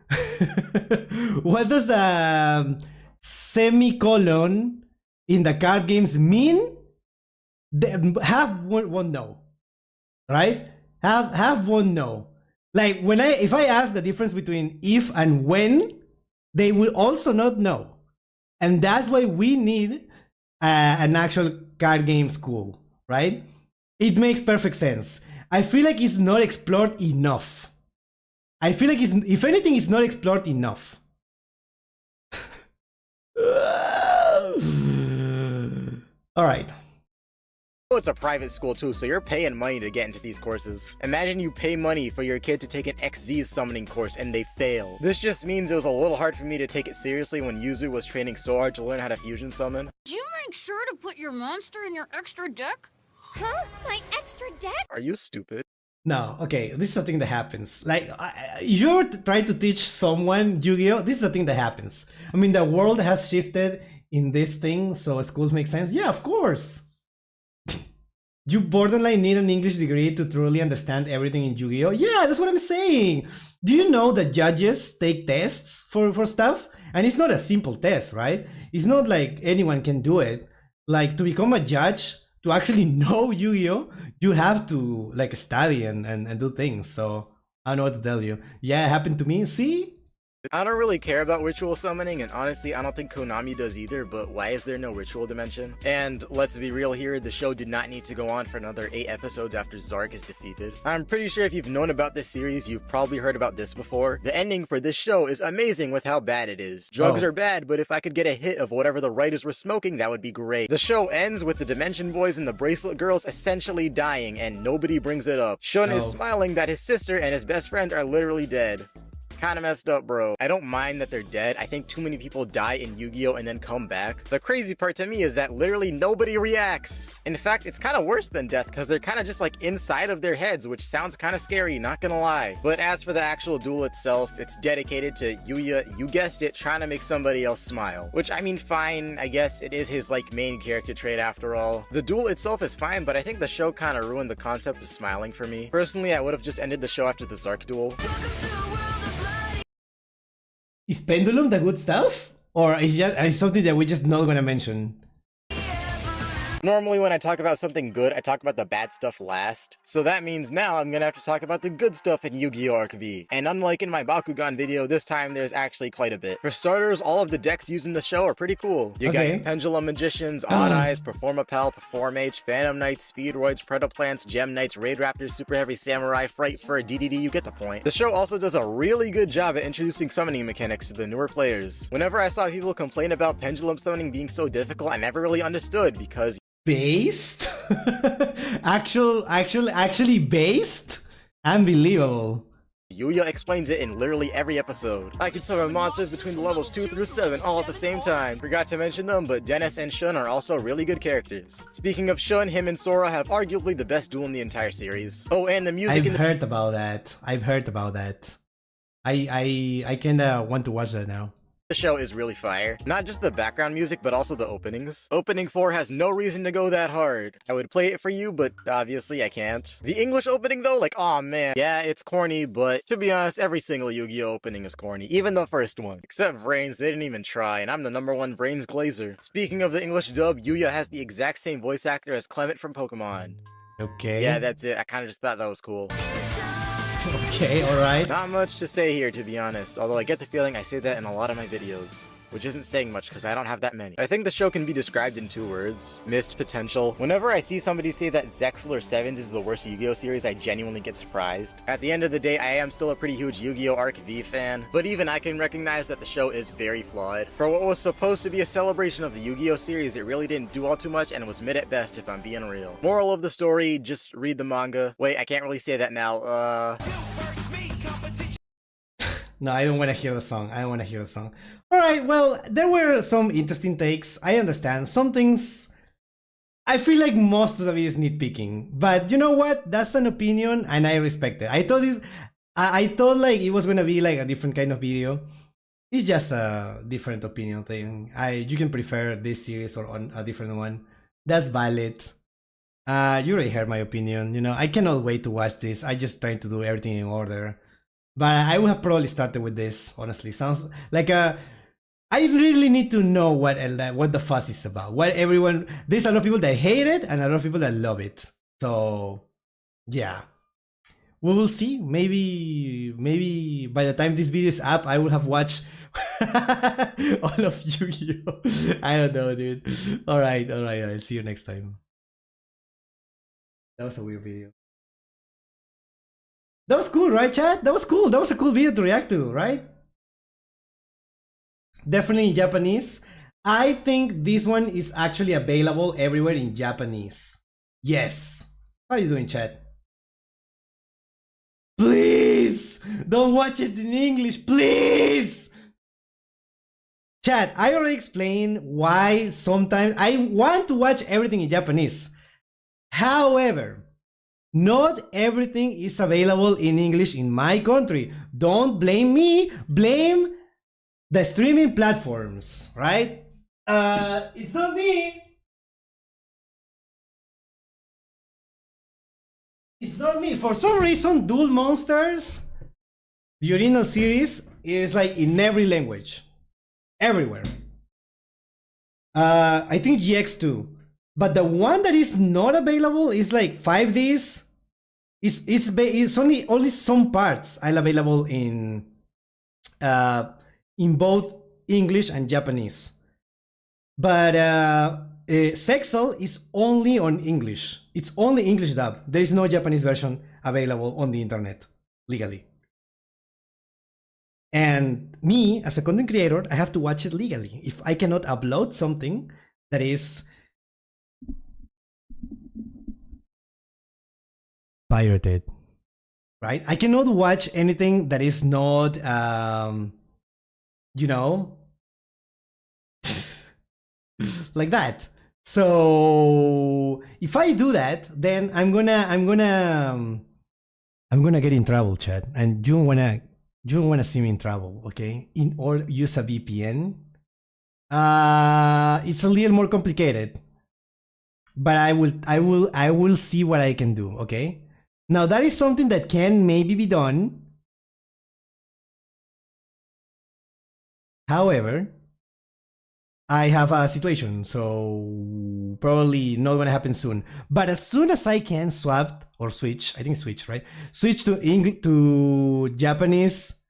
What does a semicolon in the card games mean? Half won't know, right? Half won't know. Like if I ask the difference between if and when, they will also not know. And that's why we need an actual card game school, right? It makes perfect sense. I feel like it's not explored enough. I feel like if anything, it's not explored enough. All right. it's a private school too, so you're paying money to get into these courses. Imagine you pay money for your kid to take an XZ summoning course and they fail. This just means it was a little hard for me to take it seriously when Yuzu was training so hard to learn how to fusion summon. Did you make sure to put your monster in your extra deck? Huh? My extra deck? Are you stupid? No, okay, this is a thing that happens. Like, you're trying to teach someone Yu-Gi-Oh! This is a thing that happens. I mean, the world has shifted in this thing, so schools make sense. Yeah, of course. You borderline need an English degree to truly understand everything in Yu-Gi-Oh! Yeah, that's what I'm saying. Do you know that judges take tests for stuff? And it's not a simple test, right? It's not like anyone can do it. Like, to become a judge, to actually know Yu-Gi-Oh! You have to like study and do things. So I don't know what to tell you. Yeah, it happened to me. See? I don't really care about ritual summoning, and honestly, I don't think Konami does either, but why is there no ritual dimension? And let's be real here, the show did not need to go on for another 8 episodes after Zark is defeated. I'm pretty sure if you've known about this series, you've probably heard about this before. The ending for this show is amazing with how bad it is. Drugs are bad, but if I could get a hit of whatever the writers were smoking, that would be great. The show ends with the Dimension Boys and the Bracelet Girls essentially dying, and nobody brings it up. Shun is smiling that his sister and his best friend are literally dead. Kinda messed up, bro. I don't mind that they're dead. I think too many people die in Yu-Gi-Oh! And then come back. The crazy part to me is that literally nobody reacts. In fact, it's kind of worse than death because they're kind of just like inside of their heads, which sounds kind of scary, not gonna lie. But as for the actual duel itself, it's dedicated to Yuya, you guessed it, trying to make somebody else smile. Which, I mean, fine. I guess it is his like main character trait after all. The duel itself is fine, but I think the show kind of ruined the concept of smiling for me. Personally, I would have just ended the show after the Zark duel. Is Pendulum the good stuff? Or is just something that we're just not gonna mention? Normally when I talk about something good, I talk about the bad stuff last. So that means now I'm gonna have to talk about the good stuff in Yu-Gi-Oh! Arc V. And unlike in my Bakugan video, this time there's actually quite a bit. For starters, all of the decks used in the show are pretty cool. You got Pendulum Magicians, Odd Eyes, Performapal, Perform H, Phantom Knights, Speedroids, Predaplants, Gem Knights, Raid Raptors, Super Heavy Samurai, Fright Fur, DDD, you get the point. The show also does a really good job at introducing summoning mechanics to the newer players. Whenever I saw people complain about pendulum summoning being so difficult, I never really understood because based? actually based? Unbelievable. Yuya explains it in literally every episode. I can summon monsters between the levels 2 through 7 all at the same time. Forgot to mention them, but Dennis and Shun are also really good characters. Speaking of Shun, him and Sora have arguably the best duel in the entire series. Oh, and the music I've heard about that. I kinda want to watch that now. The show is really fire. Not just the background music, but also the openings. Opening 4 has no reason to go that hard. I would play it for you, but obviously I can't. The English opening though, like, aw man. Yeah, it's corny, but to be honest, every single Yu-Gi-Oh! Opening is corny. Even the first one. Except Vrains, they didn't even try, and I'm the #1 Vrains glazer. Speaking of the English dub, Yuya has the exact same voice actor as Clement from Pokemon. Okay. Yeah, that's it. I kinda just thought that was cool. Okay, alright. Not much to say here, to be honest, although I get the feeling I say that in a lot of my videos. Which isn't saying much because I don't have that many. I think the show can be described in 2 words. Missed potential. Whenever I see somebody say that Zexal or Sevens is the worst Yu-Gi-Oh series, I genuinely get surprised. At the end of the day, I am still a pretty huge Yu-Gi-Oh! Arc V fan, but even I can recognize that the show is very flawed. For what was supposed to be a celebration of the Yu-Gi-Oh series, it really didn't do all too much and was mid at best if I'm being real. Moral of the story, just read the manga. Wait, I can't really say that now, No, I don't want to hear the song. I don't want to hear the song. Alright, well, there were some interesting takes. I understand. Some things... I feel like most of it is nitpicking. But you know what? That's an opinion and I respect it. I thought like it was gonna be like a different kind of video. It's just a different opinion thing. You can prefer this series or on a different one. That's valid. You already heard my opinion. You know, I cannot wait to watch this. I just trying to do everything in order. But I would have probably started with this, honestly. Sounds like I really need to know what the fuss is about. What everyone... There's a lot of people that hate it and a lot of people that love it. So, yeah. We will see. Maybe by the time this video is up, I will have watched all of Yu-Gi-Oh! I don't know, dude. Alright. See you next time. That was a weird video. That was cool, right, chat? That was cool. That was a cool video to react to, right? Definitely in Japanese. I think this one is actually available everywhere in Japanese. Yes. How are you doing, chat? Please! Don't watch it in English, please! Chat, I already explained why sometimes I want to watch everything in Japanese. However, not everything is available in English in my country. Don't blame me, blame the streaming platforms, right? It's not me. It's not me. For some reason, Duel Monsters, the original series, is like in every language. Everywhere. I think GX too. But the one that is not available is like 5Ds. It's only some parts are available in both English and Japanese. But Zexal is only on English. It's only English dub. There is no Japanese version available on the internet legally. And me, as a content creator, I have to watch it legally. If I cannot upload something that is pirated, right? I cannot watch anything that is not, you know, like that. So if I do that, then I'm gonna get in trouble, chat, and you don't wanna see me in trouble, okay? Or use a VPN. It's a little more complicated, but I will see what I can do, okay? Now that is something that can maybe be done. However, I have a situation, so probably not gonna happen soon. But as soon as I can swap or switch, I think switch, right? Switch to Japanese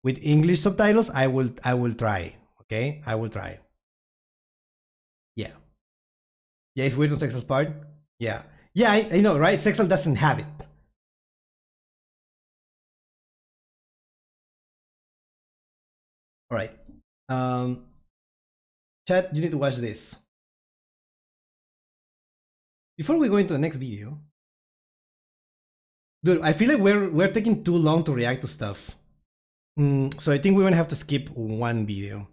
with English subtitles, I will try. Okay, I will try. Yeah. Yeah, it's weird on Zexal's part. Yeah. Yeah, I know, right? Zexal doesn't have it. All right. Chat, you need to watch this. Before we go into the next video, dude, I feel like we're taking too long to react to stuff. So I think we're gonna have to skip one video.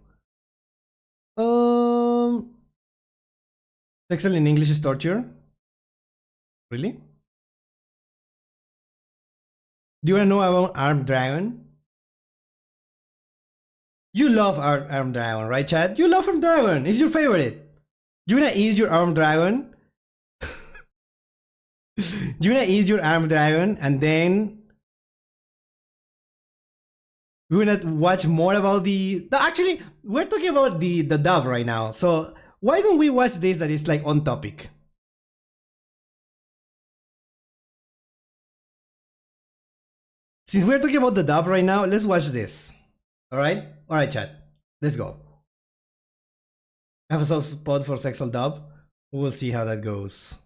Zexal in English is torture. Really? Do you wanna know about Armed Dragon? You love Armed Dragon, right, Chad? You love Armed Dragon. It's your favorite. You wanna eat your Armed Dragon? You wanna eat your Armed Dragon and then we're gonna watch more about actually, we're talking about the dub right now. So why don't we watch this that is like on topic? Since we're talking about the dub right now, let's watch this. Alright? Alright, chat. Let's go. I have a soft spot for Sexal dub. We'll see how that goes.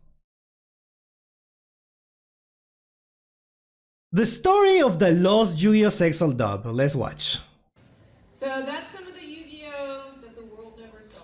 The story of the lost Yu-Gi-Oh! Sexal dub. Let's watch. So that's some of the Yu-Gi-Oh! That the world never saw.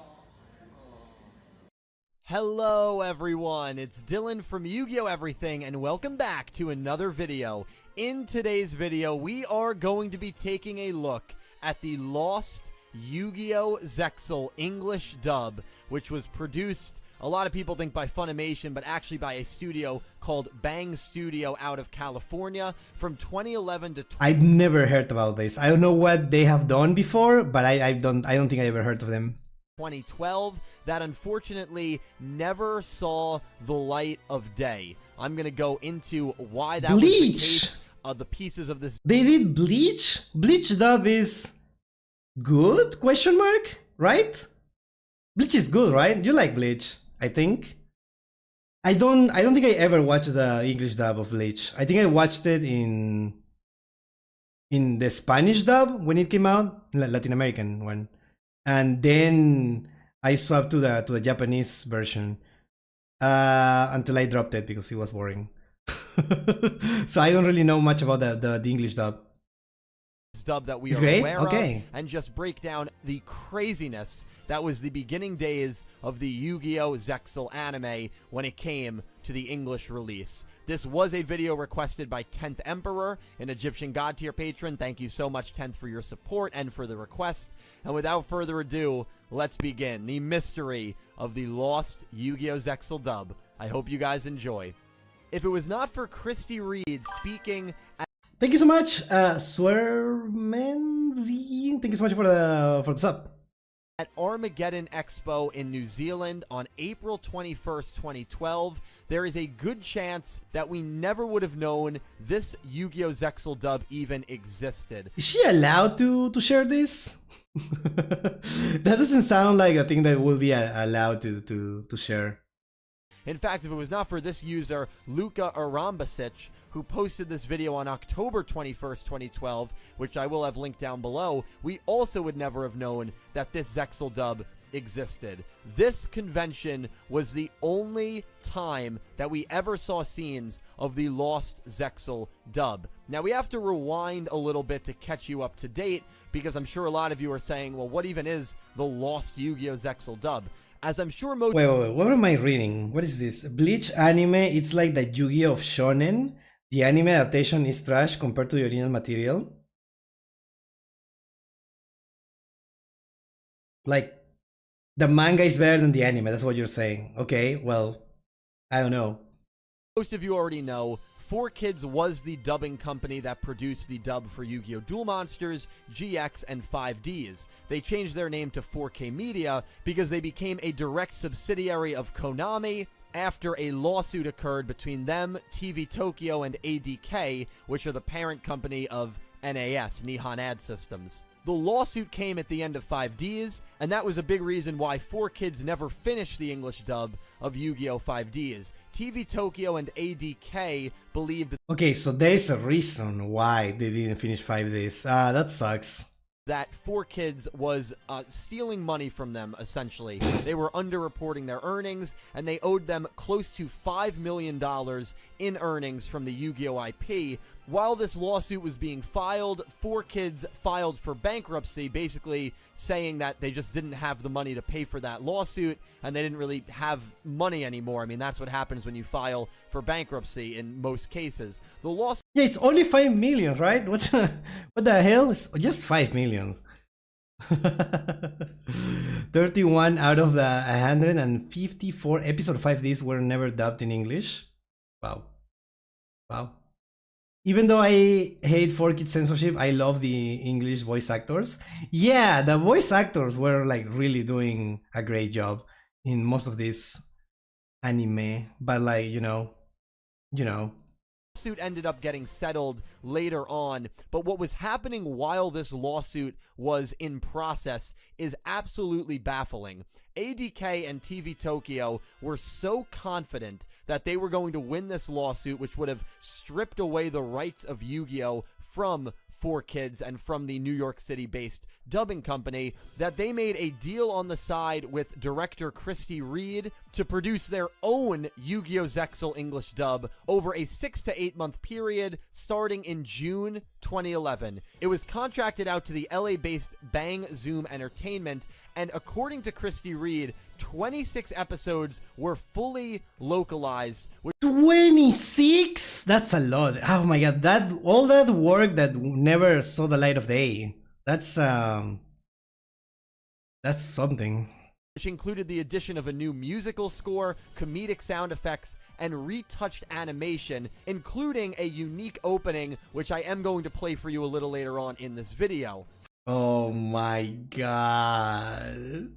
Hello everyone, it's Dylan from Yu-Gi-Oh! Everything, and welcome back to another video. In today's video, we are going to be taking a look at the lost Yu-Gi-Oh! Zexal English dub, which was produced, a lot of people think by Funimation, but actually by a studio called Bang Studio out of California from 2011 to I've never heard about this. I don't know what they have done before, but I don't think I ever heard of them. 2012 that unfortunately never saw the light of day. I'm gonna go into why that was the case, the pieces of this. They did Bleach? Bleach dub is good? Question mark? Right? Bleach is good, right? You like Bleach, I think. I don't think I ever watched the English dub of Bleach. I think I watched it in the Spanish dub when it came out, Latin American one. And then I swapped to the Japanese version until I dropped it because it was boring. So I don't really know much about the English dub. Dub that we it's are great? aware Okay. of, and just break down the craziness that was the beginning days of the Yu-Gi-Oh! Zexal anime when it came to the English release. This was a video requested by 10th Emperor, an Egyptian god tier patron. Thank you so much, 10th, for your support and for the request. And without further ado, let's begin the mystery of the lost Yu-Gi-Oh! Zexal dub. I hope you guys enjoy. If it was not for Christy Reed speaking at Thank you so much, Swermenzi. Thank you so much for the sub. At Armageddon Expo in New Zealand on April 21st, 2012, there is a good chance that we never would have known this Yu-Gi-Oh! Zexal dub even existed. Is she allowed to share this? That doesn't sound like a thing that will be allowed to share. In fact, if it was not for this user, Luka Arambasic, who posted this video on October 21st, 2012, which I will have linked down below, we also would never have known that this Zexal dub existed. This convention was the only time that we ever saw scenes of the lost Zexal dub. Now, we have to rewind a little bit to catch you up to date, because I'm sure a lot of you are saying, well, what even is the lost Yu-Gi-Oh! Zexal dub? As I'm sure most— Wait, what am I reading? What is this? Bleach anime, it's like the Yu-Gi-Oh! Of Shonen. The anime adaptation is trash compared to the original material. Like, the manga is better than the anime, that's what you're saying. Okay, well, I don't know. Most of you already know, 4Kids was the dubbing company that produced the dub for Yu-Gi-Oh! Duel Monsters, GX, and 5Ds. They changed their name to 4K Media because they became a direct subsidiary of Konami after a lawsuit occurred between them, TV Tokyo, and ADK, which are the parent company of NAS, Nihon Ad Systems. The lawsuit came at the end of 5Ds, and that was a big reason why 4Kids never finished the English dub of Yu-Gi-Oh! 5Ds. TV Tokyo and ADK believed Okay, so there's a reason why they didn't finish 5Ds. That sucks. That 4Kids was stealing money from them, essentially. They were underreporting their earnings, and they owed them close to $5 million in earnings from the Yu-Gi-Oh! IP. While this lawsuit was being filed, 4Kids filed for bankruptcy, basically saying that they just didn't have the money to pay for that lawsuit, and they didn't really have money anymore. I mean, that's what happens when you file for bankruptcy in most cases. The lawsuit— Yeah, it's only 5 million, right? What the hell? It's just 5 million. 31 out of the 154 episode 5Ds were never dubbed in English. Wow. Wow. Even though I hate 4Kids censorship, I love the English voice actors. Yeah, the voice actors were like really doing a great job in most of this anime, but like, you know. Lawsuit ended up getting settled later on, but what was happening while this lawsuit was in process is absolutely baffling. ADK and TV Tokyo were so confident that they were going to win this lawsuit, which would have stripped away the rights of Yu-Gi-Oh! from 4Kids and from the New York City-based dubbing company that they made a deal on the side with director Christy Reed to produce their own Yu-Gi-Oh! Zexal English dub over a 6 to 8 month period starting in June 2011. It was contracted out to the LA-based Bang Zoom Entertainment, and according to Christy Reed, 26 episodes were fully localized. 26? That's a lot. Oh my god, that all that work that never saw the light of day. That's something. Which included the addition of a new musical score, comedic sound effects, and retouched animation, including a unique opening, which I am going to play for you a little later on in this video. Oh my god.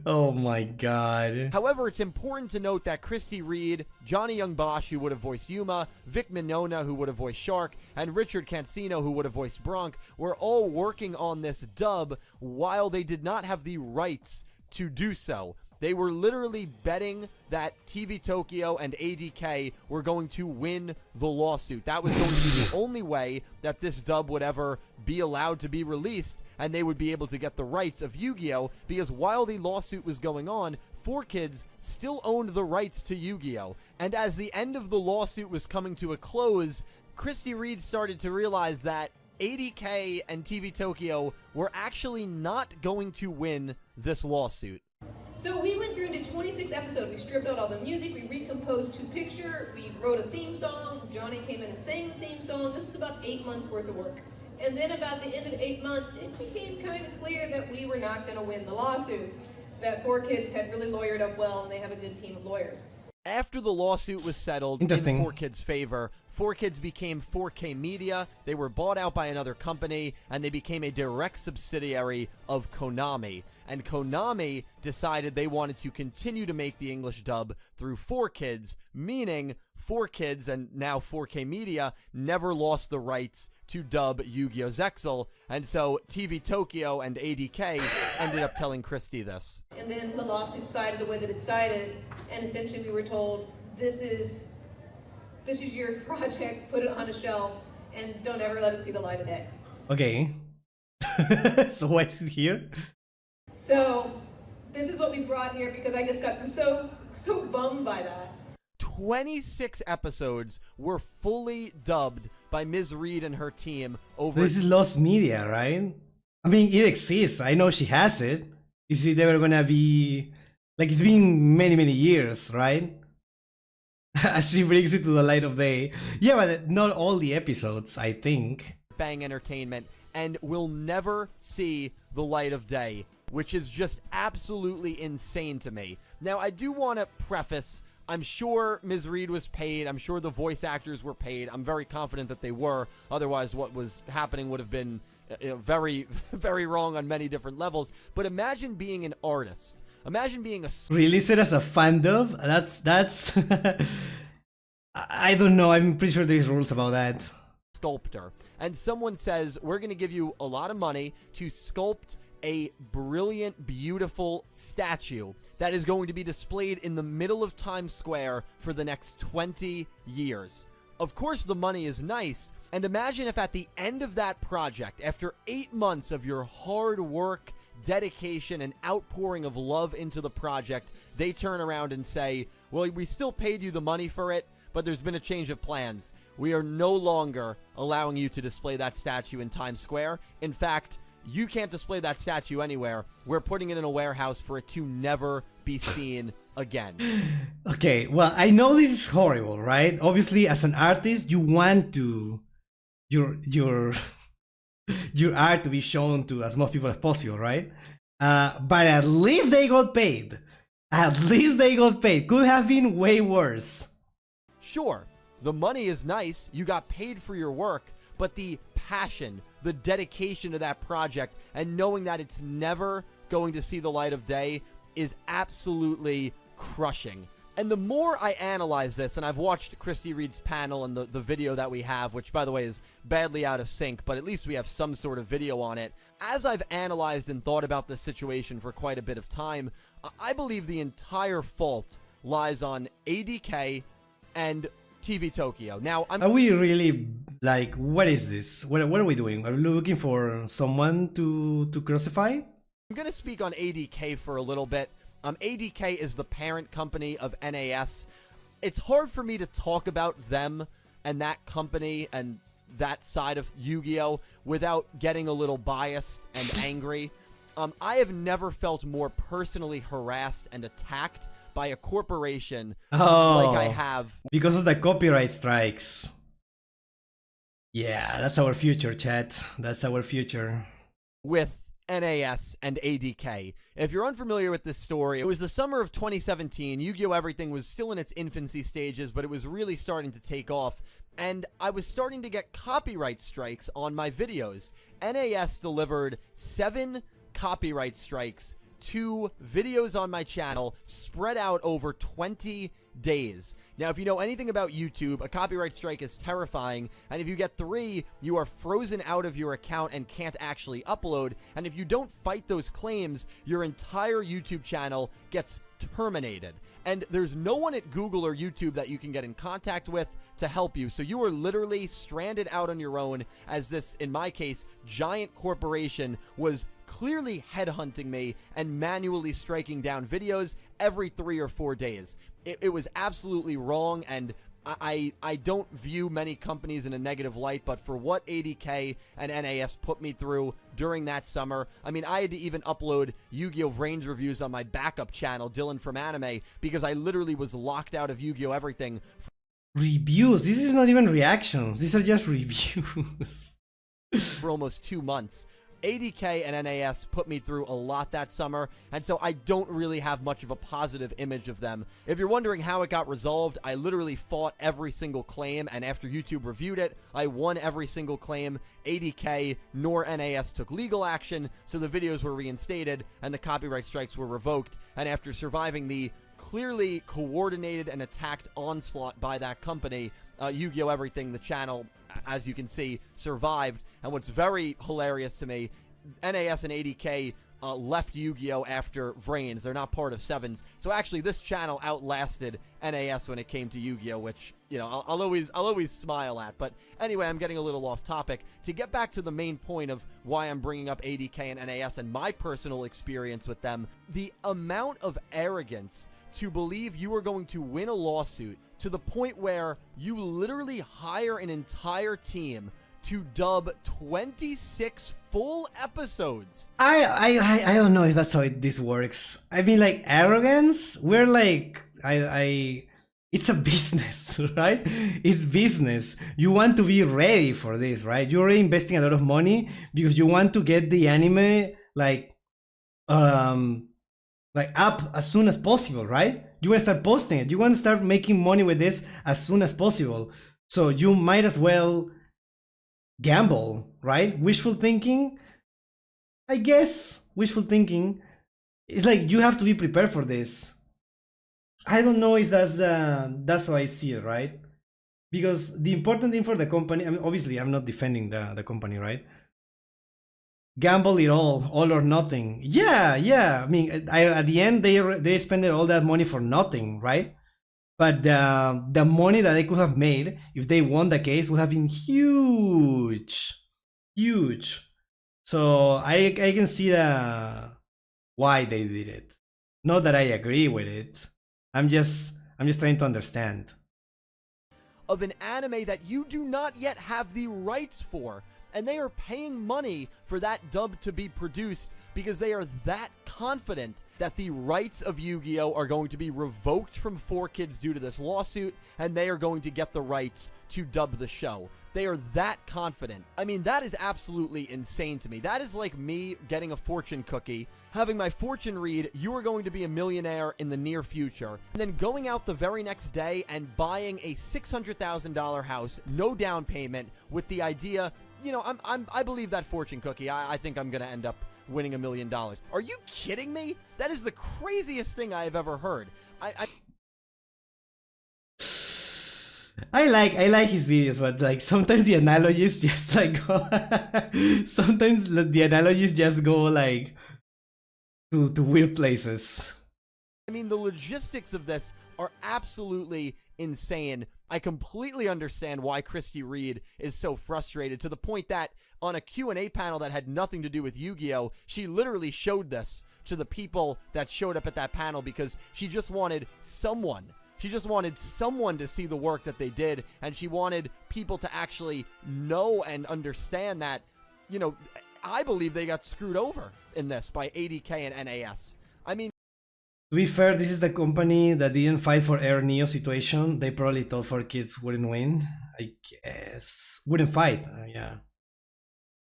Oh my god. However, it's important to note that Christy Reed, Johnny Young Bosch, who would have voiced Yuma, Vic Mignogna, who would have voiced Shark, and Richard Cancino, who would have voiced Bronk, were all working on this dub while they did not have the rights to do so. They were literally betting that TV Tokyo and ADK were going to win the lawsuit. That was going to be the only way that this dub would ever be allowed to be released, and they would be able to get the rights of Yu-Gi-Oh! Because while the lawsuit was going on, 4Kids still owned the rights to Yu-Gi-Oh! And as the end of the lawsuit was coming to a close, Christy Reed started to realize that ADK and TV Tokyo were actually not going to win this lawsuit. So we went through into 26 episodes. We stripped out all the music, we recomposed to picture, we wrote a theme song, Johnny came in and sang the theme song. This is about 8 months worth of work. And then about the end of the 8 months, it became kind of clear that we were not going to win the lawsuit. That 4Kids had really lawyered up well, and they have a good team of lawyers. After the lawsuit was settled in 4Kids' favor, 4Kids became 4K Media. They were bought out by another company, and they became a direct subsidiary of Konami. And Konami decided they wanted to continue to make the English dub through 4Kids, meaning 4Kids and now 4K Media never lost the rights to dub Yu-Gi-Oh! Zexal, and so TV Tokyo and ADK ended up telling Christy this. And then the lawsuit sided the way that it sided, and essentially we were told, this is your project, put it on a shelf, and don't ever let it see the light of day. Okay. So what's here? So this is what we brought here because I just got so bummed by that. 26 episodes were fully dubbed by Ms. Reed and her team over... This is lost media, right? I mean, it exists. I know she has it. Is it ever gonna be... Like, it's been many, many years, right? As she brings it to the light of day. Yeah, but not all the episodes, I think. Bang Entertainment, and will never see the light of day, which is just absolutely insane to me. Now, I do want to preface... I'm sure Ms. Reed was paid. I'm sure the voice actors were paid. I'm very confident that they were. Otherwise, what was happening would have been very, very wrong on many different levels. But imagine being an artist. Imagine being a... Release it as a fan dub? That's... I don't know. I'm pretty sure there's rules about that. Sculptor. And someone says, we're going to give you a lot of money to sculpt a brilliant, beautiful statue that is going to be displayed in the middle of Times Square for the next 20 years. Of course, the money is nice, and imagine if at the end of that project, after 8 months of your hard work, dedication, and outpouring of love into the project, they turn around and say, well, we still paid you the money for it, but there's been a change of plans. We are no longer allowing you to display that statue in Times Square. In fact, you can't display that statue anywhere. We're putting it in a warehouse for it to never be seen again. Okay, well, I know this is horrible, right? Obviously, as an artist, you want to your art to be shown to as much people as possible, right? But at least they got paid. At least they got paid. Could have been way worse. Sure, the money is nice. You got paid for your work, but the passion, the dedication to that project, and knowing that it's never going to see the light of day is absolutely crushing. And the more I analyze this, and I've watched Christy Reed's panel and the video that we have, which by the way is badly out of sync, but at least we have some sort of video on it. As I've analyzed and thought about this situation for quite a bit of time, I believe the entire fault lies on ADK and TV Tokyo. Now, Are we really, like, what is this? What are we doing? Are we looking for someone to crucify? I'm going to speak on ADK for a little bit. ADK is the parent company of NAS. It's hard for me to talk about them and that company and that side of Yu-Gi-Oh! Without getting a little biased and angry. I have never felt more personally harassed and attacked by a corporation like I have. Because of the copyright strikes. Yeah, that's our future, chat. That's our future. With NAS and ADK. If you're unfamiliar with this story, it was the summer of 2017. Yu-Gi-Oh! Everything was still in its infancy stages, but it was really starting to take off. And I was starting to get copyright strikes on my videos. NAS delivered 7 copyright strikes to videos on my channel spread out over 20 days. Now, if you know anything about YouTube, a copyright strike is terrifying, and if you get 3, you are frozen out of your account and can't actually upload, and if you don't fight those claims, your entire YouTube channel gets terminated. And there's no one at Google or YouTube that you can get in contact with to help you, so you are literally stranded out on your own as this, in my case, giant corporation was clearly headhunting me and manually striking down videos every 3 or 4 days. It was absolutely wrong, and I don't view many companies in a negative light, but for what ADK and NAS put me through during that summer, I mean, I had to even upload Yu-Gi-Oh! Range reviews on my backup channel, Dylan from Anime, because I literally was locked out of Yu-Gi-Oh! Everything. Reviews? This is not even reactions. These are just reviews. For almost 2 months. ADK and NAS put me through a lot that summer, and so I don't really have much of a positive image of them. If you're wondering how it got resolved, I literally fought every single claim, and after YouTube reviewed it, I won every single claim. ADK nor NAS took legal action, so the videos were reinstated, and the copyright strikes were revoked, and after surviving the clearly coordinated and attacked onslaught by that company, Yu-Gi-Oh! Everything, the channel, as you can see, survived. And what's very hilarious to me, NAS and ADK left Yu-Gi-Oh! After Vrains. They're not part of Sevens. So actually, this channel outlasted NAS when it came to Yu-Gi-Oh!, which, you know, I'll always smile at. But anyway, I'm getting a little off topic. To get back to the main point of why I'm bringing up ADK and NAS and my personal experience with them, the amount of arrogance to believe you are going to win a lawsuit to the point where you literally hire an entire team to dub 26 full episodes. I don't know if that's how this works. I mean, like, arrogance? We're like, it's a business, right? It's business. You want to be ready for this, right? You're already investing a lot of money because you want to get the anime, like up as soon as possible, right? You want to start posting it. You want to start making money with this as soon as possible. So you might as well gamble, right? Wishful thinking, I guess. Wishful thinking. It's like you have to be prepared for this. I don't know if that's how I see it, right? Because the important thing for the company, I mean, obviously I'm not defending the company, right? Gamble it all or nothing. Yeah. I mean, at the end they spend all that money for nothing, right? But the money that they could have made if they won the case would have been huge. So I can see why they did it. Not that I agree with it. I'm just trying to understand. Of an anime that you do not yet have the rights for, and they are paying money for that dub to be produced because they are that confident that the rights of Yu-Gi-Oh! Are going to be revoked from 4Kids due to this lawsuit, and they are going to get the rights to dub the show. They are that confident. I mean, that is absolutely insane to me. That is like me getting a fortune cookie, having my fortune read, you are going to be a millionaire in the near future, and then going out the very next day and buying a $600,000 house, no down payment, with the idea, you know, I believe that fortune cookie. I think I'm going to end up winning $1 million. Are you kidding me? That is the craziest thing I have ever heard. I like his videos, but like sometimes the analogies just like go sometimes the analogies just go like to weird places. I mean, the logistics of this are absolutely insane. I completely understand why Christy Reed is so frustrated, to the point that on a Q&A panel that had nothing to do with Yu-Gi-Oh, she literally showed this to the people that showed up at that panel because she just wanted someone. She just wanted someone to see the work that they did, and she wanted people to actually know and understand that, you know, I believe they got screwed over in this by ADK and NAS. I mean, to be fair, this is the company that didn't fight for Air Neo situation. They probably thought 4Kids wouldn't win. I guess. Wouldn't fight, yeah.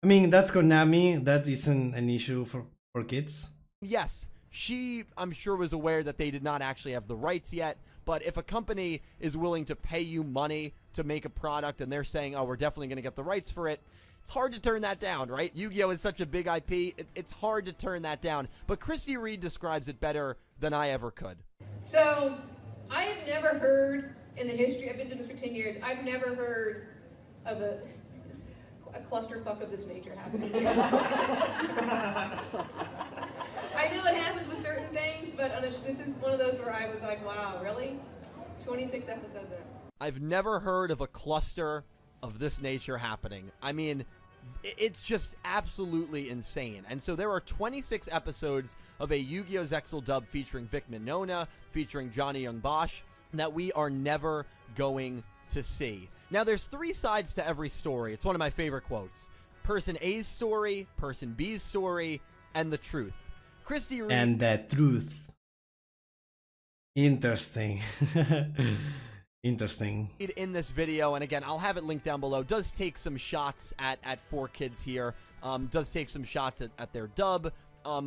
I mean, that's Konami. That isn't an issue for 4Kids. yes, she, I'm sure, was aware that they did not actually have the rights yet, but if a company is willing to pay you money to make a product and they're saying, oh, we're definitely going to get the rights for it, it's hard to turn that down, right? Yu-Gi-Oh! Is such a big IP, it's hard to turn that down. But Christy Reed describes it better than I ever could. So, I have never heard in the history, I've been doing this for 10 years, I've never heard of a clusterfuck of this nature happening. I know it happens with certain things, but this is one of those where I was like, wow, really? 26 episodes in. I've never heard of a cluster of this nature happening. I mean, it's just absolutely insane. And so there are 26 episodes of a Yu-Gi-Oh! Zexal dub featuring Vic Mignogna, featuring Johnny Young Bosch, that we are never going to see. Now, there's 3 sides to every story. It's one of my favorite quotes. Person A's story, person B's story, and the truth. Christy Reed... And the truth. Interesting. Interesting. In this video, and again, I'll have it linked down below, does take some shots at 4Kids here, does take some shots at their dub,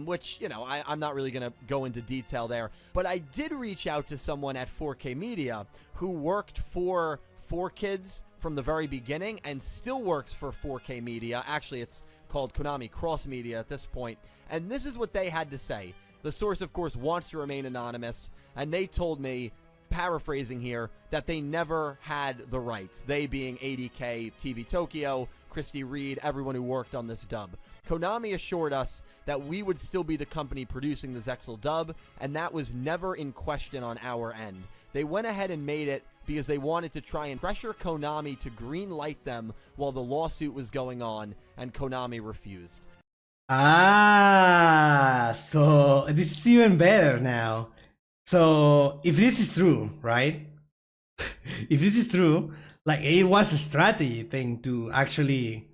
which, you know, I'm not really going to go into detail there, but I did reach out to someone at 4K Media who worked for 4Kids from the very beginning and still works for 4K Media. Actually, it's called Konami Cross Media at this point, and this is what they had to say. The source, of course, wants to remain anonymous, and they told me, paraphrasing here, that they never had the rights. They being ADK, TV Tokyo, Christy Reed, everyone who worked on this dub. Konami assured us that we would still be the company producing the Zexal dub, and that was never in question on our end. They went ahead and made it because they wanted to try and pressure Konami to green light them while the lawsuit was going on, and Konami refused. Ah, so this is even better now. So if this is true, right? If this is true, like it was a strategy thing to actually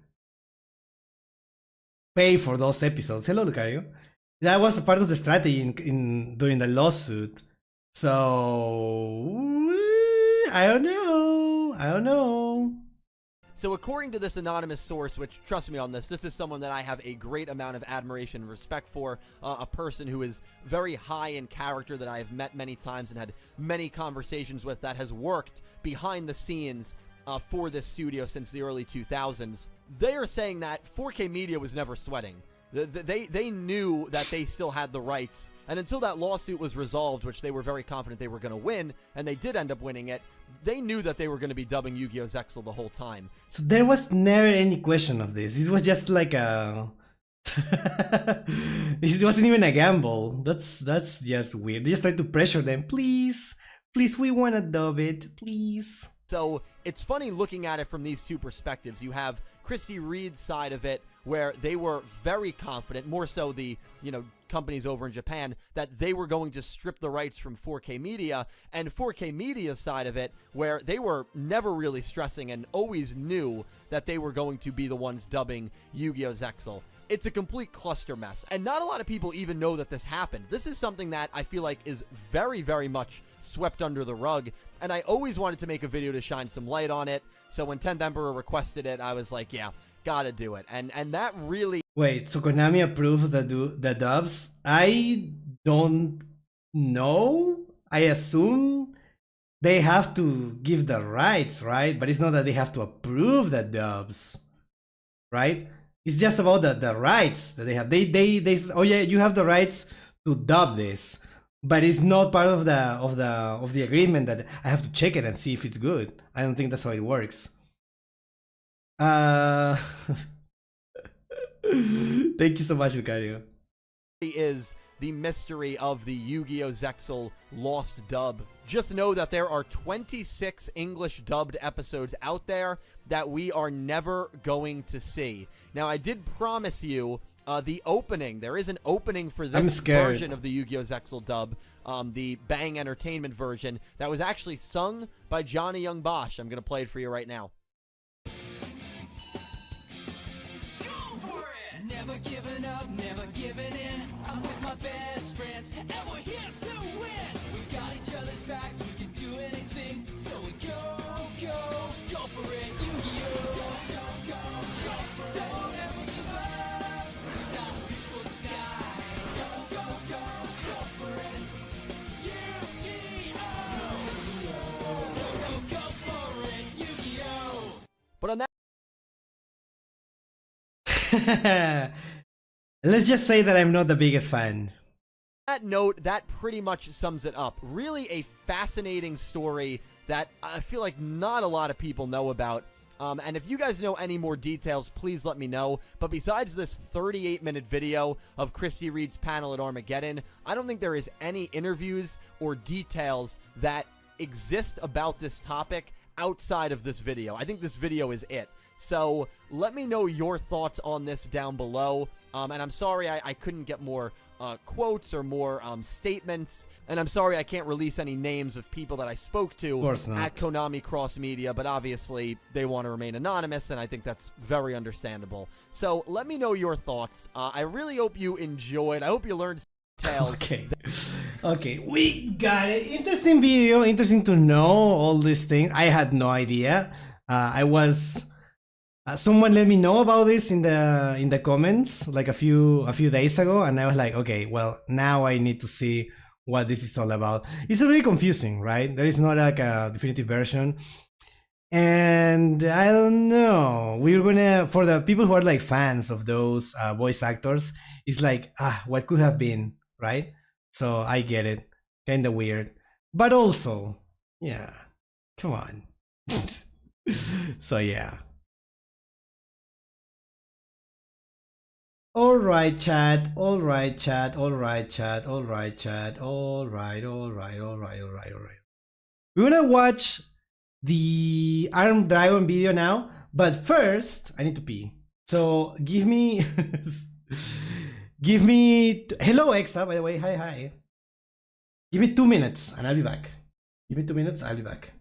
pay for those episodes. Hello, Lucario. That was a part of the strategy in during the lawsuit. So I don't know. I don't know. So according to this anonymous source, which, trust me on this, this is someone that I have a great amount of admiration and respect for, a person who is very high in character that I have met many times and had many conversations with, that has worked behind the scenes for this studio since the early 2000s. They are saying that 4K Media was never sweating. They knew that they still had the rights, and until that lawsuit was resolved, which they were very confident they were going to win, and they did end up winning it, they knew that they were going to be dubbing Yu-Gi-Oh! Zexal the whole time. So there was never any question of this. This was just like a... This wasn't even a gamble. That's just weird. They just tried to pressure them. Please, please, we want to dub it, please. So it's funny looking at it from these two perspectives. You have Christy Reed's side of it, where they were very confident, more so the, you know, companies over in Japan, that they were going to strip the rights from 4K Media, and 4K Media's side of it, where they were never really stressing and always knew that they were going to be the ones dubbing Yu-Gi-Oh! Zexal. It's a complete cluster mess, and not a lot of people even know that this happened. This is something that I feel like is very, very much swept under the rug, and I always wanted to make a video to shine some light on it, so when 10th Emperor requested it, I was like, yeah, gotta do it, and that really... Wait, so Konami approves the dubs? I don't know. I assume they have to give the rights, right? But it's not that they have to approve the dubs, right? It's just about the rights that they have. They say, oh yeah, you have the rights to dub this, but it's not part of the agreement that I have to check it and see if it's good. I don't think that's how it works. Thank you so much, Lucario. Is the mystery of the Yu-Gi-Oh! Zexal Lost Dub. Just know that there are 26 English dubbed episodes out there that we are never going to see. Now, I did promise you the opening. There is an opening for this version of the Yu-Gi-Oh! Zexal dub, the Bang Entertainment version, that was actually sung by Johnny Young Bosch. I'm going to play it for you right now. Never giving up, never giving in. I'm with my best friends, and we're here to win. We've got each other's backs, we can do anything. So we go, go, go for it. Yu-Gi-Oh! Go, go, go for it. Don't ever give up. It's not a reach for the sky. Go, go, go, go for it. Yu-Gi-Oh! Go, go, go for it. Yu-Gi-Oh! But on that let's just say that I'm not the biggest fan. That note, that pretty much sums it up. Really a fascinating story that I feel like not a lot of people know about. And if you guys know any more details, please let me know. But besides this 38-minute video of Christy Reed's panel at Armageddon, I don't think there is any interviews or details that exist about this topic outside of this video. I think this video is it. So let me know your thoughts on this down below. And I'm sorry I couldn't get more quotes or more statements. And I'm sorry I can't release any names of people that I spoke to at Konami Cross Media. But obviously they want to remain anonymous, and I think that's very understandable. So let me know your thoughts. I really hope you enjoyed. I hope you learned details. Okay. Okay, we got it. Interesting video. Interesting to know all these things. I had no idea. I was... someone let me know about this in the comments like a few days ago, and I was like, okay, well, now I need to see what this is all about. It's really confusing, right? There is not like a definitive version, and I don't know. We're gonna, for the people who are like fans of those voice actors, it's like, what could have been, right? So I get it, kind of weird, but also, yeah, come on. So yeah. Alright chat, alright chat, alright chat, alright chat, alright. We're gonna watch the Arm Dragon video now, but first I need to pee. So give me hello Exa, by the way, hi. Give me 2 minutes and I'll be back. Give me 2 minutes, I'll be back.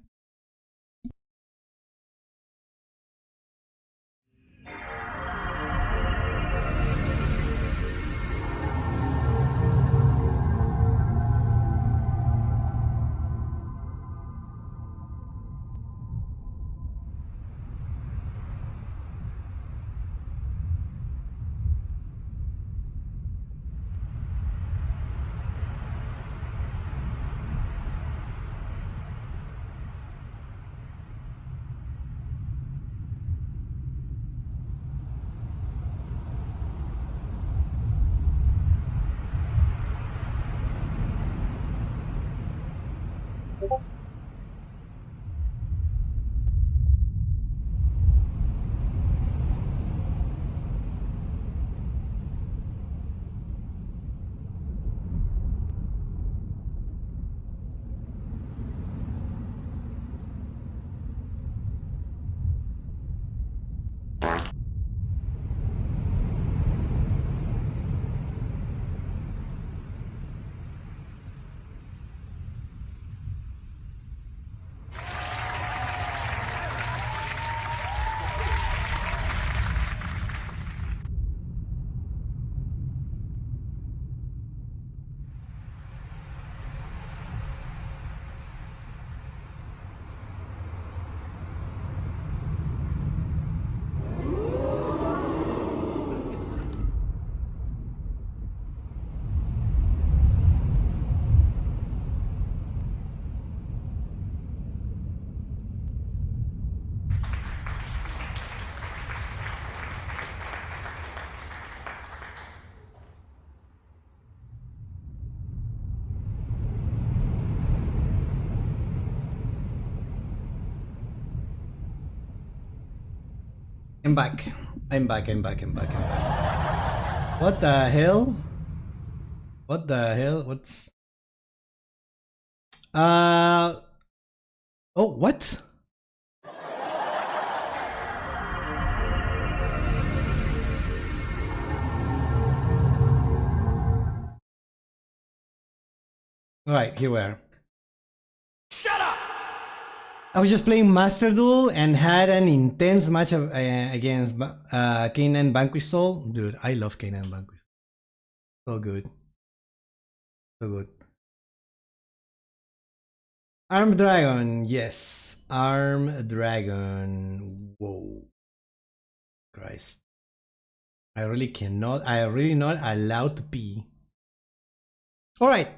I'm back. What the hell? What the hell? What's... Oh, what? Alright, here we are. Shut up! I was just playing Master Duel and had an intense match of, against Kanan Banquistol. Dude, I love Kanan Banquistol. So good. So good. Arm Dragon, yes. Arm Dragon. Whoa. Christ. I really not allowed to pee. Alright.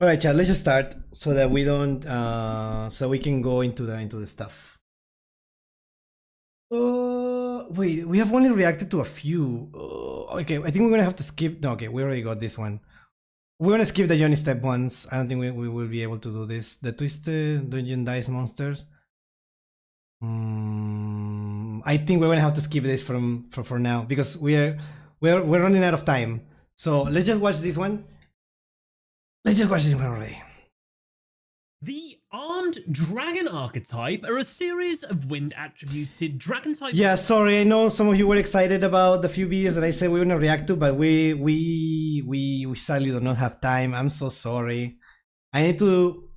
Alright, chat, let's just start so that we don't so we can go into the stuff. Wait, we have only reacted to a few. Okay, I think we're gonna have to skip. No, okay, we already got this one. We're gonna skip the Johnny Step ones. I don't think we will be able to do this. The Twisted Dungeon Dice Monsters. I think we're gonna have to skip this for now because we're running out of time. So let's just watch this one. Let's just watch this one already. The Armed Dragon archetype are a series of wind attributed dragon type. Yeah, sorry, I know some of you were excited about the few videos that I said we were gonna react to, but we sadly do not have time. I'm so sorry. I need to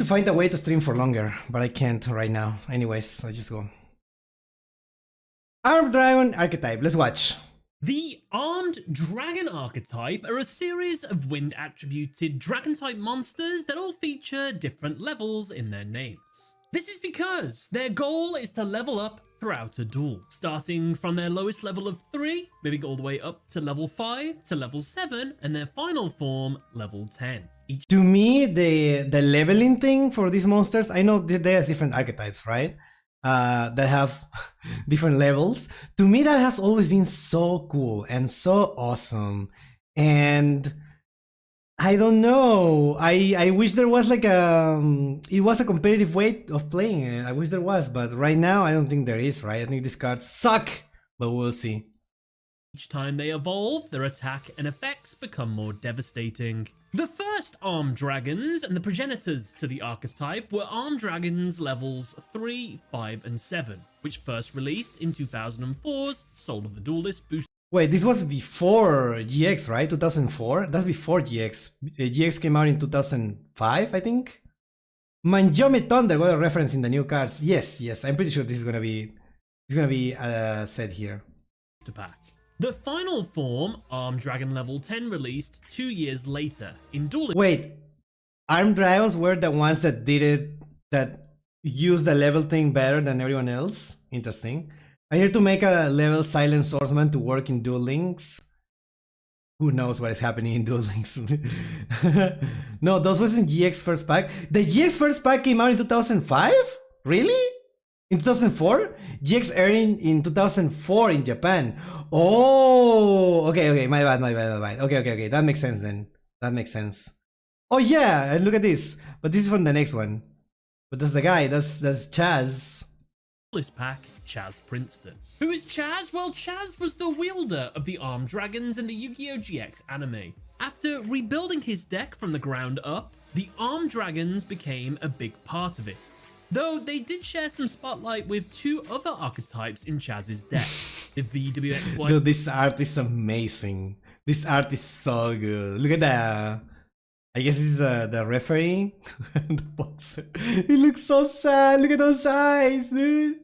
find a way to stream for longer, but I can't right now. Anyways, let's just go. Armed Dragon archetype, let's watch. The Armed Dragon archetype are a series of wind attributed dragon type monsters that all feature different levels in their names. This is because their goal is to level up throughout a duel, starting from their lowest level of 3, moving all the way up to level 5 to level 7, and their final form, level 10. To me, the leveling thing for these monsters, I know they have different archetypes, right? That have different levels. To me, that has always been so cool and so awesome. And I don't know. I wish there was like it was a competitive way of playing it. I wish there was, but right now I don't think there is, right? I think these cards suck, but we'll see. Each time they evolve, their attack and effects become more devastating. The first Armed Dragons and the progenitors to the archetype were Armed Dragons levels 3, 5, and 7, which first released in 2004's Soul of the Duelist booster. Wait, this was before GX, right? 2004? That's before GX. GX came out in 2005, I think? Manjome Thunder, what a reference in the new cards. Yes, I'm pretty sure this is gonna be said here. To pack. The final form, Armed Dragon level 10, released 2 years later in Duel. Wait, Armed Dragons were the ones that did it, that used the level thing better than everyone else? Interesting. I hear to make a level Silent Swordsman to work in Duel Links. Who knows what is happening in Duel Links? No, those wasn't GX first pack. The GX first pack came out in 2005? Really? In 2004? GX airing in 2004 in Japan. Oh, okay, my bad. Okay, that makes sense then. That makes sense. Oh yeah, and look at this. But this is from the next one. But that's the guy, that's Chaz. This pack, Chaz Princeton. Who is Chaz? Well, Chaz was the wielder of the Armed Dragons in the Yu-Gi-Oh! GX anime. After rebuilding his deck from the ground up, the Armed Dragons became a big part of it. Though they did share some spotlight with 2 other archetypes in Chaz's deck. The VWXY... Dude, this art is amazing. This art is so good. Look at that. I guess this is the referee. The boxer. He looks so sad. Look at those eyes, dude.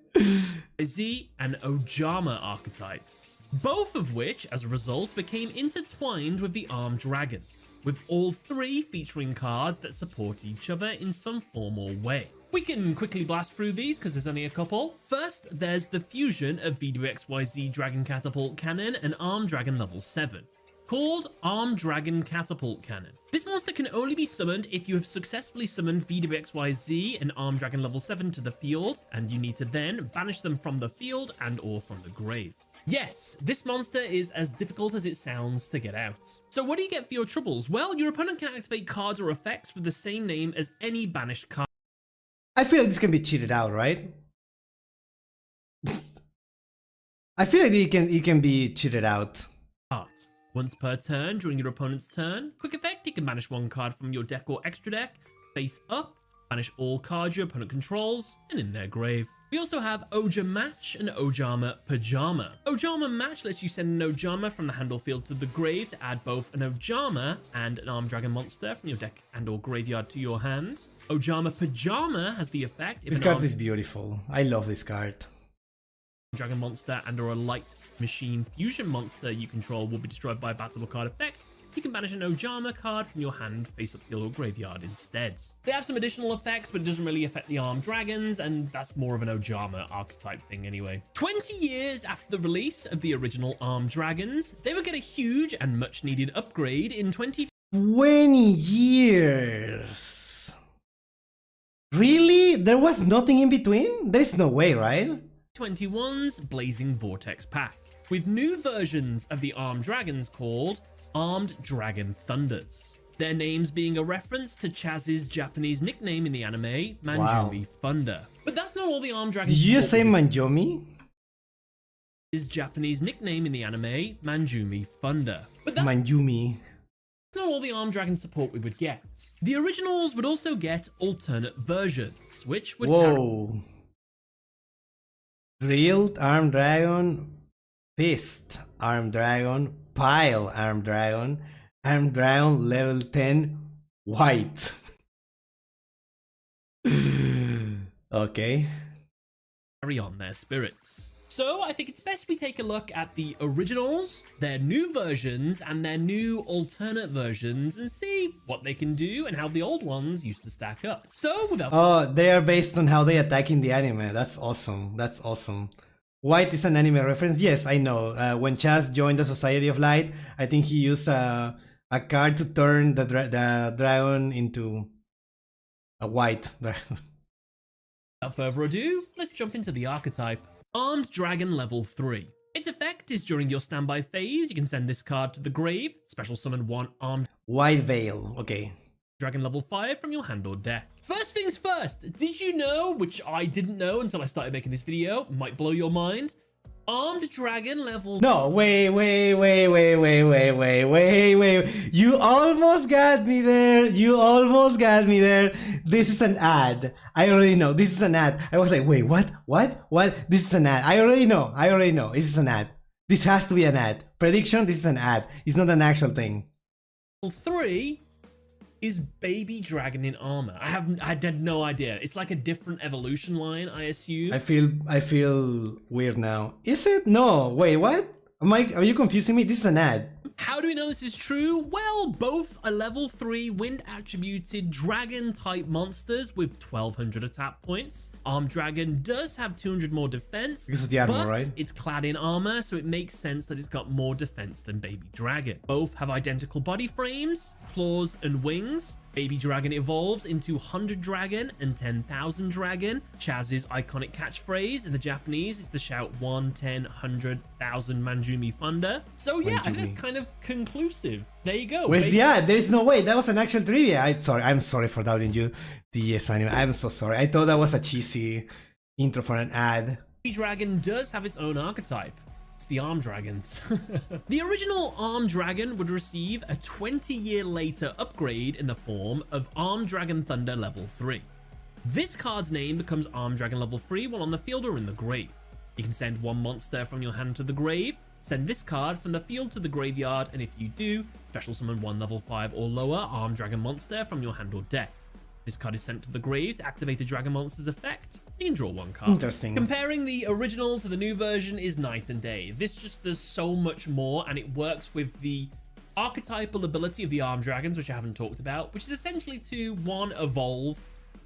Z and Ojama archetypes. Both of which, as a result, became intertwined with the Armed Dragons, with all 3 featuring cards that support each other in some form or way. We can quickly blast through these because there's only a couple. First, there's the fusion of VWXYZ Dragon Catapult Cannon and Armed Dragon level 7, called Armed Dragon Catapult Cannon. This monster can only be summoned if you have successfully summoned VWXYZ and Armed Dragon level 7 to the field, and you need to then banish them from the field and or from the grave. Yes, this monster is as difficult as it sounds to get out. So what do you get for your troubles? Well, your opponent can activate cards or effects with the same name as any banished card. I feel like this can be cheated out, right? I feel like it can be cheated out. Once per turn during your opponent's turn. Quick effect, you can banish one card from your deck or extra deck, face up, banish all cards your opponent controls, and in their grave. We also have Ojama Match and Ojama Pajama. Ojama Match lets you send an Ojama from the hand or field to the grave to add both an Ojama and an Armed Dragon monster from your deck and or graveyard to your hand. Ojama Pajama has the effect... This card is beautiful. I love this card. Dragon monster and or a light machine fusion monster you control will be destroyed by a battleable card effect. You can banish an Ojama card from your hand, face up field or graveyard instead. They have some additional effects, but it doesn't really affect the armed dragons, and that's more of an Ojama archetype thing anyway. 20 years after the release of the original armed dragons, they would get a huge and much needed upgrade in 2020. 20 years. Really? There was nothing in between? There is no way, right? 21's Blazing Vortex pack, with new versions of the armed dragons called Armed Dragon Thunders. Their names being a reference to Chaz's Japanese nickname in the anime, Manjumi Thunder. But that's not all the armed dragons. Did you just say Manjumi? His Japanese nickname in the anime, Manjumi Thunder. But that's Manjumi. not all the armed dragon support we would get. The originals would also get alternate versions, which would Whoa. Drilled Armed Dragon, Fist Armed Dragon, Pile Armed Dragon level 10, White. Okay. carry on their spirits. So I think it's best we take a look at the originals, their new versions, and their new alternate versions and see what they can do and how the old ones used to stack up. So without... Oh, they are based on how they attack in the anime. That's awesome. That's awesome. White is an anime reference. Yes, I know. When Chaz joined the Society of Light, I think he used a card to turn the dragon into a white dragon. Without further ado, let's jump into the archetype. Armed Dragon level 3. Its effect is during your standby phase, you can send this card to the grave, special summon one Armed White Veil, okay. Dragon level 5 from your hand or deck. First things first, did you know, which I didn't know until I started making this video, might blow your mind, Armed Dragon level... No, wait. You almost got me there. This is an ad. I already know. This is an ad. I was like, wait, what? This is an ad. I already know. This is an ad. This has to be an ad. Prediction, this is an ad. It's not an actual thing. Level 3 is Baby Dragon in armor. I had no idea. It's like a different evolution line, I assume. I feel weird now. Is it? No. Wait, what? Are you confusing me? This is an ad. How do we know this is true? Well, both are level 3 wind attributed dragon type monsters with 1200 attack points. Armed Dragon does have 200 more defense, because of the armor, but right? It's clad in armor, so it makes sense that it's got more defense than Baby Dragon. Both have identical body frames, claws and wings. Baby Dragon evolves into 100 Dragon and 10,000 Dragon. Chaz's iconic catchphrase in the Japanese is the shout 1, 10, 100, 1,000 Manjumi Thunder. So yeah, I think that's kind of conclusive. There you go. Where's the ad? There is no way. That was an actual trivia. I'm sorry for doubting you, DS Anime. I'm so sorry. I thought that was a cheesy intro for an ad. Baby Dragon does have its own archetype. It's the Armed Dragons. The original Armed Dragon would receive a 20-year later upgrade in the form of Armed Dragon Thunder level 3. This card's name becomes Armed Dragon level 3 while on the field or in the grave. You can send one monster from your hand to the grave, send this card from the field to the graveyard, and if you do, special summon one level 5 or lower Armed Dragon monster from your hand or deck. This card is sent to the grave to activate a Dragon Monster's effect. You can draw one card. Interesting. Comparing the original to the new version is night and day. This just does so much more, and it works with the archetypal ability of the Armed Dragons, which I haven't talked about, which is essentially to, one, evolve,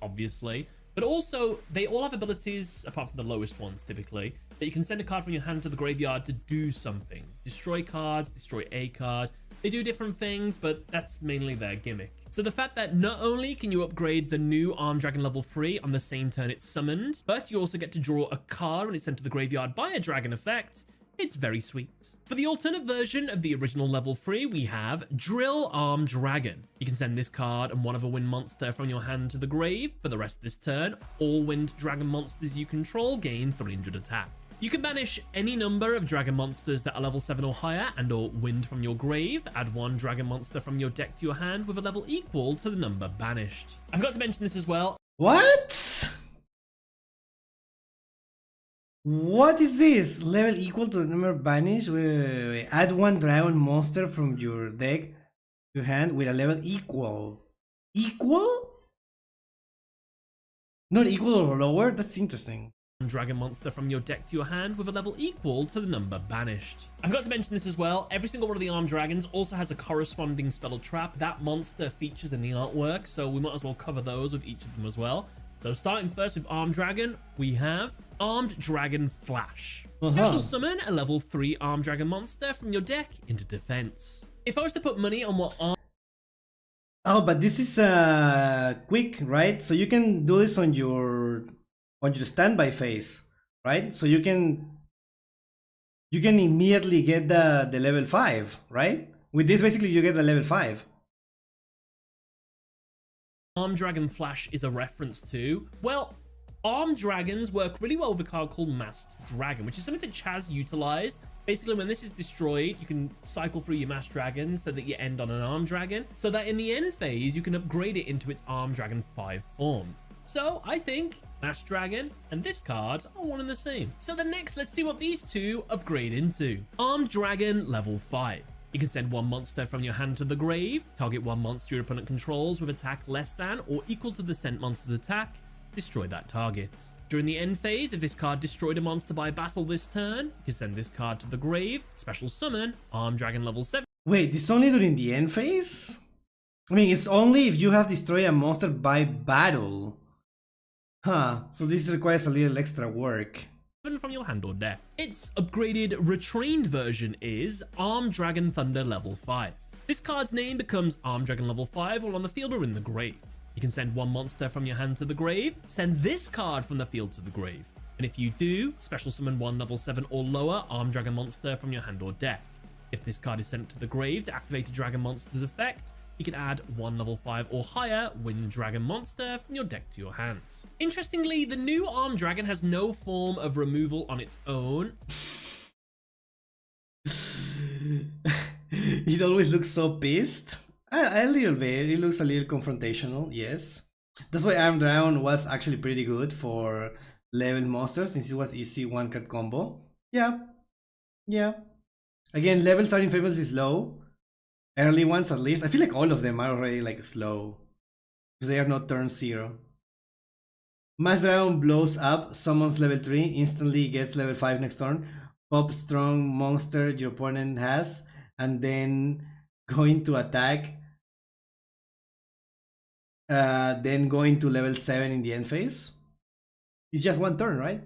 obviously, but also they all have abilities, apart from the lowest ones typically, that you can send a card from your hand to the graveyard to do something. Destroy cards, destroy a card. They do different things, but that's mainly their gimmick. So the fact that not only can you upgrade the new Armed Dragon level 3 on the same turn it's summoned, but you also get to draw a card when it's sent to the graveyard by a dragon effect, it's very sweet. For the alternate version of the original level 3, we have Drill Armed Dragon. You can send this card and one of a wind monster from your hand to the grave. For the rest of this turn, all wind dragon monsters you control gain 300 attack. You can banish any number of dragon monsters that are level 7 or higher and or wind from your grave. Add one dragon monster from your deck to your hand with a level equal to the number banished. I forgot to mention this as well. What? What is this? Level equal to the number banished? Wait. Add one dragon monster from your deck to your hand with a level equal. Equal? Not equal or lower? That's interesting. Dragon monster from your deck to your hand with a level equal to the number banished. I forgot to mention this as well. Every single one of the armed dragons also has a corresponding spell or trap. That monster features in the artwork, so we might as well cover those with each of them as well. So starting first with Armed Dragon, we have Armed Dragon Flash. Special summon a level 3 Armed Dragon monster from your deck into defense. If I was to put money on what Oh, but this is quick, right? So you can do this on your standby phase, right? So you can immediately get the level 5, right? With this, basically, you get the level 5. Armed Dragon Flash is a reference to, well, Armed Dragons work really well with a card called Masked Dragon, which is something that Chaz utilized. Basically, when this is destroyed, you can cycle through your Masked Dragons so that you end on an Armed Dragon, so that in the end phase, you can upgrade it into its Armed Dragon 5 form. So I think Masked Dragon and this card are one and the same. So then next, let's see what these two upgrade into. Armed Dragon level 5. You can send one monster from your hand to the grave, target one monster your opponent controls with attack less than or equal to the sent monster's attack, destroy that target. During the end phase, if this card destroyed a monster by battle this turn, you can send this card to the grave, special summon, Armed Dragon level 7. Wait, this is only during the end phase? I mean, it's only if you have destroyed a monster by battle. Huh, so this requires a little extra work. From your hand or deck. Its upgraded retrained version is Armed Dragon Thunder level 5. This card's name becomes Armed Dragon level 5 while on the field or in the grave. You can send one monster from your hand to the grave, send this card from the field to the grave. And if you do, special summon one level 7 or lower Armed Dragon monster from your hand or deck. If this card is sent to the grave to activate a dragon monster's effect, you can add one level 5 or higher Wind Dragon monster from your deck to your hand. Interestingly, the new Armed Dragon has no form of removal on its own. It always looks so pissed. A little bit. It looks a little confrontational, yes. That's why Armed Dragon was actually pretty good for level monsters, since it was easy one card combo. Yeah. Again, levels are infamously slow. Early ones at least. I feel like all of them are already like slow, because they are not turn 0. Mass Dragon blows up, summons level 3, instantly gets level 5 next turn. Pop strong monster your opponent has, and then going to attack. Then going to level 7 in the end phase. It's just one turn, right?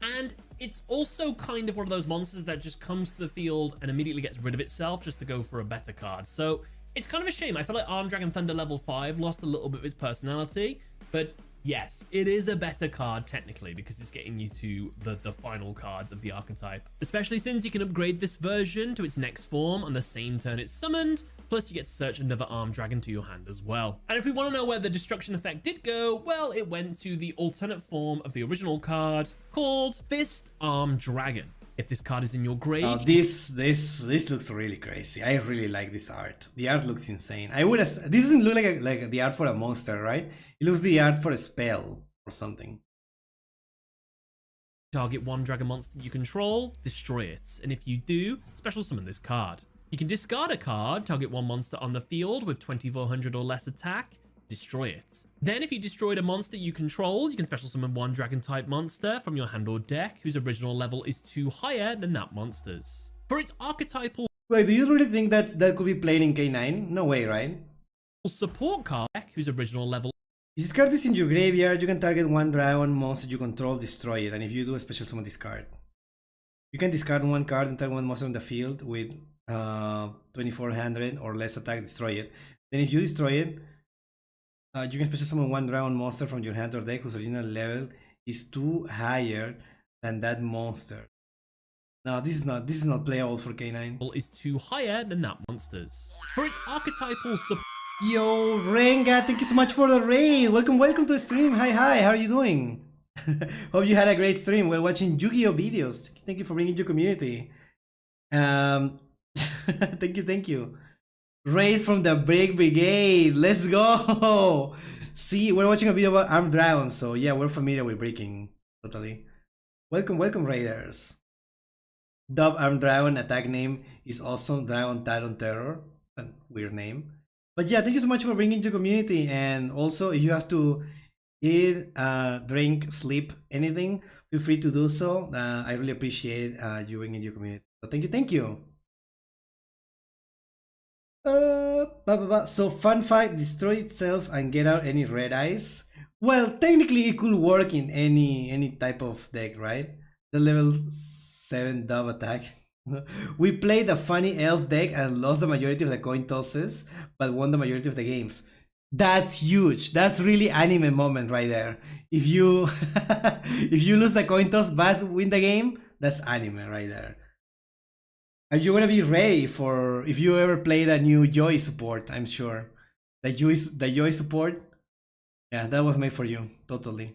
And it's also kind of one of those monsters that just comes to the field and immediately gets rid of itself just to go for a better card. So it's kind of a shame. I feel like Armed Dragon Thunder level 5 lost a little bit of its personality, but yes, it is a better card technically because it's getting you to the final cards of the archetype. Especially since you can upgrade this version to its next form on the same turn it's summoned, plus you get to search another Armed Dragon to your hand as well. And if we want to know where the destruction effect did go, well, it went to the alternate form of the original card called Fist Armed Dragon. If this card is in your grave, this looks really crazy. I really like this art. The art looks insane. This doesn't look like the art for a monster, right? It looks the art for a spell or something. Target one dragon monster you control, destroy it. And if you do, special summon this card. You can discard a card, target one monster on the field with 2400 or less attack, destroy it. Then if you destroyed a monster you control, you can special summon one dragon type monster from your hand or deck whose original level is 2 higher than that monster's. For its archetypal... Wait, do you really think that could be played in K9? No way, right? Support card whose original level... If this card is in your graveyard, you can target one dragon monster you control, destroy it, and if you do, a special summon this card. You can discard one card and target one monster on the field with 2400 or less attack, destroy it. Then if you destroy it, you can special summon one dragon monster from your hand or deck whose original level is 2 higher than that monster. No, this is not playable for K9. Is 2 higher than that monster's. For its archetypal support... Yo, Renga, thank you so much for the raid. Welcome to the stream. Hi, how are you doing? Hope you had a great stream. We're watching Yu-Gi-Oh videos. Thank you for bringing your community. Thank you. Raid from the Break Brigade. Let's go. See, we're watching a video about Armed Dragons, so yeah, we're familiar with breaking. Totally. Welcome, Raiders. Dub Armed Dragon attack name is awesome. Dragon Talon Terror. A weird name. But yeah, thank you so much for bringing your community. And also, if you have to eat, drink, sleep, anything, feel free to do so. I really appreciate you bringing your community. So thank you. So fun fact, destroy itself and get out any red eyes. Well, technically it could work in any type of deck, right? The level 7 dub attack. We played a funny elf deck and lost the majority of the coin tosses, but won the majority of the games. That's huge. That's really anime moment right there. If you if you lose the coin toss but win the game, that's anime right there. And you're gonna be ready for if you ever played a new Joy support, I'm sure. The Joy support, yeah, that was made for you, totally.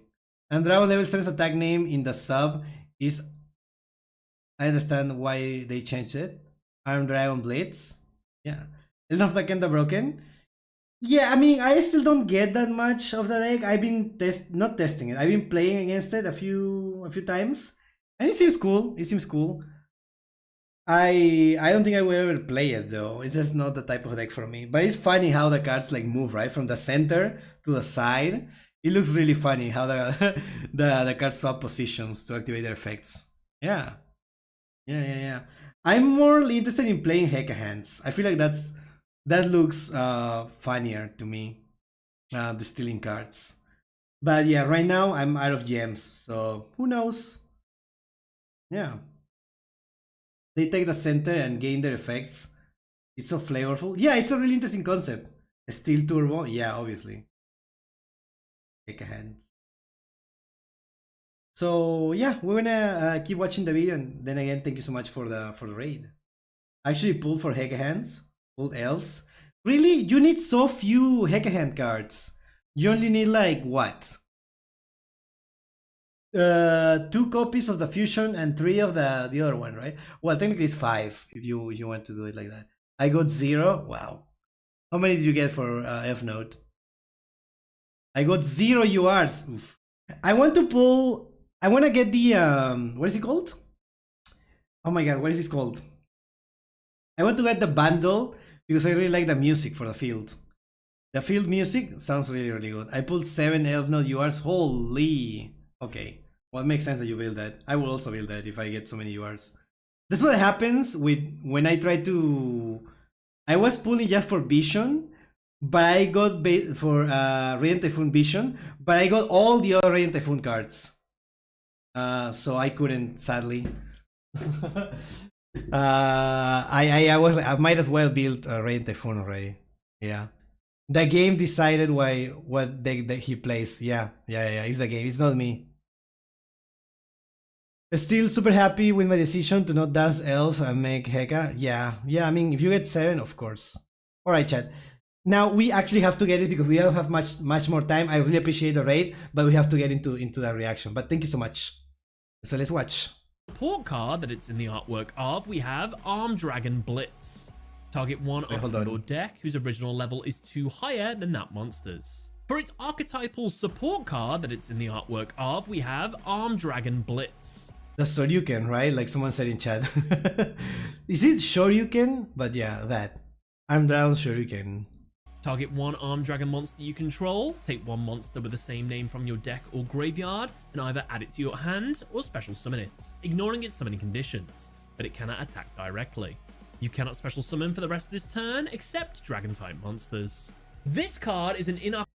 And Dragon level 7's attack name in the sub is, I understand why they changed it. Armed Dragon Blitz. Yeah. Enough that Kenda Broken. Yeah, I mean, I still don't get that much of the deck. I've been not testing it. I've been playing against it a few times, and it seems cool. It seems cool. I don't think I will ever play it though. It's just not the type of deck for me. But it's funny how the cards like move, right, from the center to the side. It looks really funny how the the cards swap positions to activate their effects. Yeah. I'm more interested in playing Heka Hands. I feel like that looks funnier to me. The stealing cards. But yeah, right now I'm out of gems, so who knows? Yeah. They take the center and gain their effects. It's so flavorful. Yeah, it's a really interesting concept. Steel Turbo, yeah, obviously. Heka Hands. So yeah, we're gonna keep watching the video, and then again, thank you so much for the raid. I actually pulled for Heka Hands, pulled elves. Really, you need so few Heka Hand cards. You only need like what? 2 copies of the fusion and 3 of the other one, right? Well, technically it's 5 if you want to do it like that. I got 0. Wow. How many did you get for F Note? I got 0 URs. Oof. I want to pull. I want to get the what is it called? Oh my god, what is this called? I want to get the bundle because I really like the music for the field. The field music sounds really good. I pulled 7 Elf Note URs. Holy. Okay. Well, it makes sense that you build that. I will also build that if I get so many URs. That's what happens with when I try to. I was pulling just for Vision, but I got for Radiant Typhoon Vision, but I got all the other Radiant Typhoon cards. So I couldn't, sadly. I might as well build a Radiant Typhoon already. Yeah. The game decided what deck that he plays. Yeah. It's the game. It's not me. Still super happy with my decision to not dash Elf and make Heka. Yeah. I mean, if you get 7, of course. All right, chat. Now we actually have to get it because we don't have much more time. I really appreciate the raid, but we have to get into that reaction. But thank you so much. So let's watch. Support card that it's in the artwork of, we have Armed Dragon Blitz. Target 1 opponent or deck whose original level is 2 higher than that monster's. For its archetypal support card that it's in the artwork of, we have Armed Dragon Blitz. The Shoryuken, right? Like someone said in chat. Is it Shoryuken? But yeah, that. Armed Dragon Shoryuken. Target 1 Armed Dragon monster you control, take 1 monster with the same name from your deck or graveyard, and either add it to your hand or special summon it, ignoring its summoning conditions, but it cannot attack directly. You cannot special summon for the rest of this turn, except Dragon-type monsters. This card is an in-up.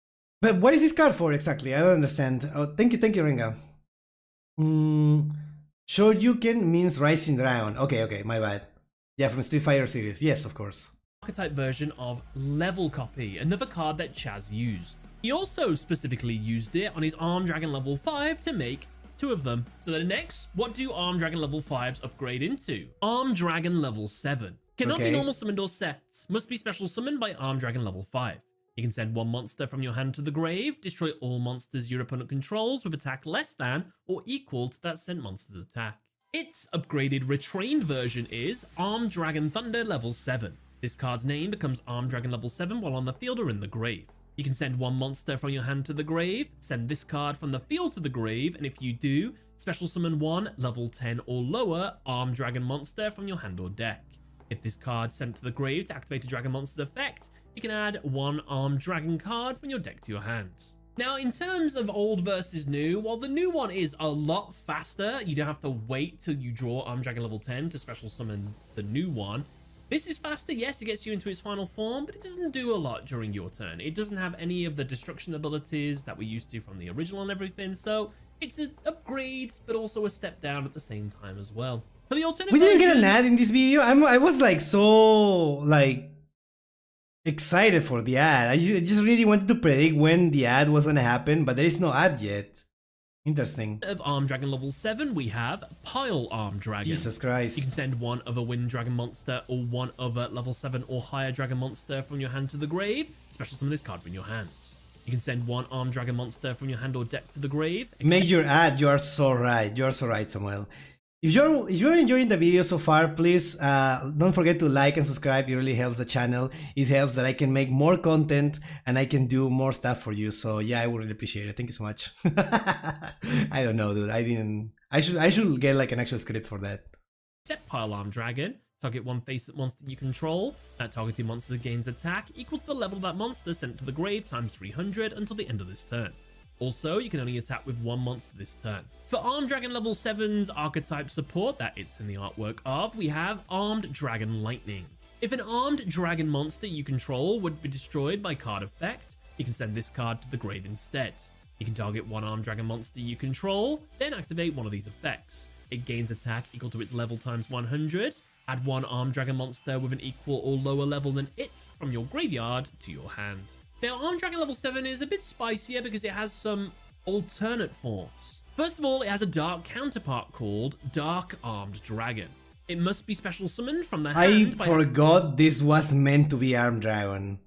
But what is this card for exactly? I don't understand. Oh, thank you, Ringa. Shoryuken means Rising Dragon. Okay, my bad. Yeah, from Street Fighter series. Yes, of course. Archetype version of Level Copy, another card that Chaz used. He also specifically used it on his Armed Dragon level 5 to make 2 of them. So then next, what do Armed Dragon level 5s upgrade into? Armed Dragon level 7. Cannot be normal summoned or set. Must be special summoned by Armed Dragon level 5. You can send one monster from your hand to the grave, destroy all monsters your opponent controls with attack less than or equal to that sent monster's attack. Its upgraded retrained version is Armed Dragon Thunder level 7. This card's name becomes Armed Dragon level 7 while on the field or in the grave. You can send one monster from your hand to the grave, send this card from the field to the grave, and if you do, special summon one level 10 or lower Armed Dragon monster from your hand or deck. If this card sent to the grave to activate a dragon monster's effect, you can add one Armed Dragon card from your deck to your hand. Now, in terms of old versus new, while the new one is a lot faster, you don't have to wait till you draw Armed Dragon level 10 to special summon the new one. This is faster, yes, it gets you into its final form, but it doesn't do a lot during your turn. It doesn't have any of the destruction abilities that we used to from the original and everything, so it's an upgrade, but also a step down at the same time as well. For the alternate We didn't get version- an ad in this video. I was like so excited for the ad. I just really wanted to predict when the ad was gonna happen, but there is no ad yet. Interesting. Of Armed Dragon level 7, we have Pile Armed Dragon. Jesus Christ. You can send one other Wind Dragon monster or one other level 7 or higher Dragon monster from your hand to the grave. Special summon this card from your hand. You can send one Armed Dragon monster from your hand or deck to the grave. Make your ad. You are so right. You are so right, Samuel. If you're enjoying the video so far, please don't forget to like and subscribe. It really helps the channel. It helps that I can make more content and I can do more stuff for you. So yeah, I would really appreciate it. Thank you so much. I don't know, dude. I should get like an actual script for that. Set Pile Armed Dragon. Target one face-up monster you control. That targeted monster gains attack equal to the level of that monster sent to the grave times 300 until the end of this turn. Also, you can only attack with one monster this turn. For Armed Dragon level 7's archetype support that it's in the artwork of, we have Armed Dragon Lightning. If an Armed Dragon monster you control would be destroyed by card effect, you can send this card to the grave instead. You can target one Armed Dragon monster you control, then activate one of these effects. It gains attack equal to its level times 100. Add one Armed Dragon monster with an equal or lower level than it from your graveyard to your hand. Now, Armed Dragon level 7 is a bit spicier because it has some alternate forms. First of all, it has a dark counterpart called Dark Armed Dragon. It must be special summoned from the hand. I forgot this was meant to be Armed Dragon.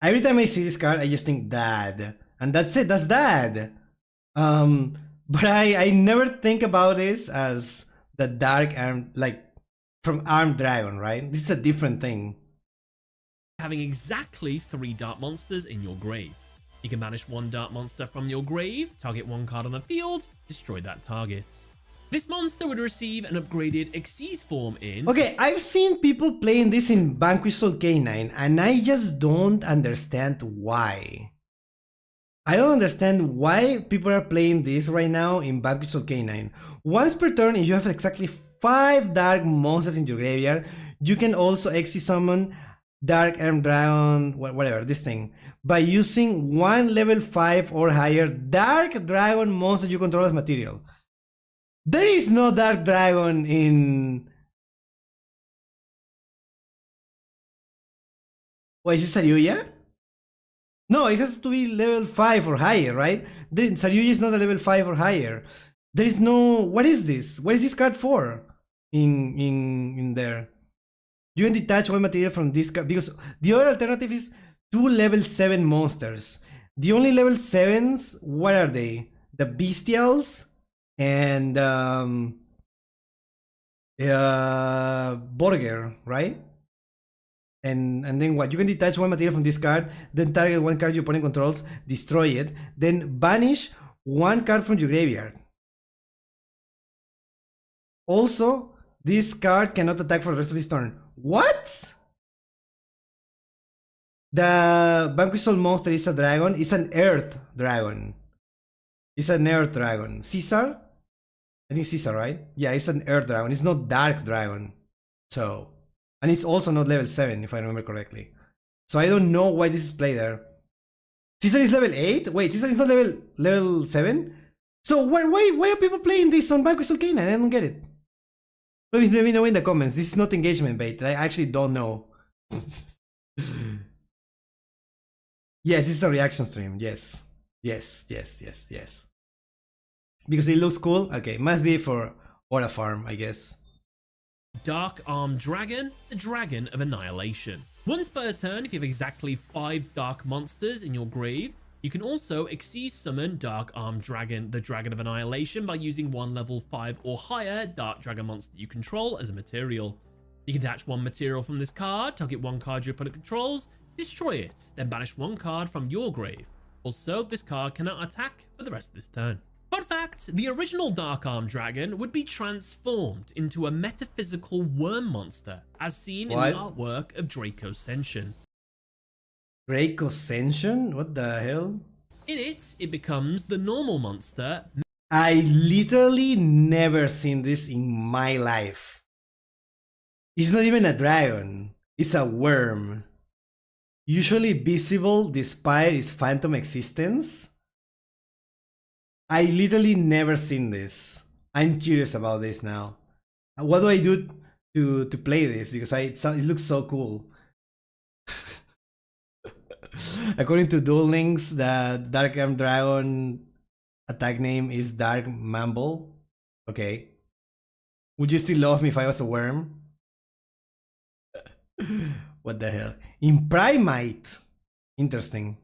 Every time I see this card, I just think Dad. And that's it, that's Dad. But I never think about this as the Dark Armed, like from Armed Dragon, right? This is a different thing. Having exactly 3 dark monsters in your grave. You can banish one dark monster from your grave, target one card on the field, destroy that target. This monster would receive an upgraded Xyz form in... Okay, I've seen people playing this in Vanquish Soul K9 and I just don't understand why. I don't understand why people are playing this right now in Vanquish Soul K9. Once per turn, if you have exactly 5 dark monsters in your graveyard, you can also Xyz summon Dark Armed Dragon, whatever, this thing, by using one level 5 or higher Dark Dragon monster you control as material. There is no Dark Dragon in... What, is it Saryuya? No, it has to be level 5 or higher, right? Saryuya is not a level 5 or higher. There is no... What is this? What is this card for? In there. You can detach one material from this card, because the other alternative is 2 level 7 monsters. The only level 7s, what are they? The Bestials and Borger, right? And then what? You can detach one material from this card, then target one card your opponent controls, destroy it, then banish one card from your graveyard. Also, this card cannot attack for the rest of this turn. What? The Vanquish Soul monster is a dragon. It's an earth dragon. It's an earth dragon. Caesar? I think Caesar, right? Yeah, it's an earth dragon. It's not dark dragon. So, and it's also not level 7 if I remember correctly. So I don't know why this is played there. Caesar is level 8? Wait, Caesar is not level 7? So why are people playing this on Vanquish Soul K9? I don't get it. Please let me know in the comments. This is not engagement bait. I actually don't know. Yes, this is a reaction stream. Yes. Yes. Because it looks cool? Okay, must be for Aura Farm, I guess. Dark Armed Dragon, the Dragon of Annihilation. Once per turn, if you have exactly 5 dark monsters in your grave, you can also Xyz summon Dark Armed Dragon, the Dragon of Annihilation, by using one level 5 or higher Dark Dragon monster you control as a material. You can detach one material from this card, target one card your opponent controls, destroy it, then banish one card from your grave. Also, this card cannot attack for the rest of this turn. Fun fact, the original Dark Armed Dragon would be transformed into a metaphysical worm monster, as seen in the artwork of Dracoscension. Dracoscension? What the hell? In it, it becomes the normal monster. I literally never seen this in my life. It's not even a dragon, it's a worm. Usually visible despite its phantom existence. I literally never seen this. I'm curious about this now. What do I do to play this? Because it looks so cool. According to Duel Links, the Dark Armed Dragon attack name is Dark Mamble. Okay. Would you still love me if I was a worm? What the hell? In Primate. Interesting.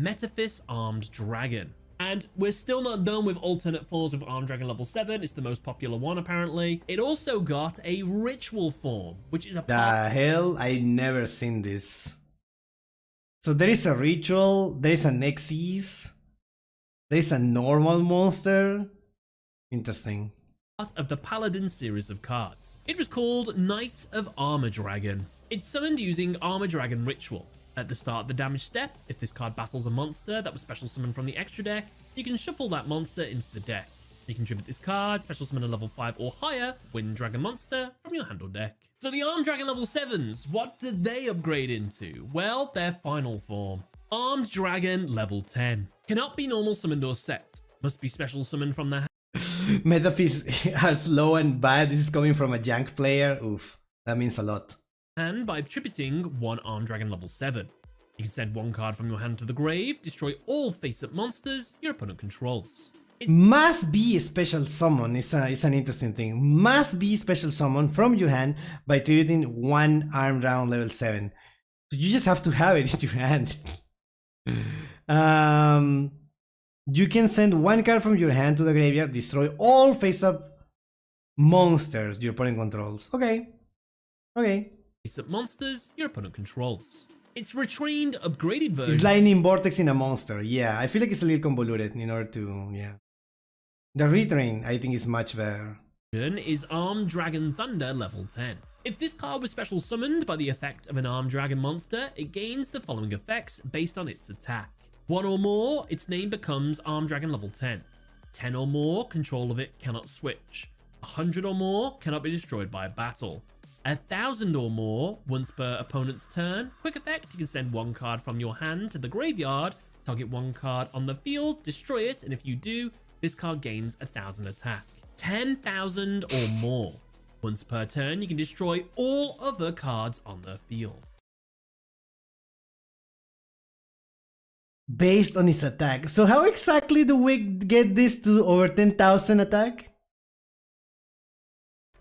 Metaphys Armed Dragon. And we're still not done with alternate forms of Armed Dragon level 7. It's the most popular one, apparently. It also got a ritual form, which is a The hell? I never seen this. So there is a ritual, there is an Xyz, there is a normal monster. Interesting. Part of the Paladin series of cards. It was called Knight of Armor Dragon. It's summoned using Armor Dragon Ritual. At the start of the damage step, if this card battles a monster that was special summoned from the extra deck, you can shuffle that monster into the deck. You can tribute this card, special summon a level 5 or higher Wind Dragon monster from your hand or deck. So the Armed Dragon level 7s, what did they upgrade into? Well, their final form. Armed Dragon level 10. Cannot be normal summoned or set. Must be special summoned from the hand. Metaphys are slow and bad. This is coming from a jank player. Oof, that means a lot. And by tributing one Armed Dragon level 7. You can send one card from your hand to the grave, destroy all face-up monsters your opponent controls. Must be a special summon. It's an interesting thing. Must be special summon from your hand by tributing one Armed Dragon level 7. So you just have to have it in your hand. You can send one card from your hand to the graveyard, destroy all face-up monsters your opponent controls. Okay. Okay. Face-up monsters your opponent controls. It's retrained, upgraded version. It's Lightning Vortex in a monster. Yeah, I feel like it's a little convoluted in order to, yeah. The retrain, I think, is much better. Is Armed Dragon Thunder level 10. If this card was special summoned by the effect of an Armed Dragon monster, it gains the following effects based on its attack. 1 or more, its name becomes Armed Dragon level 10. 10 or more, control of it cannot switch. 100 or more, cannot be destroyed by a battle. 1,000 or more, once per opponent's turn. Quick effect, you can send one card from your hand to the graveyard, target one card on the field, destroy it, and if you do, this card gains 1,000 attack. 10,000 or more. Once per turn, you can destroy all other cards on the field. Based on its attack. So how exactly do we get this to over 10,000 attack?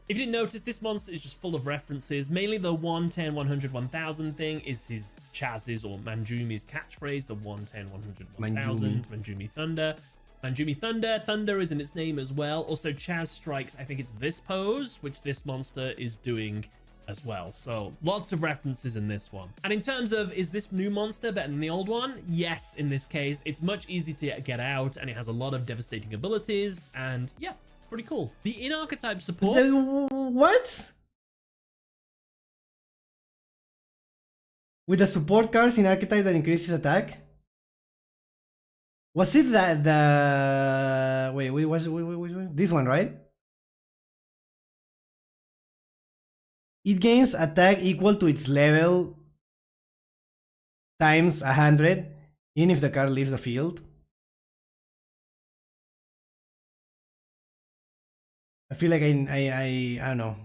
If you didn't notice, this monster is just full of references. Mainly the 110, 100, 1000 thing is his Chaz's or Manjumi's catchphrase. The 110, 100, 1000, Manjumi Thunder. Manjumi Thunder. Thunder is in its name as well. Also, Chaz strikes, I think it's this pose, which this monster is doing as well. So lots of references in this one. And in terms of, is this new monster better than the old one? Yes, in this case, it's much easier to get out and it has a lot of devastating abilities. And yeah, pretty cool. The in-archetype support... What? With the support cards in archetype that increases attack? Was it that the... Wait, this one, right? It gains attack equal to its level times 100, even if the card leaves the field. I feel like I don't know.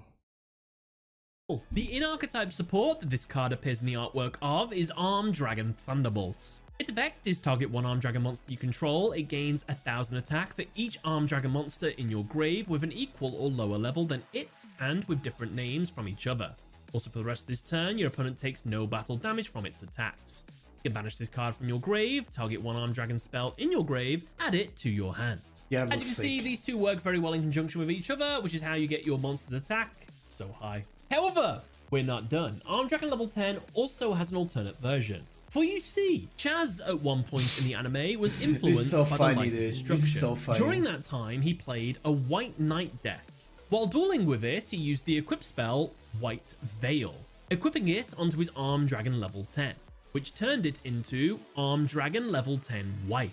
The in-archetype support that this card appears in the artwork of is Armed Dragon Thunderbolt. Its effect is target one Armed Dragon monster you control. It gains 1,000 attack for each Armed Dragon monster in your grave with an equal or lower level than it and with different names from each other. Also, for the rest of this turn, your opponent takes no battle damage from its attacks. You can banish this card from your grave, target one armed dragon spell in your grave, add it to your hand. Yeah, as you can see, these two work very well in conjunction with each other, which is how you get your monster's attack so high. However, we're not done. Armed Dragon level 10 also has an alternate version. For you see, Chaz at one point in the anime was influenced by the Light of Destruction. During that time, he played a White Knight deck. While dueling with it, he used the equip spell White Veil, equipping it onto his Armed Dragon level 10, which turned it into Armed Dragon level 10 White.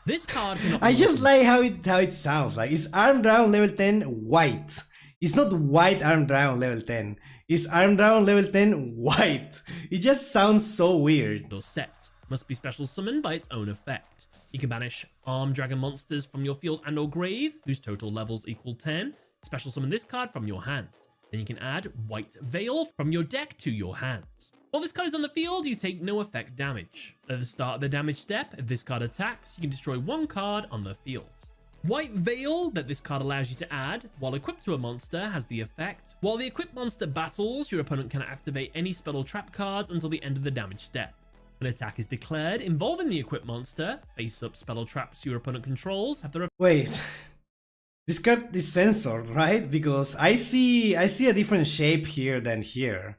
This card cannot I just like how it sounds. Like it's Armed Dragon level 10 White. It's not White Armed Dragon level 10. It's Armed Dragon level 10 White. It just sounds so weird. Or set must be special summoned by its own effect. You can banish Armed Dragon monsters from your field and or grave, whose total levels equal 10. Special summon this card from your hand. Then you can add White Veil from your deck to your hand. While this card is on the field, you take no effect damage. At the start of the damage step, if this card attacks, you can destroy one card on the field. White Veil that this card allows you to add, while equipped to a monster, has the effect. While the equipped monster battles, your opponent can activate any spell or trap cards until the end of the damage step. An attack is declared involving the equipped monster. Face-up spell or traps your opponent controls have the... Wait, this card is censored, right? Because I see a different shape here than here.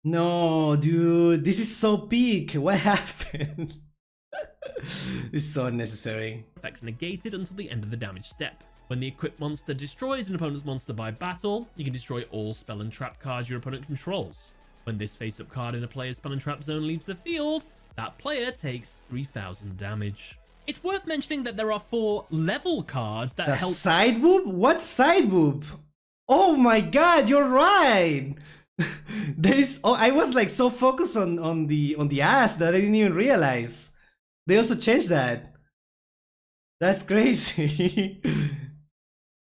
No, dude, this is so peak. What happened? This is so unnecessary. Effects negated until the end of the damage step. When the equipped monster destroys an opponent's monster by battle, you can destroy all spell and trap cards your opponent controls. When this face-up card in a player's spell and trap zone leaves the field, that player takes 3000 damage. It's worth mentioning that there are 4 level cards that help... Side boob? What side boob? Oh my god, you're right! There is... Oh, I was like so focused on the ass that I didn't even realize. They also changed that. That's crazy.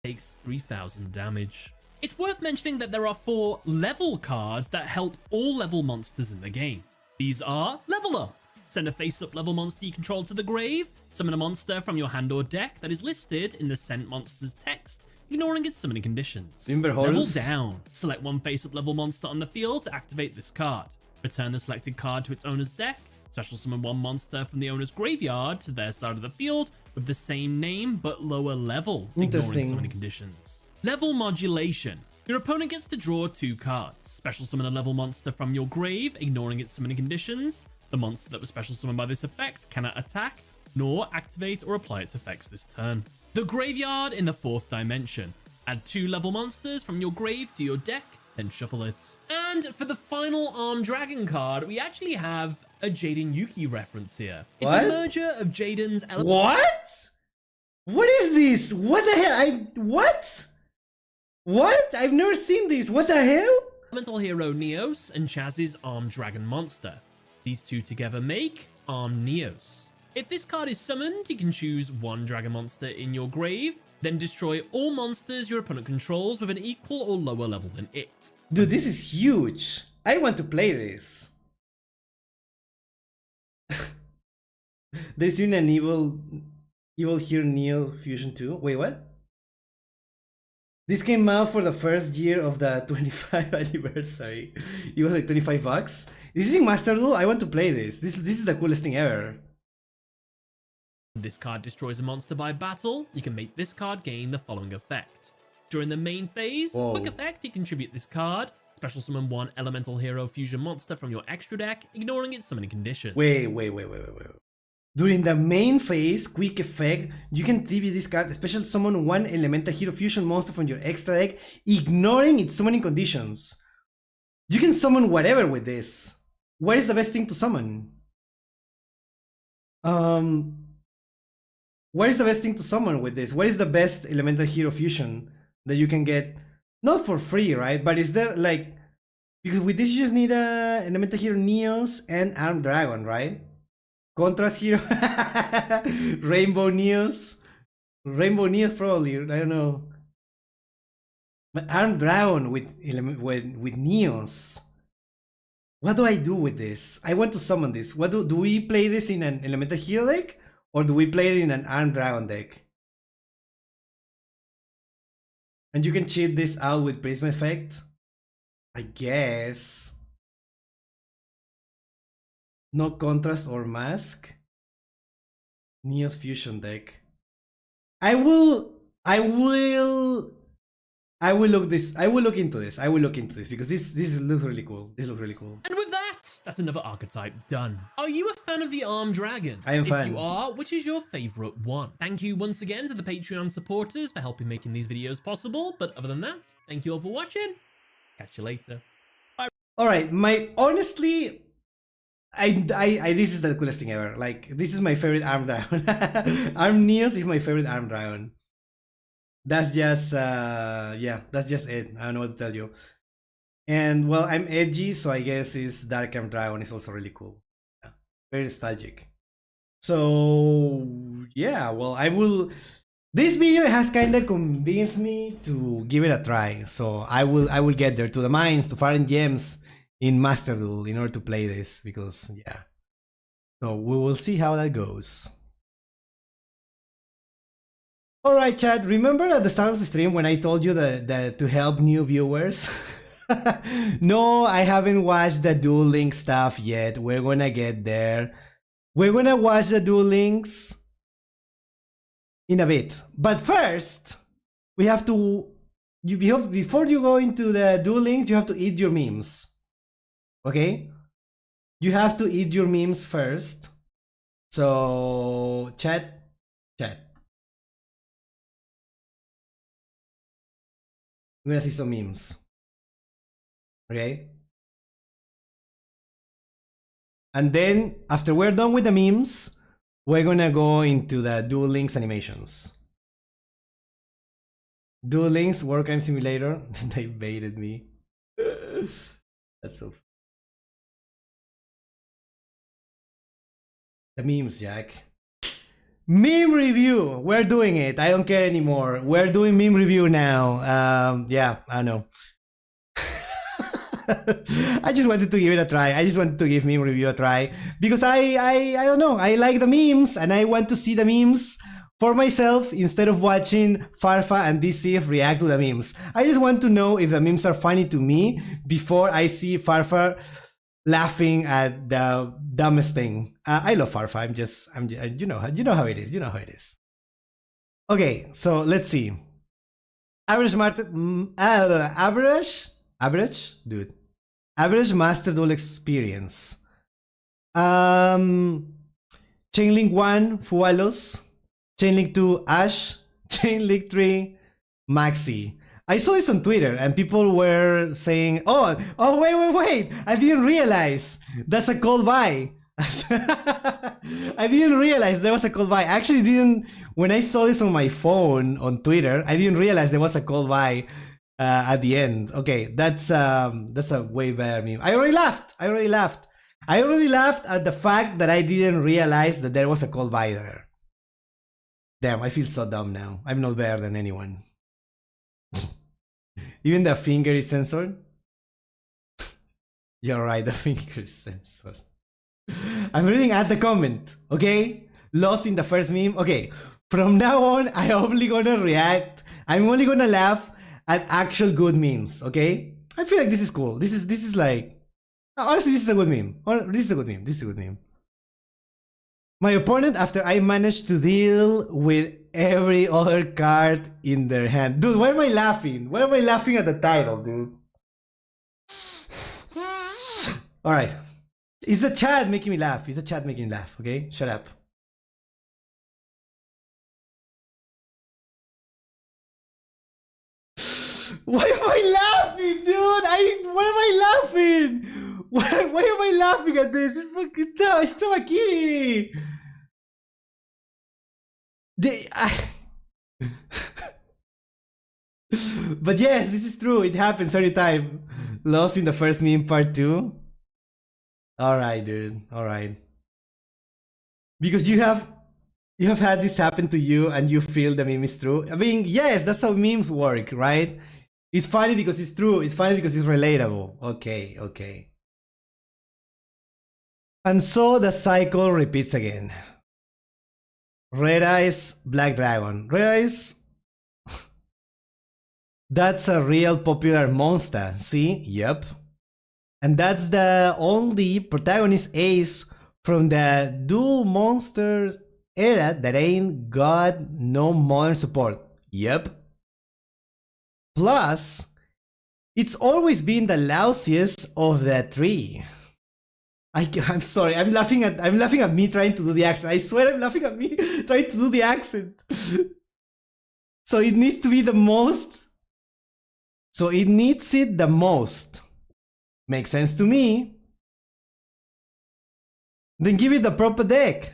Takes 3000 damage. It's worth mentioning that there are 4 level cards that help all level monsters in the game. These are Level Up. Send a face-up level monster you control to the grave. Summon a monster from your hand or deck that is listed in the sent monster's text, ignoring its summoning conditions. Level Down. Select one face-up level monster on the field to activate this card. Return the selected card to its owner's deck. Special summon one monster from the owner's graveyard to their side of the field with the same name but lower level, ignoring summoning conditions. Level Modulation. Your opponent gets to draw 2 cards. Special summon a level monster from your grave, ignoring its summoning conditions. The monster that was special summoned by this effect cannot attack, nor activate or apply its effects this turn. The Graveyard in the 4th dimension. Add 2 level monsters from your grave to your deck, then shuffle it. And for the final Armed Dragon card, we actually have a Jaden Yuki reference here. It's a merger of Jaden's... What? What is this? What the hell? What? What? I've never seen this. What the hell? Elemental Hero Neos and Chaz's Armed Dragon monster. These two together make Armed Neos. If this card is summoned, you can choose one dragon monster in your grave, then destroy all monsters your opponent controls with an equal or lower level than it. Dude, this is huge. I want to play this. There's even an Evil Hero Neo Fusion 2. Wait, what? This came out for the first year of the 25th anniversary. It was like $25. This is in masterduel. I want to play this. This is the coolest thing ever. This card destroys a monster by battle. You can make this card gain the following effect. During the main phase, quick effect, you contribute this card. Special summon one Elemental Hero Fusion monster from your extra deck, ignoring its summoning conditions. Wait. During the main phase, quick effect, you can tribute this card, special summon one Elemental Hero Fusion monster from your extra deck, ignoring its summoning conditions. You can summon whatever with this. What is the best thing to summon? What is the best thing to summon with this? What is the best Elemental Hero Fusion that you can get? Not for free, right? But is there like... Because with this you just need a Elemental Hero Neos and Armed Dragon, right? Contrast Hero... Rainbow Neos? Rainbow Neos probably, I don't know. But Armed Dragon with Neos. What do I do with this? I want to summon this. What do we play this in an Elemental Hero deck? Or do we play it in an Armed Dragon deck? And you can cheat this out with Prism Effect. I guess. No contrast or mask. Neo's fusion deck. I will look this. I will look into this. I will look into this because this looks really cool. This looks really cool. And with that, that's another archetype done. Are you a fan of the armed dragons? I am if fan. you are, which is your favorite one? Thank you once again to the Patreon supporters for helping making these videos possible. But other than that, thank you all for watching. Catch you later. Bye. All right, honestly, this is the coolest thing ever. Like, this is my favorite armed dragon. Armed Neos is my favorite armed dragon. That's just yeah, that's just it. I don't know what to tell you. And well, I'm edgy, so I guess his Dark Arm Dragon is also really cool. Yeah, very nostalgic. So yeah, well, I will. This video has kind of convinced me to give it a try. So I will get there to the mines to find gems in Master Duel in order to play this because yeah. So we will see how that goes. Alright chat, remember at the start of the stream when I told you that to help new viewers? No, I haven't watched the Duel Links stuff yet. We're gonna get there. We're gonna watch the Duel Links in a bit. But first, we have to... before you go into the Duel Links, you have to eat your memes. Okay? You have to eat your memes first. So, chat. We're gonna see some memes. Okay? And then, after we're done with the memes, we're gonna go into the Duel Links animations. Duel Links War Crime Simulator. They baited me. That's so... The memes, Jack. Meme review! We're doing it. I don't care anymore. We're doing meme review now. Yeah, I don't know. I just wanted to give it a try. I just wanted to give meme review a try because I don't know. I like the memes and I want to see the memes for myself instead of watching Farfa and DCF react to the memes. I just want to know if the memes are funny to me before I see Farfa laughing at the dumbest thing. I love Farfa. I'm just you know how it is. You know how it is. Okay, so let's see. Average dude. Average Master Duel experience. Chainlink 1, Fualos. Chainlink 2, Ash. Chainlink 3, Maxi. I saw this on Twitter and people were saying, oh, wait, I didn't realize that's a cold buy. I didn't realize there was a cold buy. I actually didn't, when I saw this on my phone on Twitter, I didn't realize there was a cold buy at the end. Okay, that's a way better meme. I already laughed at the fact that I didn't realize that there was a cold buy there. Damn, I feel so dumb now. I'm not better than anyone. Even the finger is censored. You're right, the finger is censored. I'm reading at the comment, okay? Lost in the first meme. Okay, from now on, I'm only gonna react. I'm only gonna laugh at actual good memes, okay? I feel like this is cool. This is like... Honestly, this is a good meme. This is a good meme. My opponent, after I managed to deal with every other card in their hand. Dude, why am I laughing? Why am I laughing at the title, dude? Alright. It's the chat making me laugh. Okay? Shut up. Why am I laughing, dude? Why am I laughing? Why am I laughing at this? It's Tamakiri. But yes, this is true. It happens every time. Lost in the first meme part 2. Alright, dude. Alright. Because you have had this happen to you and you feel the meme is true. I mean, yes, that's how memes work, right? It's funny because it's true. It's funny because it's relatable. Okay. And so the cycle repeats again. Red Eyes, Black Dragon. Red Eyes... That's a real popular monster, see? Yep. And that's the only protagonist ace from the dual monster era that ain't got no modern support. Yep. Plus, it's always been the lousiest of the three. I'm sorry, I'm laughing at me trying to do the accent. I swear I'm laughing at me trying to do the accent. So it needs to be the most. So it needs it the most. Makes sense to me. Then give it the proper deck.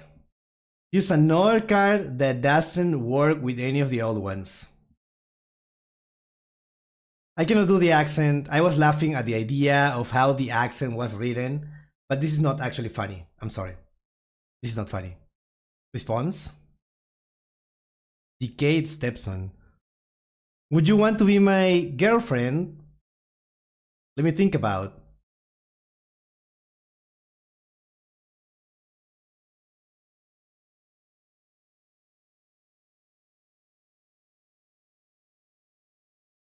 Use another card that doesn't work with any of the old ones. I cannot do the accent. I was laughing at the idea of how the accent was written, but this is not actually funny. I'm sorry. This is not funny. Response? Decayed stepson. Would you want to be my girlfriend? Let me think about.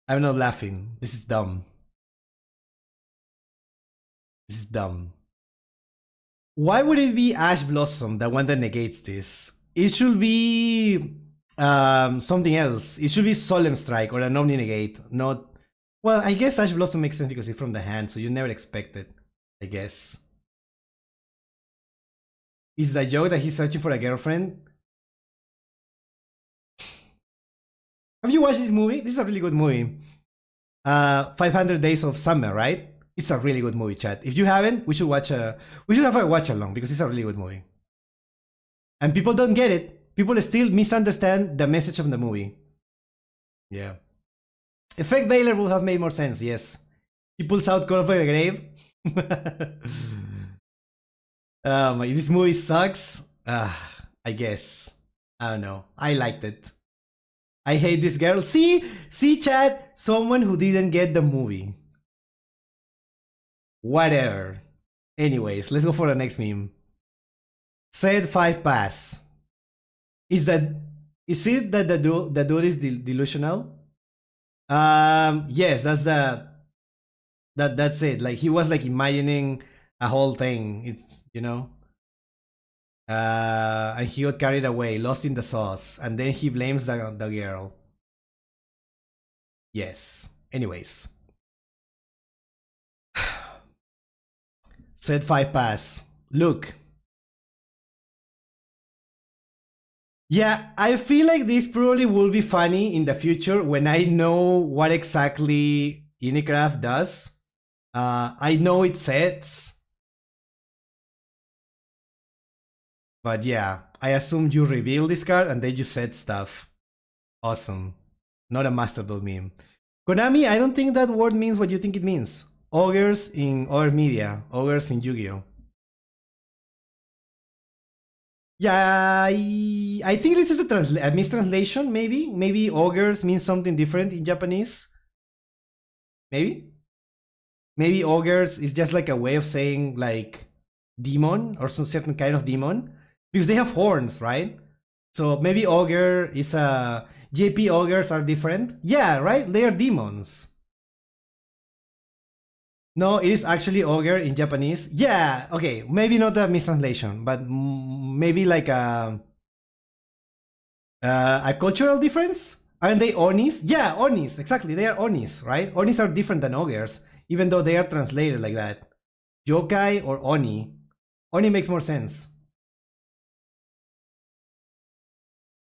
I'm not laughing. This is dumb. This is dumb. Why would it be Ash Blossom, the one that negates this? It should be something else. It should be Solemn Strike or an Omni Negate, not... Well, I guess Ash Blossom makes sense because it's from the hand, so you never expect it, I guess. Is the joke that he's searching for a girlfriend? Have you watched this movie? This is a really good movie. 500 Days of Summer, right? It's a really good movie, chat. If you haven't, we should have a watch along because it's a really good movie. And people don't get it. People still misunderstand the message of the movie. Yeah. Effect Baylor would have made more sense, yes. He pulls out Call of the Grave. This movie sucks. I guess. I don't know. I liked it. I hate this girl. See, chat, someone who didn't get the movie. Whatever. Anyways, let's go for the next meme. Said 5 pass. Is it that the dude is delusional? Yes, that's it. Like he was like imagining a whole thing. It's, you know. And he got carried away, lost in the sauce, and then he blames the girl. Yes. Anyways. Said 5 pass. Look. Yeah, I feel like this probably will be funny in the future when I know what exactly Unicraft does. I know it sets. But yeah, I assume you reveal this card and then you set stuff. Awesome. Not a masterduel meme. Konami, I don't think that word means what you think it means. Ogres in other media. Ogres in Yu-Gi-Oh! Yeah, I think this is a mistranslation, maybe? Maybe ogres means something different in Japanese? Maybe? Maybe ogres is just like a way of saying like demon or some certain kind of demon. Because they have horns, right? So maybe ogre is a... JP ogres are different? Yeah, right? They are demons. No, it is actually ogre in Japanese. Yeah, okay. Maybe not a mistranslation, but maybe like a cultural difference? Aren't they onis? Yeah, onis. Exactly. They are onis, right? Onis are different than ogres, even though they are translated like that. Yokai or oni. Oni makes more sense.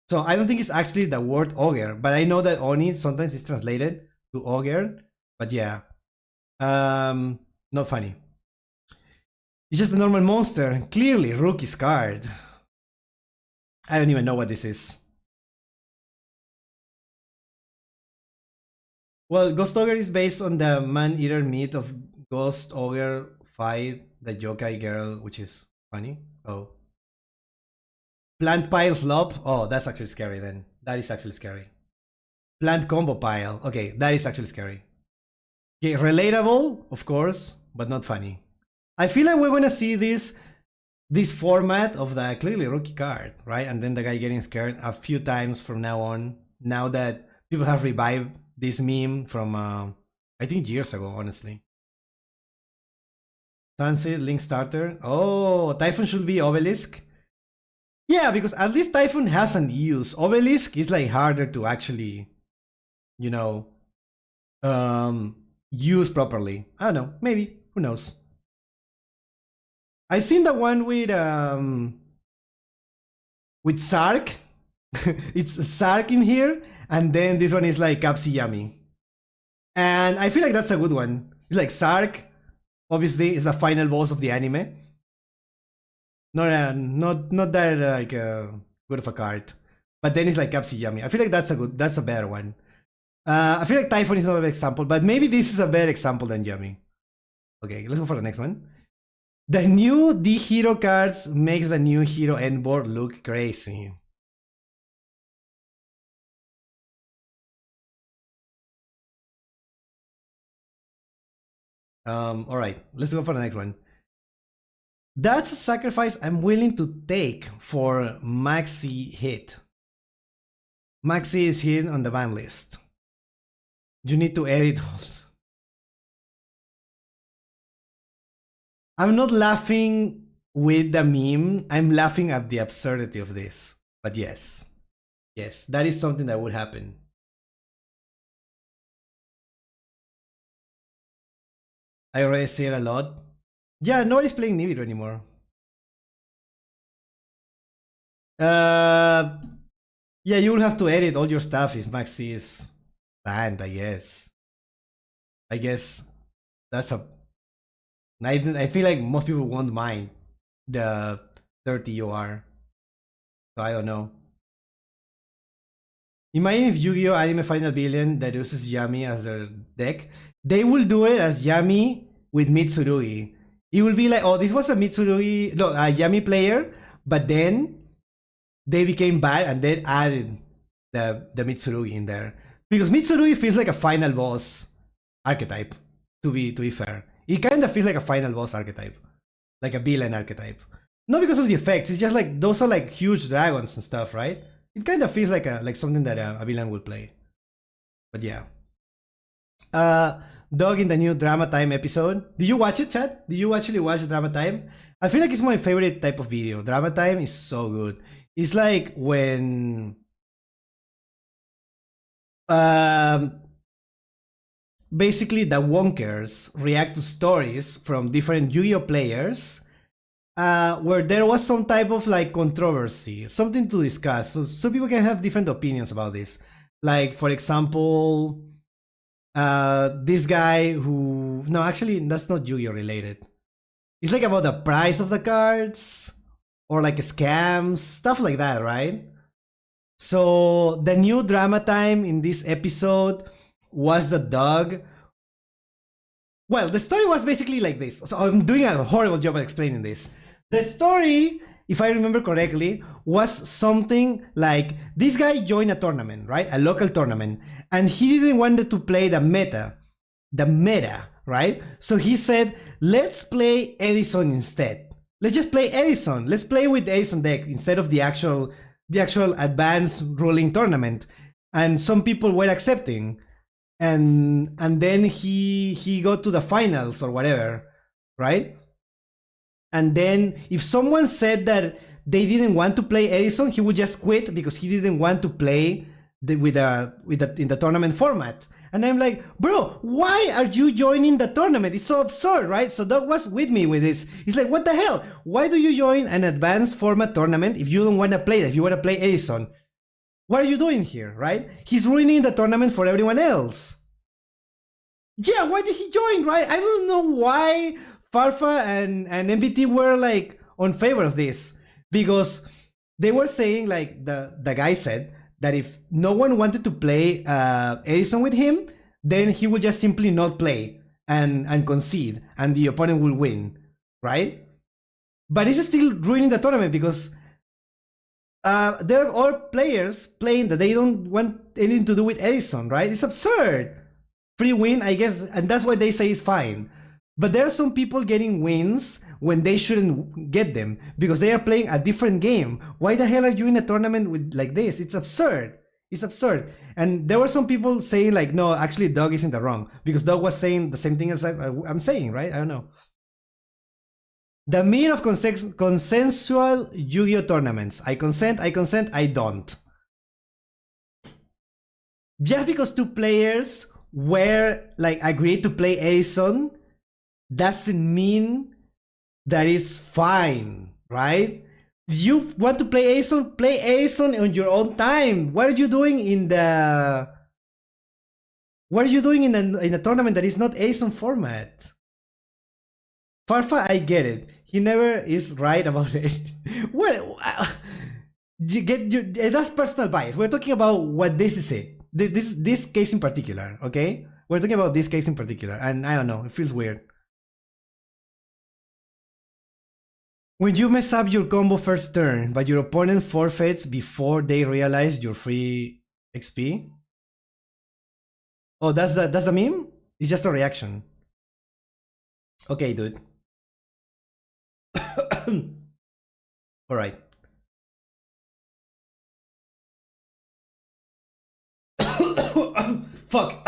So I don't think it's actually the word ogre, but I know that oni sometimes is translated to ogre, but yeah. Not funny. It's just a normal monster. Clearly, rookie's card. I don't even know what this is. Well, Ghost Ogre is based on the man-eater myth of Ghost Ogre fight the yokai girl, which is funny. Oh. Plant pile slop. Oh, that's actually scary then. That is actually scary. Plant combo pile. Okay, that is actually scary. Okay, relatable, of course, but not funny. I feel like we're gonna see this format of the clearly rookie card, right? And then the guy getting scared a few times from now on. Now that people have revived this meme from I think years ago, honestly. Sunset Link Starter. Oh, Typhon should be Obelisk. Yeah, because at least Typhon has an use. Obelisk is like harder to actually, you know, use properly. I don't know. Maybe. Who knows? I seen the one with Sark. It's Sark in here, and then this one is like Capsi Yami. And I feel like that's a good one. It's like Sark, obviously, is the final boss of the anime. Not that like good of a card. But then it's like Capsi Yami. I feel like that's a better one. I feel like Typhon is not a better example, but maybe this is a better example than Yami. Okay, let's go for the next one. The new D hero cards makes the new hero end board look crazy. Alright, let's go for the next one. That's a sacrifice I'm willing to take for Maxi hit. Maxi is hit on the ban list. You need to edit all. I'm not laughing with the meme, I'm laughing at the absurdity of this. But yes, that is something that would happen. I already see it a lot. Yeah, nobody's playing Nibiru anymore. Yeah, you will have to edit all your stuff if Maxi is banned, I guess. I guess that's a... I feel like most people won't mind the 30 UR. So I don't know. Imagine if Yu-Gi-Oh! Anime Final Billion that uses Yami as their deck. They will do it as Yami with Mitsurugi. It will be like, oh, this was a Mitsurugi, no, a Yami player, but then they became bad and then added the Mitsurugi in there. Because Mitsurugi feels like a final boss archetype, to be fair. It kind of feels like a final boss archetype. Like a villain archetype. Not because of the effects, it's just like, those are like huge dragons and stuff, right? It kind of feels like something that a villain would play. But yeah. Dog in the new Drama Time episode. Did you watch it, chat? Did you actually watch Drama Time? I feel like it's my favorite type of video. Drama Time is so good. It's like when... basically the wonkers react to stories from different Yu-Gi-Oh players where there was some type of like controversy, something to discuss, so people can have different opinions about this. Like, for example, this guy who... No, actually, that's not Yu-Gi-Oh related. It's like about the price of the cards or like scams, stuff like that, right? So the new Drama Time in this episode was the dog. Well, the story was basically like this. So I'm doing a horrible job at explaining this. The story, if I remember correctly, was something like this guy joined a tournament, right? A local tournament. And he didn't want to play the meta, right? So he said, let's play Edison instead. Let's just play Edison. Let's play with the Edison deck instead of the actual advanced ruling tournament. And some people were accepting. And then he got to the finals or whatever, right? And then if someone said that they didn't want to play Edison, he would just quit because he didn't want to play in the tournament format. And I'm like, bro, why are you joining the tournament? It's so absurd, right? So Doug was with me with this. He's like, what the hell? Why do you join an advanced format tournament if you don't want to play it, if you want to play Edison? What are you doing here, right? He's ruining the tournament for everyone else. Yeah, why did he join, right? I don't know why Farfa and MBT were like on favor of this. Because they were saying, like the guy said, that if no one wanted to play Edison with him, then he would just simply not play and concede, and the opponent will win, right? But it's still ruining the tournament because there are all players playing that they don't want anything to do with Edison, right? It's absurd. Free win, I guess, and that's why they say it's fine. But there are some people getting wins when they shouldn't get them because they are playing a different game. Why the hell are you in a tournament with like this? It's absurd. It's absurd. And there were some people saying like, no, actually Doug isn't the wrong, because Doug was saying the same thing as I'm saying, right? I don't know. The mean of consensual Yu-Gi-Oh tournaments. I consent, I don't. Just because two players were like agreed to play ASON doesn't mean that is fine, right? If you want to play ASON on your own time. What are you doing in the in a tournament that is not ASON format? Farfa, I get it. He never is right about it. Well, that's personal bias. We're talking about what this is it. This case in particular, okay? We're talking about this case in particular, and I don't know, it feels weird. When you mess up your combo first turn, but your opponent forfeits before they realize your free XP? Oh, that's a meme? It's just a reaction. Okay, dude. Alright. Fuck.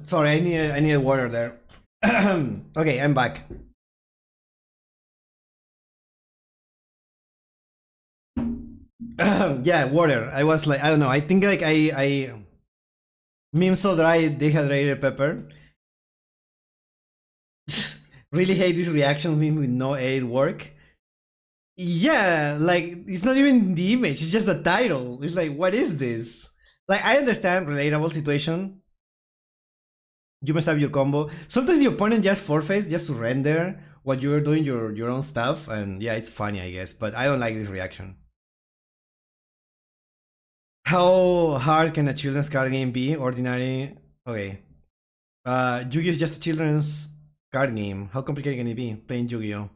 Sorry, I need water there. Okay, I'm back. Yeah, water. I was like, I don't know. I think like I meme so dry, dehydrated pepper. Really hate this reaction meme with no aid work. Yeah, like it's not even the image, it's just the title. It's like, what is this? Like, I understand relatable situation. You mess up your combo. Sometimes the opponent just forfeits, just surrender while you're doing your own stuff, and yeah, it's funny, I guess, but I don't like this reaction. How hard can a children's card game be? Ordinary. Okay. Yu-Gi-Oh is just a children's card game. How complicated can it be? Playing Yu-Gi-Oh.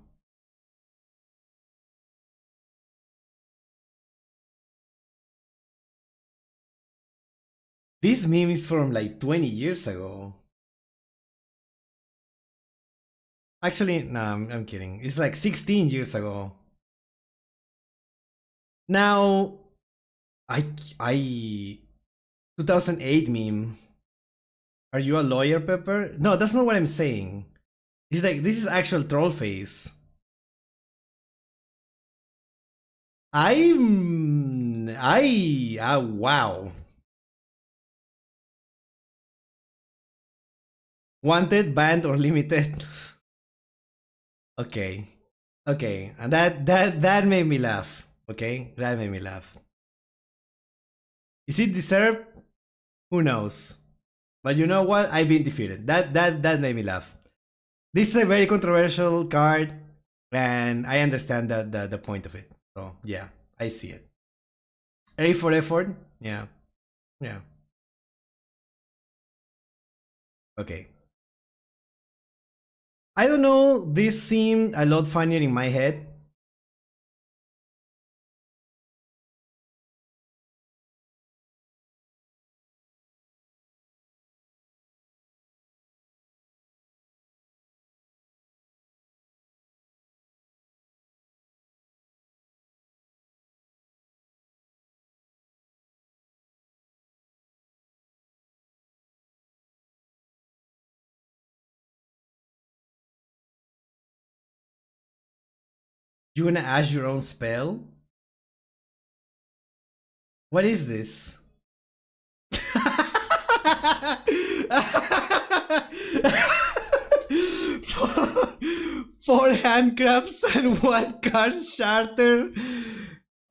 This meme is from like 20 years ago. Actually, no, I'm kidding. It's like 16 years ago. Now, I 2008 meme. Are you a lawyer, Pepper? No, that's not what I'm saying. It's like, this is actual troll face. Wow. Wanted, banned, or limited. Okay. Okay. And that made me laugh. Okay? That made me laugh. Is it deserved? Who knows? But you know what? I've been defeated. That made me laugh. This is a very controversial card, and I understand the point of it. So yeah, I see it. A for effort? Yeah. Yeah. Okay. I don't know, this seemed a lot funnier in my head. You wanna ask your own spell? What is this? Four handcrafts and one card charter.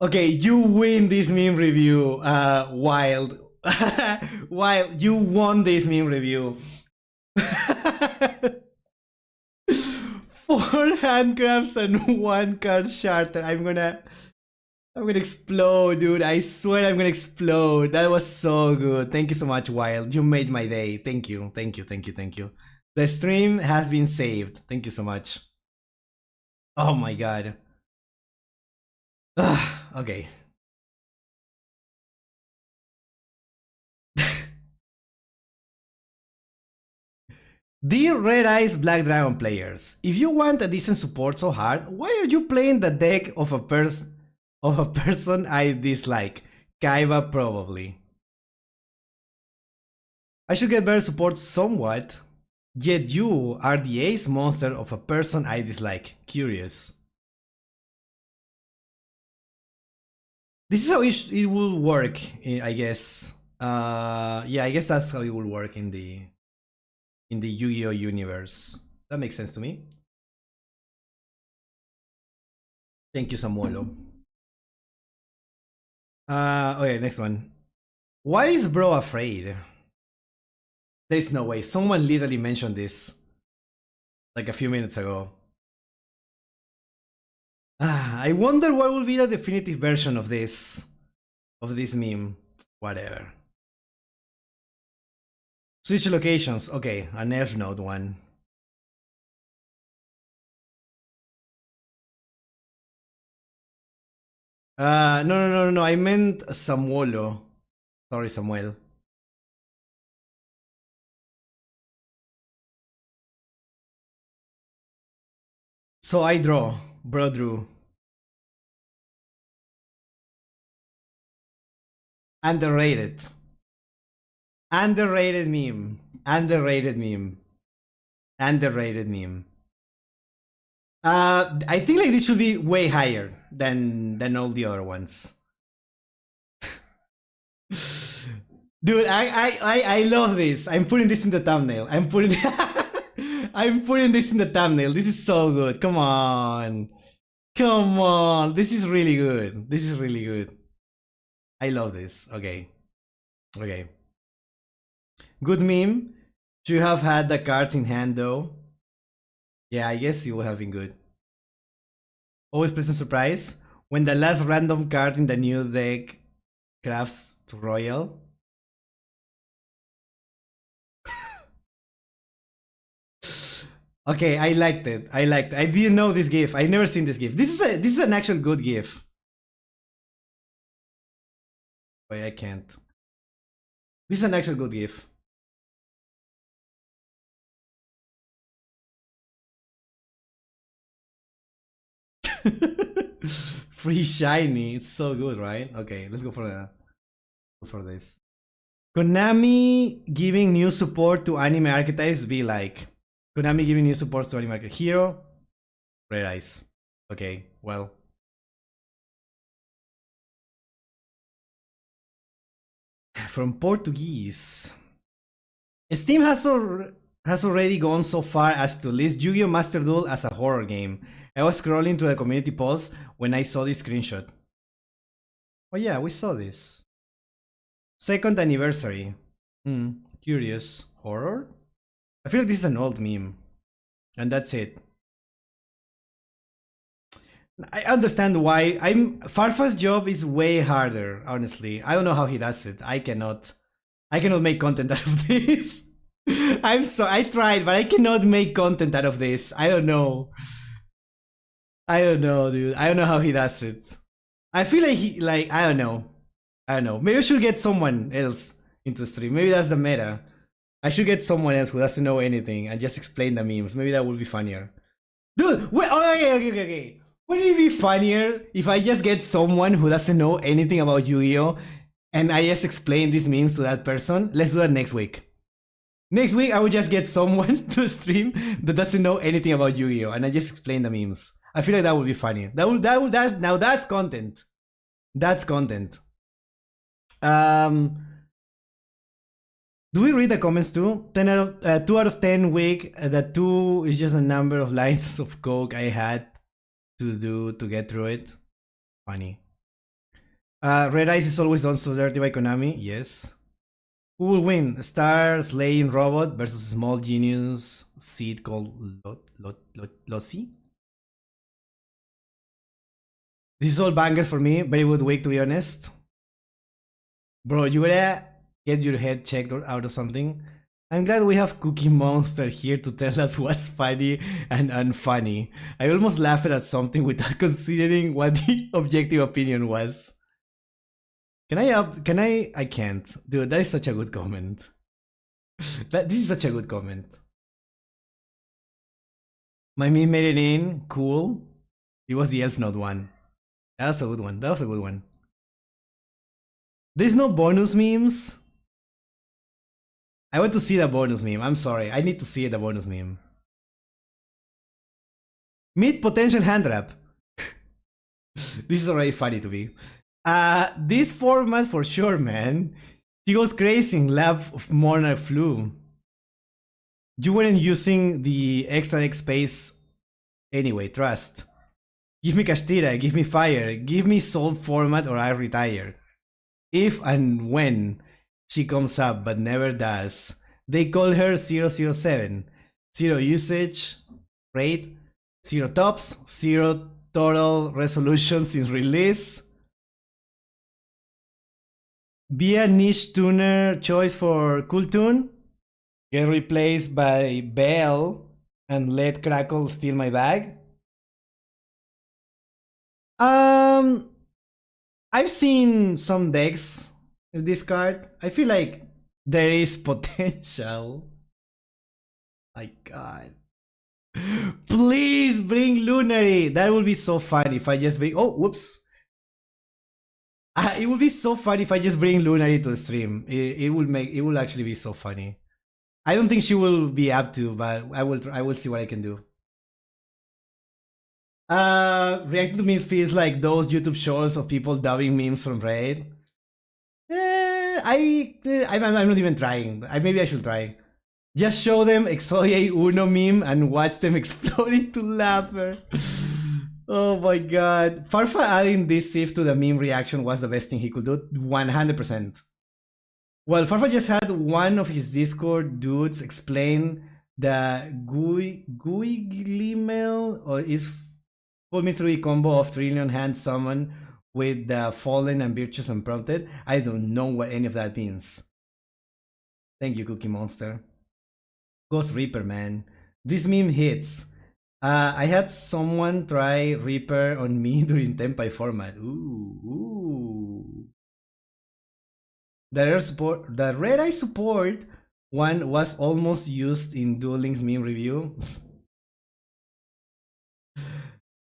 Okay, you win this meme review, Wild. Wild, you won this meme review. Four handcrafts and one card charter. I'm gonna explode, dude. I swear I'm gonna explode. That was so good. Thank you so much, Wild. You made my day. Thank you. Thank you. Thank you. Thank you. The stream has been saved. Thank you so much. Oh my god. Okay. Dear Red Eyes Black Dragon players, if you want a decent support so hard, why are you playing the deck of a person I dislike? Kaiba probably. I should get better support somewhat, yet you are the ace monster of a person I dislike. Curious. This is how it will work, I guess. Yeah, I guess that's how it will work in the Yu-Gi-Oh universe. That makes sense to me. Thank you, Samuelo. Okay, next one. Why is bro afraid? There's no way. Someone literally mentioned this like a few minutes ago. I wonder what will be the definitive version of this meme. Whatever. Switch locations. Okay, an F node one. No. I meant Samuelo. Sorry, Samuel. So I draw. Bro drew. Underrated. Underrated meme. Underrated meme. Underrated meme. I think like this should be way higher than all the other ones. Dude, I love this. I'm putting this in the thumbnail. I'm putting this in the thumbnail. This is so good. Come on. Come on. This is really good. This is really good. I love this. Okay. Okay. Good meme. Should have had the cards in hand though. Yeah, I guess it would have been good. Always pleasant surprise when the last random card in the new deck crafts to royal. Okay, I liked it. I didn't know this GIF. I've never seen this GIF. This is an actual good GIF. Wait, I can't. This is an actual good GIF. Free shiny. It's so good, right? Okay, let's go for this. Konami giving new support to anime archetypes be like. Konami giving new support to anime archetypes. Hero, Red Eyes. Okay, well. From Portuguese. Steam has already gone so far as to list Yu-Gi-Oh! Master Duel as a horror game. I was scrolling through the community posts when I saw this screenshot. Oh yeah, we saw this. Second anniversary. Curious. Horror? I feel like this is an old meme. And that's it. I understand why. Farfa's job is way harder, honestly. I don't know how he does it. I cannot make content out of this. I tried, but I cannot make content out of this. I don't know. I don't know, dude. I don't know how he does it. I feel like I don't know. Maybe I should get someone else into stream. Maybe that's the meta. I should get someone else who doesn't know anything and just explain the memes. Maybe that would be funnier. Dude, wait, okay. Wouldn't it be funnier if I just get someone who doesn't know anything about Yu-Gi-Oh! And I just explain these memes to that person? Let's do that next week. Next week, I would just get someone to stream that doesn't know anything about Yu-Gi-Oh! And I just explain the memes. I feel like that would be funny. That's content. That's content. Do we read the comments too? 2 out of 10 week. The 2 is just a number of lines of coke I had to do to get through it. Funny. Red Eyes is always done so dirty by Konami. Yes. Who will win? Star Slaying Robot versus Small Genius Seed called Lossy? This is all bangers for me. Very good week, to be honest. Bro, you gotta get your head checked out or something. I'm glad we have Cookie Monster here to tell us what's funny and unfunny. I almost laughed at something without considering what the objective opinion was. I can't. Dude, that is such a good comment. This is such a good comment. My meme made it in. Cool. It was the Elf Note one. That was a good one. That was a good one. There's no bonus memes. I want to see the bonus meme. I'm sorry. I need to see the bonus meme. Meet potential hand wrap. This is already funny to me. This format for sure, man. He goes crazy in lab of Monarch Flu. You weren't using the extra deck space anyway, trust. Give me Kashtira, give me Fire, give me Soul format or I retire. If and when she comes up but never does, they call her 007. 0 usage, rate, 0 tops, 0 total resolution since release. Be a niche tuner choice for Cool Tune. Get replaced by Bell and let Crackle steal my bag. I've seen some decks with this card. I feel like there is potential. My god. Please bring Lunary. That would be so funny if I just bring. Oh, whoops. It would be so funny if I just bring Lunary to the stream. It will actually be so funny. I don't think she will be up to, but I will see what I can do. Reacting to memes feels like those YouTube shows of people dubbing memes from Raid. I'm not even trying. Maybe I should try. Just show them Exodia Uno meme and watch them explode into laughter. Oh my god. Farfa adding this Sif to the meme reaction was the best thing he could do. 100%. Well, Farfa just had one of his Discord dudes explain the Gui Glimel or is full Mitsuri combo of Trillion Hand Summon with the Fallen and Virtuous Unprompted. I don't know what any of that means. Thank you, Cookie Monster. Ghost Reaper, man. This meme hits. I had someone try Reaper on me during Tenpai format. Ooh. The Red Eye support one was almost used in Duel Links meme review.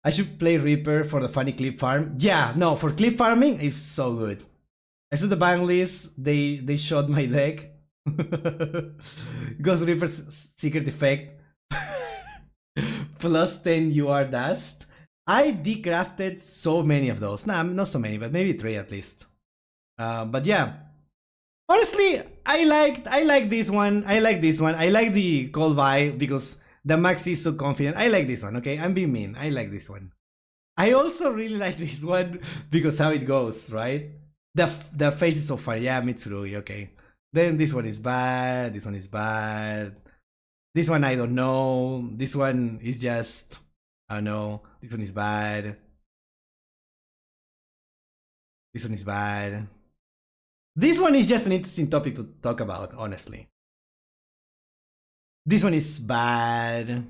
I should play Reaper for the funny clip farm. Yeah, no, for clip farming, it's so good. I saw the bang list, they showed my deck. Ghost Reaper's secret effect. Plus 10 UR dust. I decrafted so many of those. Nah, not so many, but maybe 3 at least. But yeah. Honestly, I like this one. I like this one. I like the Cold Buy because the Maxi is so confident. I like this one, okay? I'm being mean. I like this one. I also really like this one because how it goes, right? The face is so funny. Yeah, Mitsurugi, okay. Then this one is bad. This one is bad. This one I don't know. This one is just, I don't know. This one is bad. This one is bad. This one is just an interesting topic to talk about, honestly. This one is bad.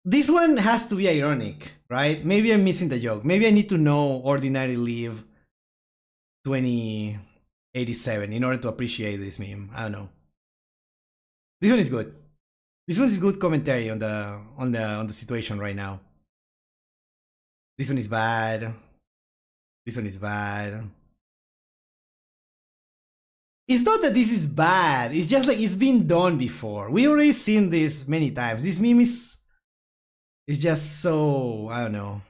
This one has to be ironic, right? Maybe I'm missing the joke. Maybe I need to know Ordinary Leave 2087 in order to appreciate this meme. I don't know. This one is good. This one is good commentary on the situation right now. This one is bad. This one is bad. It's not that this is bad. It's just like it's been done before. We already seen this many times. This meme is just so, I don't know.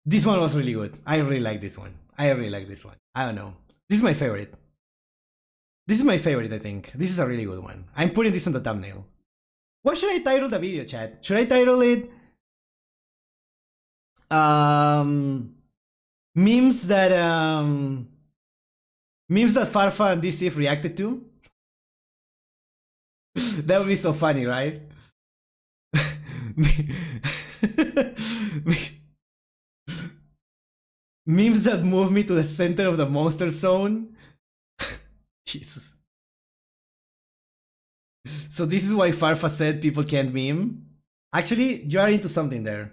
This one was really good. I really like this one. I really like this one. I don't know. This is my favorite. This is my favorite, I think. This is a really good one. I'm putting this on the thumbnail. What should I title the video, chat? Should I title it memes that Farfa and DCF reacted to? That would be so funny, right? Memes that move me to the center of the monster zone. Jesus. So this is why Farfa said people can't meme. Actually, you are into something there.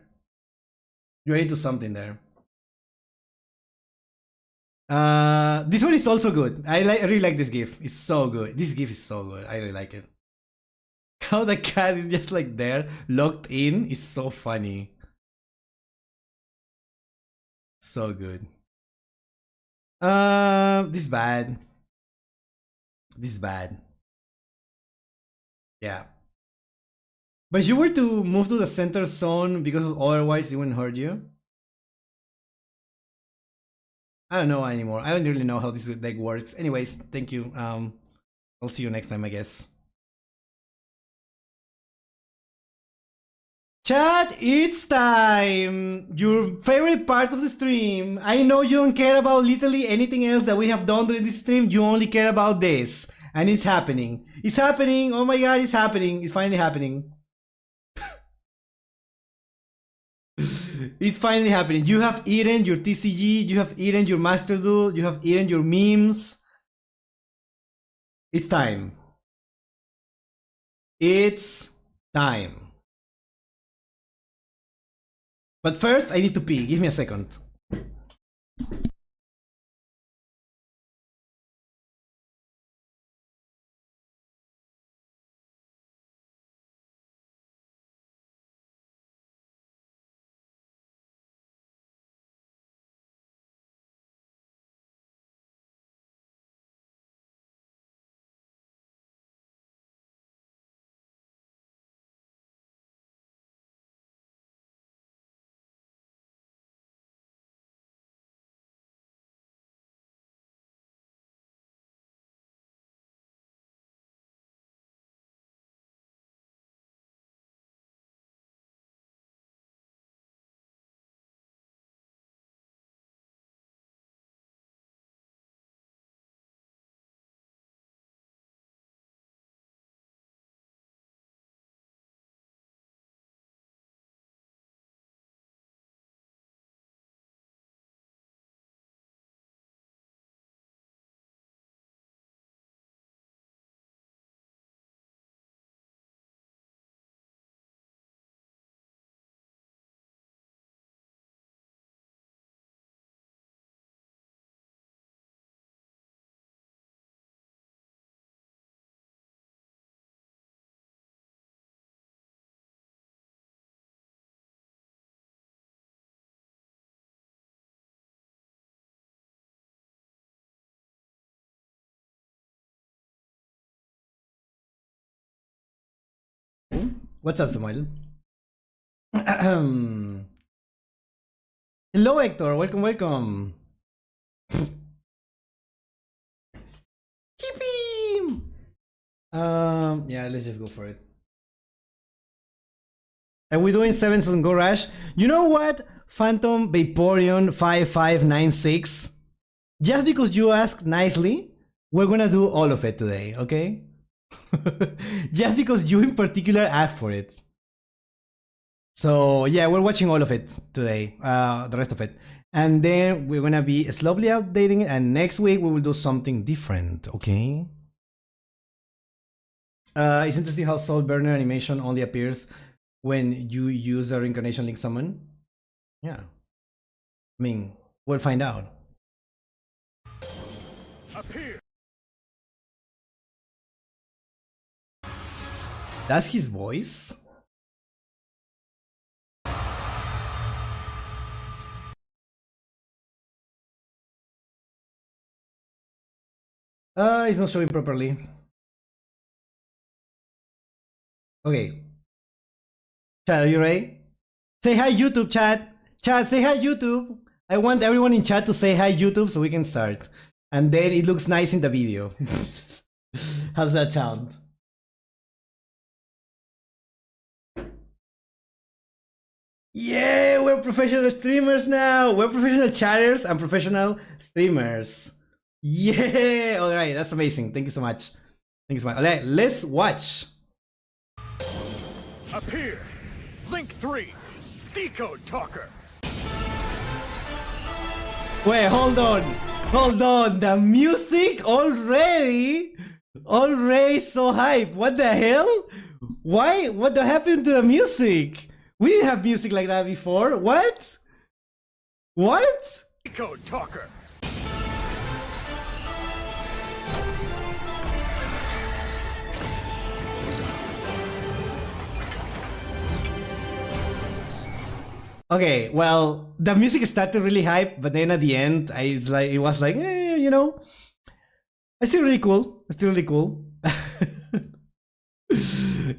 You're into something there. This one is also good. I really like this GIF. It's so good. This GIF is so good. I really like it. How the cat is just like there, locked in, is so funny. So good. This is bad. This is bad. Yeah. But if you were to move to the center zone because otherwise it wouldn't hurt you. I don't know anymore. I don't really know how this deck works. Anyways, thank you. I'll see you next time, I guess. Chat, it's time! Your favorite part of the stream. I know you don't care about literally anything else that we have done during this stream. You only care about this. And it's happening. It's happening. Oh my god, it's happening. It's finally happening. It's finally happening. You have eaten your TCG. You have eaten your masterduel. You have eaten your memes. It's time. It's time. But first, I need to pee. Give me a second. What's up, Samuel? Hello, Hector. Welcome, welcome. Chippy! Yeah, let's just go for it. Are we doing 7s on Go Rush? You know what? Phantom Vaporeon 5596. Just because you asked nicely, we're gonna do all of it today, okay? Just because you in particular asked for it. So yeah, we're watching all of it today, the rest of it. And then we're gonna be slowly updating it, and next week we will do something different, okay? It's interesting how Soul Burner animation only appears when you use a reincarnation link summon. Yeah. I mean, we'll find out. Appear. That's his voice? It's not showing properly. Okay. Chat, are you ready? Say hi, YouTube, chat. Chat, say hi, YouTube. I want everyone in chat to say hi, YouTube, so we can start. And then it looks nice in the video. How does that sound? Yeah, we're professional streamers now. We're professional chatters and professional streamers. Yeah, all right, that's amazing. Thank you so much. Thank you so much. All right, let's watch. Appear. Link 3. Decode Talker. Wait, hold on. Hold on. The music already? Already so hype. What the hell? Why? What happened to the music? We didn't have music like that before. What? What? Decode Talker. Okay, well, the music started really hype, but then at the end, it was like, you know, it's still really cool. It's still really cool.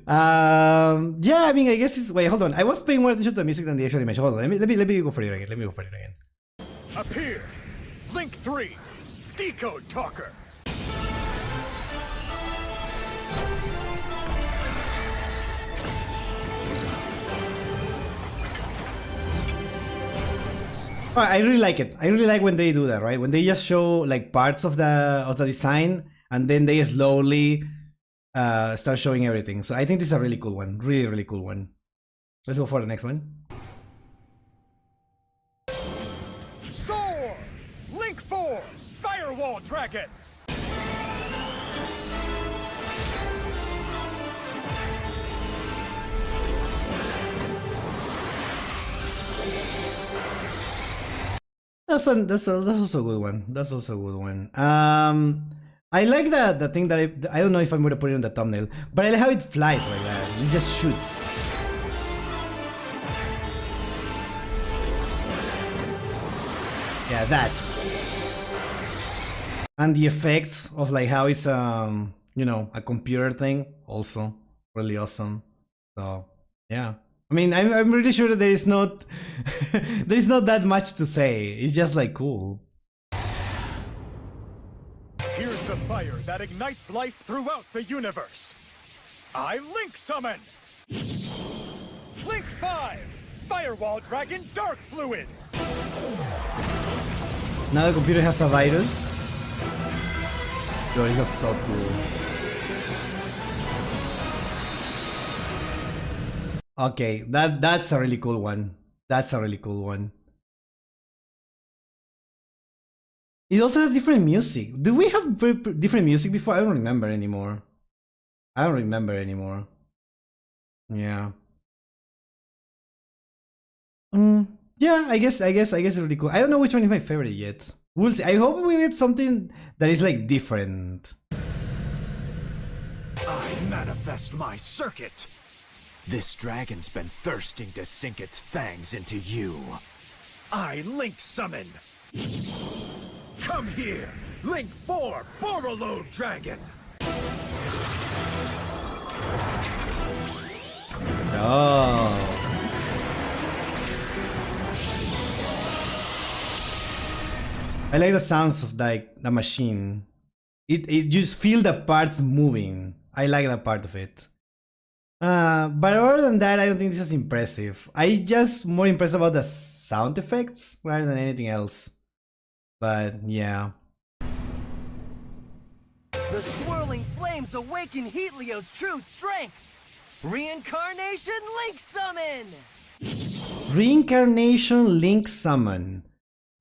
Yeah, I mean, I guess it's. Wait, hold on. I was paying more attention to the music than the actual animation. Hold on. Let me go for it again. Let me go for it again. Appear. Link 3. Decode Talker. I really like it. I really like when they do that, right? When they just show like parts of the design and then they slowly start showing everything. So I think this is a really cool one. Really, really cool one. Let's go for the next one. Soar! Link 4! Firewall Dragon! That's also a good one. That's also a good one. I like the thing that I don't know if I'm gonna put it on the thumbnail, but I like how it flies like that. It just shoots. Yeah, that. And the effects of like how it's you know, a computer thing, also really awesome. So yeah. I mean, I'm really sure that there is not that much to say. It's just like cool. Here's the fire that ignites life throughout the universe. I Link Summon! Link 5! Firewall Dragon Dark Fluid! Now the computer has a virus. Yo, it looks so cool. Okay, that's a really cool one. That's a really cool one. It also has different music. Do we have different music before? I don't remember anymore. Yeah. Yeah, I guess it's really cool. I don't know which one is my favorite yet. We'll see. I hope we get something that is like different. I manifest my circuit. This dragon's been thirsting to sink its fangs into you. I Link Summon. Come here, Link 4 Borrelode Dragon. Oh. I like the sounds of like the machine. It just feel the parts moving. I like that part of it. But other than that, I don't think this is impressive. I just more impressed about the sound effects rather than anything else. But yeah. The swirling flames awaken Heatlio's true strength. Reincarnation Link Summon. Reincarnation Link Summon.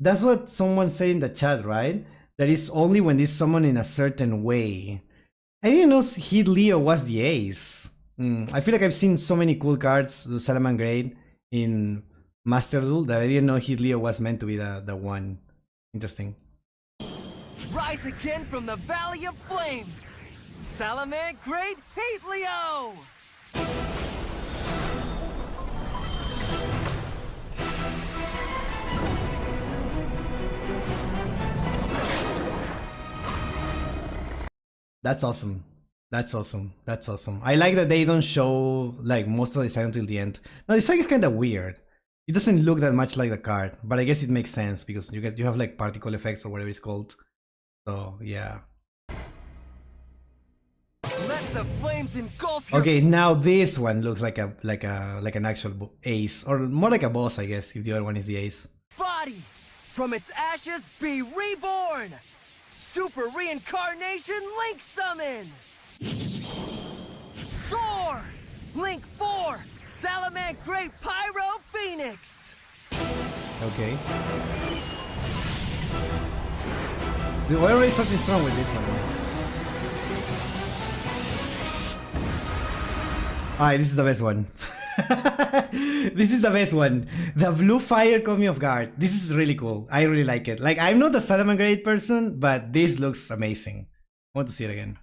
That's what someone said in the chat, right? That is only when it's summoned in a certain way. I didn't know Heatlio was the ace. I feel like I've seen so many cool cards to Salamangreat in Masterduel that I didn't know Heatlio was meant to be the one. Interesting. Rise again from the Valley of Flames. Salamangreat Heatlio! That's awesome. That's awesome. That's awesome. I like that they don't show like most of the design until the end. Now the design is kind of weird. It doesn't look that much like the card, but I guess it makes sense because you have like particle effects or whatever it's called. So yeah. Let the flames engulf your Okay, now this one looks like an actual ace, or more like a boss, I guess, if the other one is the ace. body. From its ashes, be reborn. Super Reincarnation Link Summon. Soar! Link 4! Salamangreat Pyro Phoenix! Okay. We're already starting strong with this one. Alright, this is the best one. This is the best one. The blue fire caught me off guard. This is really cool. I really like it. Like, I'm not a Salamangreat person, but this looks amazing. I want to see it again.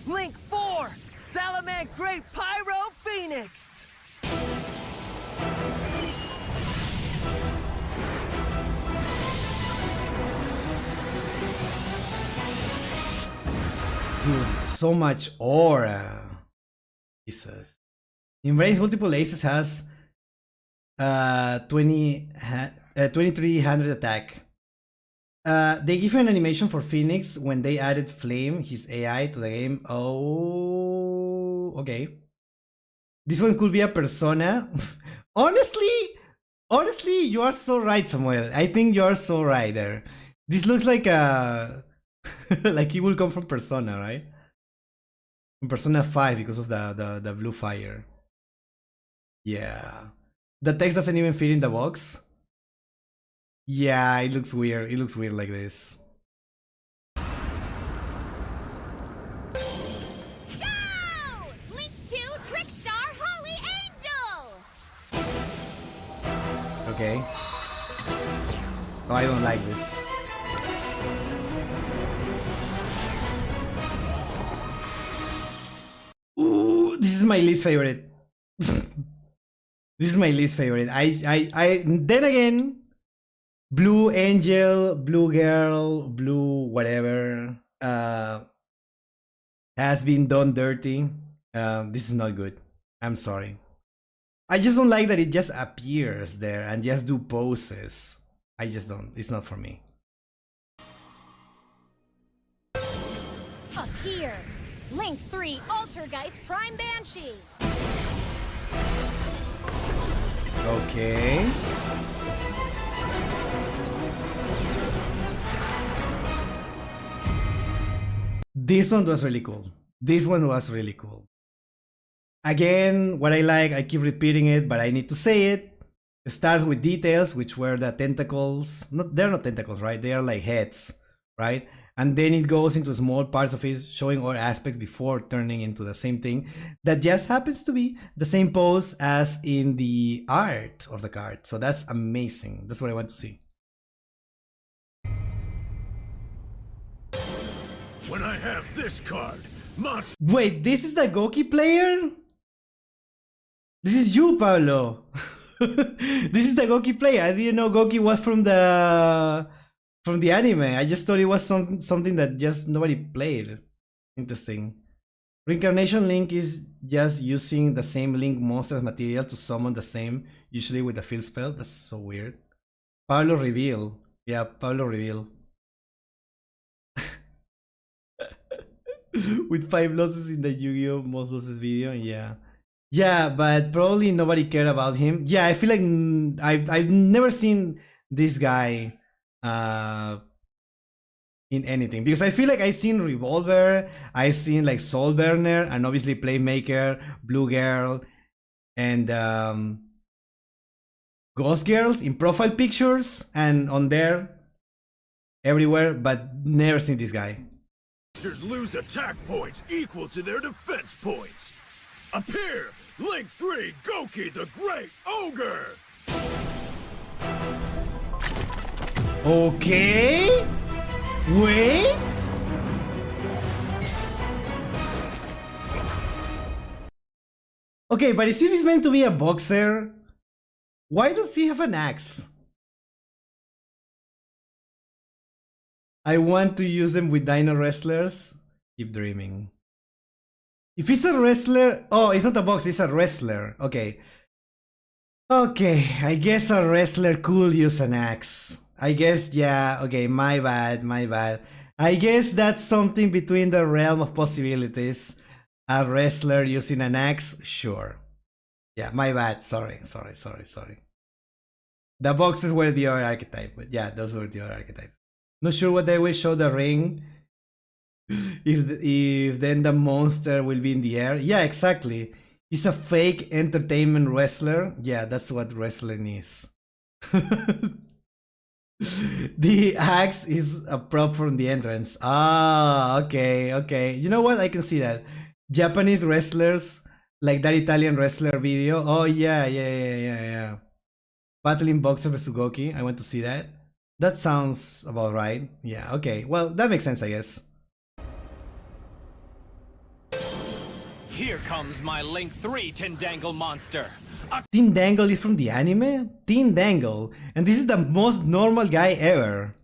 Link 4, Salamand Great Pyro Phoenix. Dude, so much aura. Jesus. Embrace multiple aces has 2300 attack. They give you an animation for Phoenix when they added Flame, his AI, to the game. Oh, okay. This one could be a persona. honestly, you are so right, Samuel. I think you are so right there. This looks like a like it will come from Persona, right? From Persona 5 because of the blue fire. Yeah. The text doesn't even fit in the box. Yeah, it looks weird. It looks weird like this. Go! Link 2 Trickstar Holy Angel! Okay. Oh, I don't like this. Ooh, this is my least favorite. This is my least favorite. Then again, Blue Angel, Blue Girl, Blue whatever, has been done dirty. This is not good. I'm sorry. I just don't like that it just appears there and just do poses. I just don't. It's not for me. Up here, Link 3 Altergeist Prime Banshee. Okay. This one was really cool. This one was really cool. Again, what I like, I keep repeating it, but I need to say it. It starts with details, which were the tentacles. They're not tentacles, right? They are like heads, right? And then it goes into small parts of it, showing all aspects before turning into the same thing that just happens to be the same pose as in the art of the card. So that's amazing. That's what I want to see. When I have this card, monster. Wait, this is the Goki player? This is you, Pablo. This is the Goki player. I didn't know Goki was from the anime. I just thought it was something that just nobody played. Interesting. Reincarnation Link is just using the same Link monster's material to summon the same, usually with a field spell. That's so weird. Pablo reveal. Yeah, Pablo reveal. With 5 losses in the Yu-Gi-Oh! Most losses video, yeah. Yeah, but probably nobody cared about him. Yeah, I feel like I've never seen this guy in anything, because I feel like I've seen Revolver, I've seen like Soul Burner, and obviously Playmaker, Blue Girl, and Ghost Girls in profile pictures and on there everywhere, but never seen this guy. Monsters lose attack points equal to their defense points. Appear, Link 3 Goki the Great Ogre. Okay. Wait. Okay, but if he's meant to be a boxer, why does he have an axe? I want to use them with Dino Wrestlers. Keep dreaming. If he's a wrestler... Oh, it's not a boxer, it's a wrestler. Okay. Okay, I guess a wrestler could use an axe. I guess, yeah, okay, my bad. I guess that's something between the realm of possibilities. A wrestler using an axe? Sure. Yeah, my bad. Sorry. The boxes were the other archetype, but yeah, those were the other archetype. Not sure what they will show the ring. If then the monster will be in the air. Yeah, exactly. He's a fake entertainment wrestler. Yeah, that's what wrestling is. The axe is a prop from the entrance. Ah, okay. You know what? I can see that. Japanese wrestlers, like that Italian wrestler video. Oh yeah. Battling Boxer vs Sugoki. I want to see that. That sounds about right. Yeah, okay. Well, that makes sense, I guess. Here comes my Link 3 Tindangle monster. Tindangle is from the anime? Tindangle. And this is the most normal guy ever.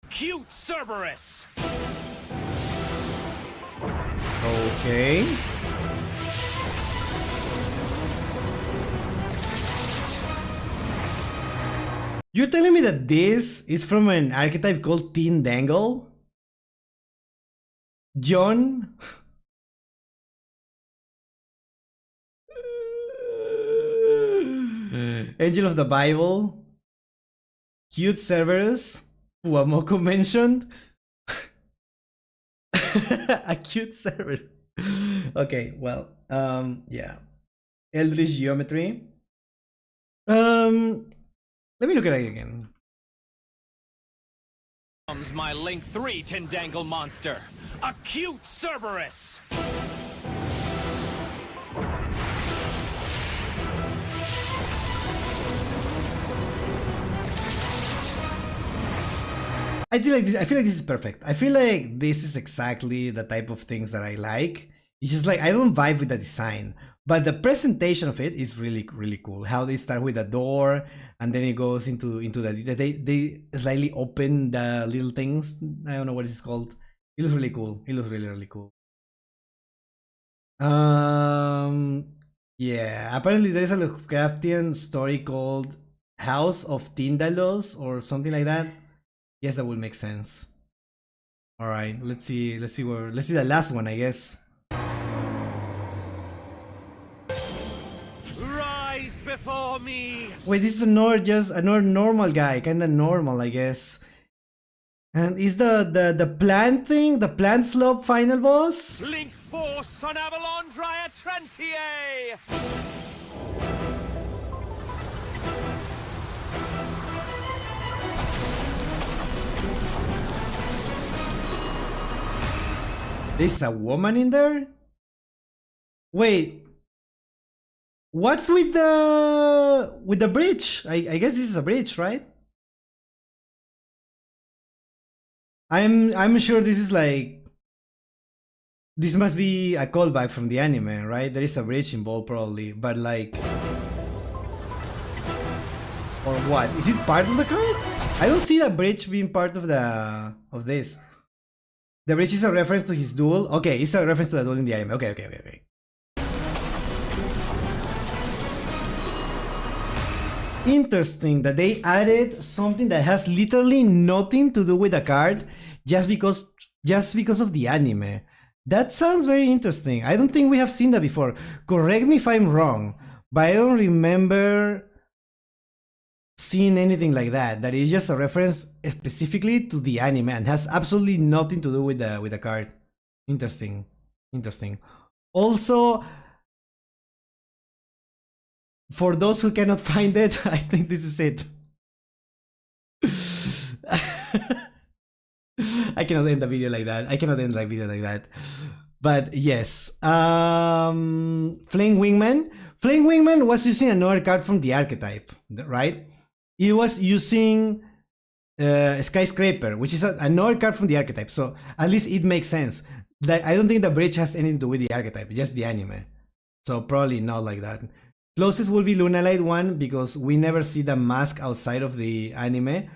Cute Cerberus. Okay. You're telling me that this is from an archetype called Tindangle? John? Angel of the Bible? Cute Cerberus? Who Amoko mentioned? A cute Cerberus. Okay, well, yeah. Eldritch Geometry. Let me look at it again. Comes my Link 3 Tindangle monster. A cute Cerberus. I feel like this. I feel like this is perfect. I feel like this is exactly the type of things that I like. It's just like I don't vibe with the design, but the presentation of it is really cool. How they start with a door and then it goes into the they slightly open the little things. I don't know what it's called. It looks really cool. It looks really cool. Yeah. Apparently there is a Lovecraftian story called House of Tindalos or something like that. Yes, that will make sense. All right, let's see the last one, I guess. Rise before me. Wait, this is another normal guy, kind of normal, I guess. And is the plant thing, the plant slope final boss? Link Force on Avalon Trentier. There's a woman in there? Wait. What's with the bridge? I guess this is a bridge, right? I'm sure this is like, this must be a callback from the anime, right? There is a bridge involved probably, but like, or what? Is it part of the card? I don't see the bridge being part of this. The bridge is a reference to his duel. Okay, it's a reference to the duel in the anime. Okay. Interesting that they added something that has literally nothing to do with the card just because of the anime. That sounds very interesting. I don't think we have seen that before. Correct me if I'm wrong, but I don't remember seeing anything like that. That is just a reference specifically to the anime and has absolutely nothing to do with the card. Interesting. Also, for those who cannot find it, I think this is it. I cannot end the video like that. But yes, Flame Wingman. Flame Wingman was using another card from the archetype, right? It was using Skyscraper, which is another card from the archetype. So at least it makes sense. Like, I don't think the bridge has anything to do with the archetype, just the anime. So probably not like that. Closest will be Lunalight 1 because we never see the mask outside of the anime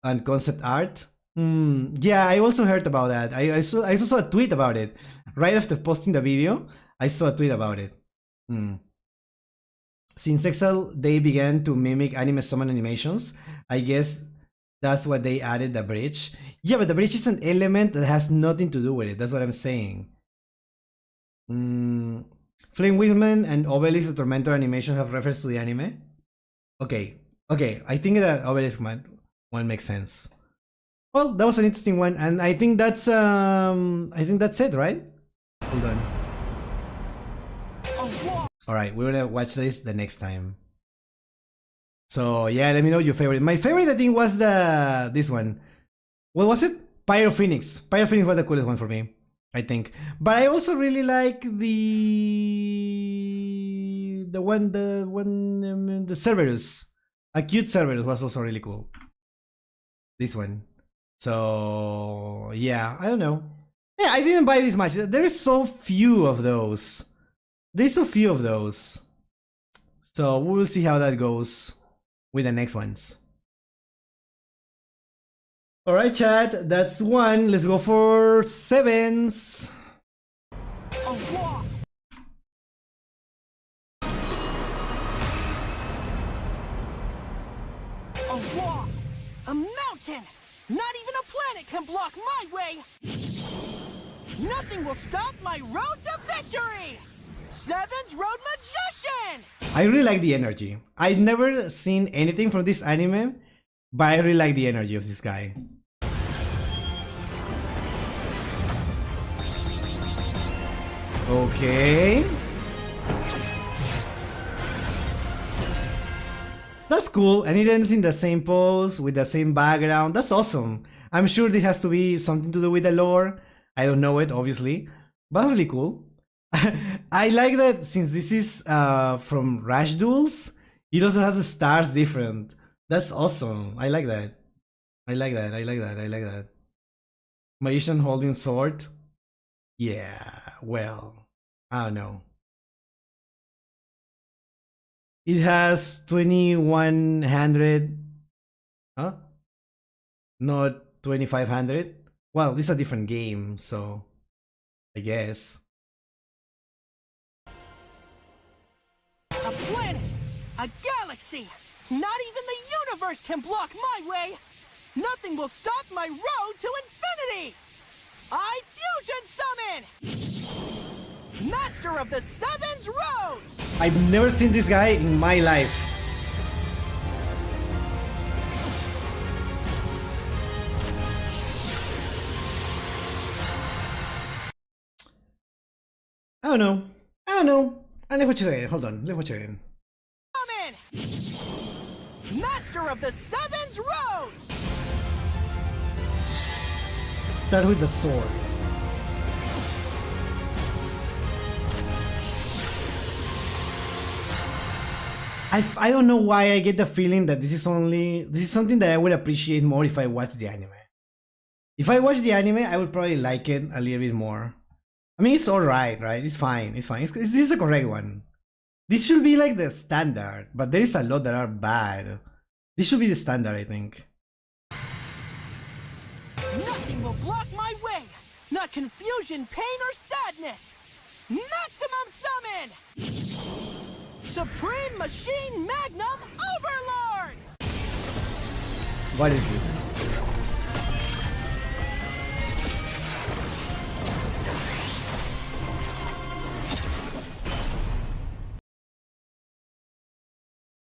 and concept art. Yeah, I also heard about that. I also saw a tweet about it. Right after posting the video, I saw a tweet about it. Since Excel, they began to mimic anime summon animations. I guess that's why they added the bridge. Yeah, but the bridge is an element that has nothing to do with it. That's what I'm saying. Flame Wheelman and Obelisk the Tormentor animation have reference to the anime. Okay. I think that Obelisk one makes sense. Well, that was an interesting one, and I think that's it, right? Hold on. Alright, we're gonna watch this the next time. So yeah, let me know your favorite. My favorite, I think, was this one. What was it? Pyro Phoenix. Pyro Phoenix was the coolest one for me. I think. But I also really like the Cerberus. Acute Cerberus was also really cool. This one. So yeah, I don't know. Yeah, I didn't buy this much. There's so few of those. There's so few of those. So we'll see how that goes with the next ones. Alright, chat, that's one. Let's go for sevens. A mountain! Not even a planet can block my way! Nothing will stop my road to victory! Seven's Road Magician! I really like the energy. I've never seen anything from this anime, but I really like the energy of this guy. Okay. That's cool, and it ends in the same pose, with the same background. That's awesome. I'm sure this has to be something to do with the lore. I don't know it, obviously, but really cool. I like that since this is from Rush Duels, it also has the stars different. That's awesome. I like that. I like that. I like that. I like that. Magician holding sword. Yeah, well, I don't know. It has 2100. Huh? Not 2500. Well, this is a different game, so I guess. A planet! A galaxy! Not even the universe can block my way! Nothing will stop my road to infinity! I fusion summon! Master of the Seven's Road! I've never seen this guy in my life. I don't know. I don't know. Let's watch it again. Hold on. Let's watch it again. Summon! Master of the Seven's Road! Start with the sword. I don't know why I get the feeling that this is something that I would appreciate more if I watched the anime. If I watched the anime, I would probably like it a little bit more. I mean, it's alright, right? It's fine. It's fine. This is the correct one. This should be like the standard, but there is a lot that are bad. This should be the standard, I think. Nothing will block my way! Not confusion, pain, or sadness! Maximum summon! Supreme Machine Magnum Overlord! What is this?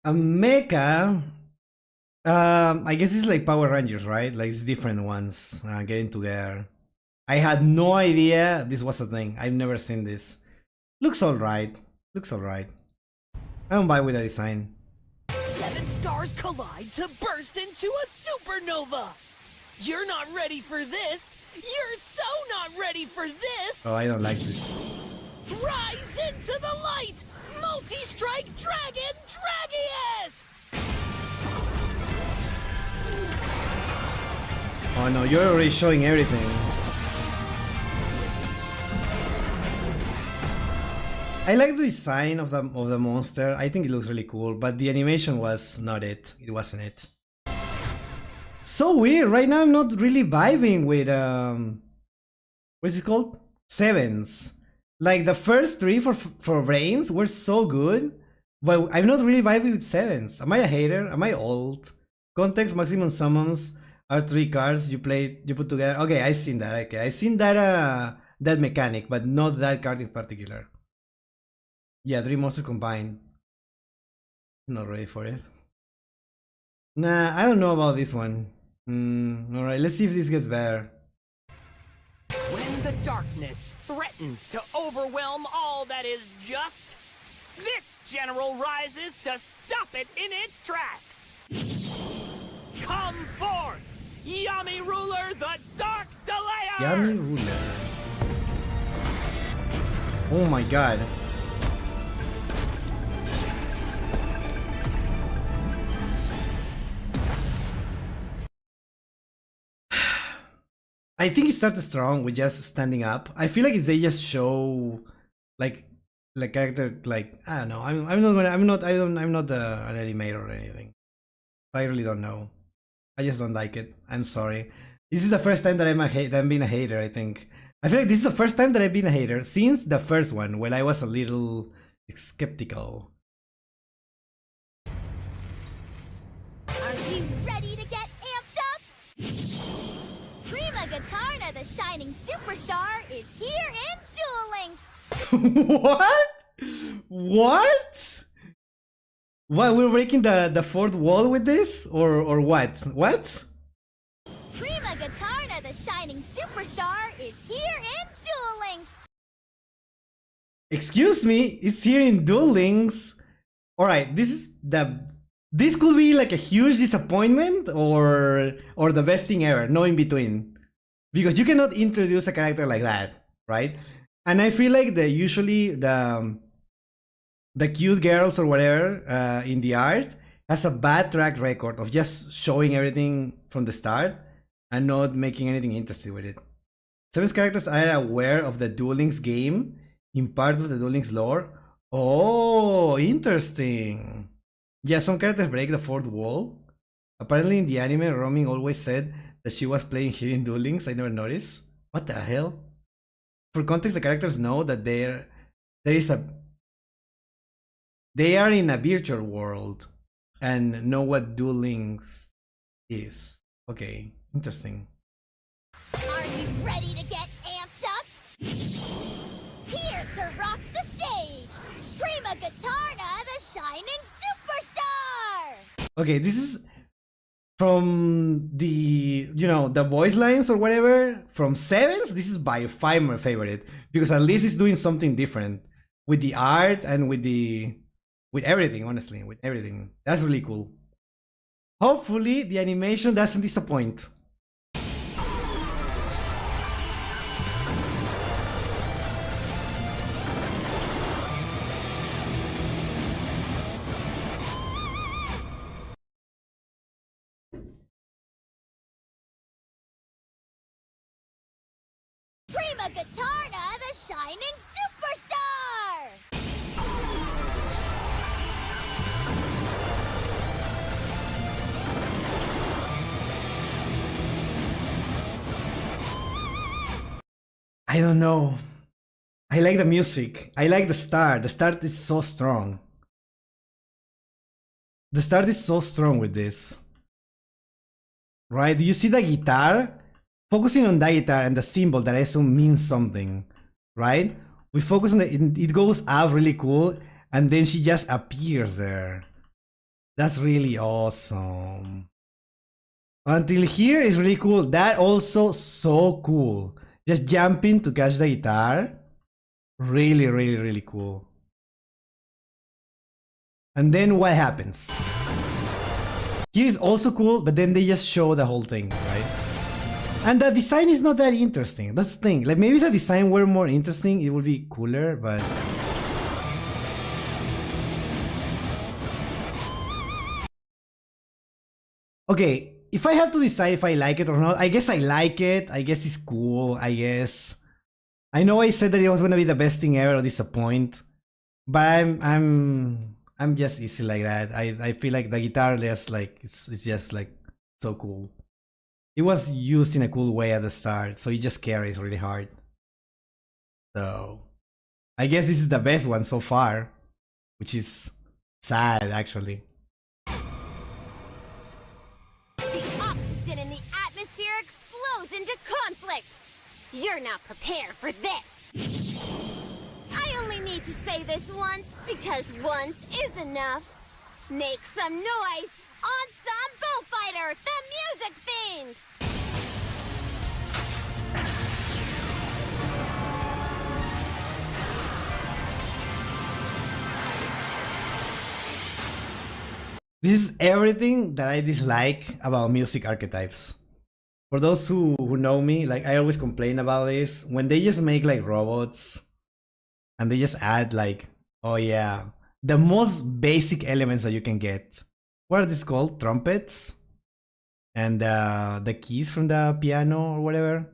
A mecha. I guess it's like Power Rangers, right? Like it's different ones getting together. I had no idea this was a thing. I've never seen this. Looks alright. Looks alright. I don't buy with the design. 7 stars collide to burst into a supernova! You're not ready for this! You're so not ready for this! Oh, I don't like this. Rise into the light! Multi-strike Dragon Dragius! Oh no, you're already showing everything. I like the design of the monster. I think it looks really cool, but the animation was not it. It wasn't it. So weird. Right now I'm not really vibing with what's it called? Sevens. Like the first 3 for Brains were so good, but I'm not really vibing with sevens. Am I a hater? Am I old? Context maximum summons are 3 cards you put together. Okay, I seen that. Okay, I seen that that mechanic, but not that card in particular. Yeah, 3 monsters combined. Not ready for it. Nah, I don't know about this one. Alright, let's see if this gets better. When the darkness threatens to overwhelm all that is just, this general rises to stop it in its tracks. Come forth, Yami Ruler, the Dark Delayer! Yami Ruler. Oh my god. I think it started strong with just standing up. I feel like if they just show like character, like I don't know. I'm not an animator or anything. I really don't know. I just don't like it. I'm sorry. This is the first time that I'm being a hater, I think. I feel like this is the first time that I've been a hater since the first one, when I was a little skeptical. Are you ready to get amped up? Prima Guitarna, the shining superstar, is here in Duel Links! What? What? What, we're breaking the fourth wall with this? Or what? What? Prima Guitarna, the shining superstar, is here in Duel Links! Excuse me, it's here in Duel Links. Alright, this could be like a huge disappointment or the best thing ever, no in between. Because you cannot introduce a character like that, right? And I feel like usually the cute girls or whatever in the art has a bad track record of just showing everything from the start and not making anything interesting with it. Seven's characters are aware of the Duel Links game in part of the Duel Links lore. Oh, interesting. Yeah, some characters break the fourth wall. Apparently in the anime, Romin always said that she was playing here in Duel Links. I never noticed. What the hell? For context, the characters know that they are in a virtual world and know what Duel Links is. Okay, interesting. Are you ready to get amped up? Here to rock the stage, Prima Guitarna, the shining superstar! Okay, this is from the, the voice lines or whatever, from Sevens. This is by far my favorite, because at least it's doing something different with the art and with everything, honestly, with everything. That's really cool. Hopefully the animation doesn't disappoint. Prima Guitarna, the shining superstar! I don't know. I like the music. I like the start. The start is so strong. The start is so strong with this. Right? Do you see the guitar? Focusing on that guitar and the symbol that I assume means something. Right? We focus on it goes up really cool, and then she just appears there. That's really awesome. Until here is really cool. That also so cool. Just jumping to catch the guitar. Really, really, really cool. And then what happens? Here is also cool, but then they just show the whole thing, right? And the design is not that interesting. That's the thing. Like, maybe if the design were more interesting, it would be cooler, but... Okay, if I have to decide if I like it or not, I guess I like it. I guess it's cool, I guess. I know I said that it was gonna be the best thing ever or disappoint, but I'm just easy like that. I feel like the guitar just like it's just like so cool. It was used in a cool way at the start, so it just carries really hard. So I guess this is the best one so far, which is sad actually. The oxygen in the atmosphere explodes into conflict! You're not prepared for this! I only need to say this once, because once is enough. Make some noise! Ensemble Fighter, the Music Fiend! This is everything that I dislike about music archetypes. For those who know me, like I always complain about this. When they just make like robots and they just add like, oh yeah, the most basic elements that you can get. What are these called? Trumpets? And the keys from the piano or whatever.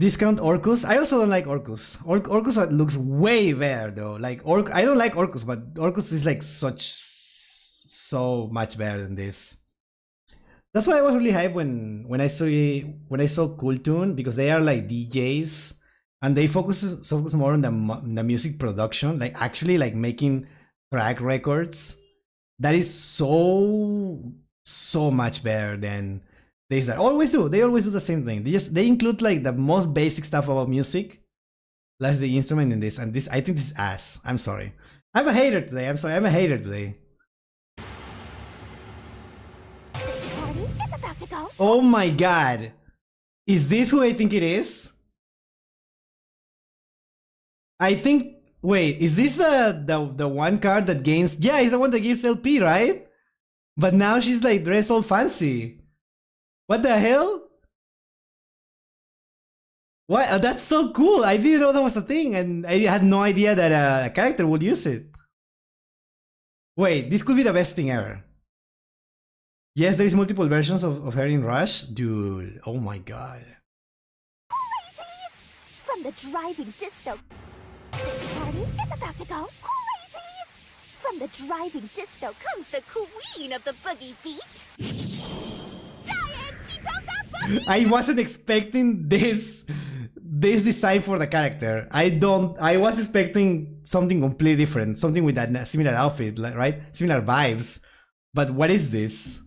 Discount Orcus. I also don't like Orcus. Orcus looks way better though. Like I don't like Orcus, but Orcus is like so much better than this. That's why I was really hyped when I saw Cool Tune, because they are like DJs and they focus more on the music production, like actually like making track records. That is so much better than they always do. They always do the same thing. They include like the most basic stuff about music, plus the instrument in this. And this, I think this is ass. I'm sorry. I'm a hater today. I'm sorry. I'm a hater today. This party is about to go. Oh my god. Is this who I think it is? I think. Wait, is this the one card that gains? Yeah, it's the one that gives LP, right? But now she's like dressed all fancy. What the hell? What? That's so cool. I didn't know that was a thing, and I had no idea that a character would use it. Wait, this could be the best thing ever. Yes, there is multiple versions of her in Rush. Dude, oh my god. Crazy! From the driving disco. This party is about to go crazy! From the driving disco comes the queen of the boogie beat. I wasn't expecting this design for the character. I was expecting something completely different, something with that similar outfit, right? Similar vibes. But what is this?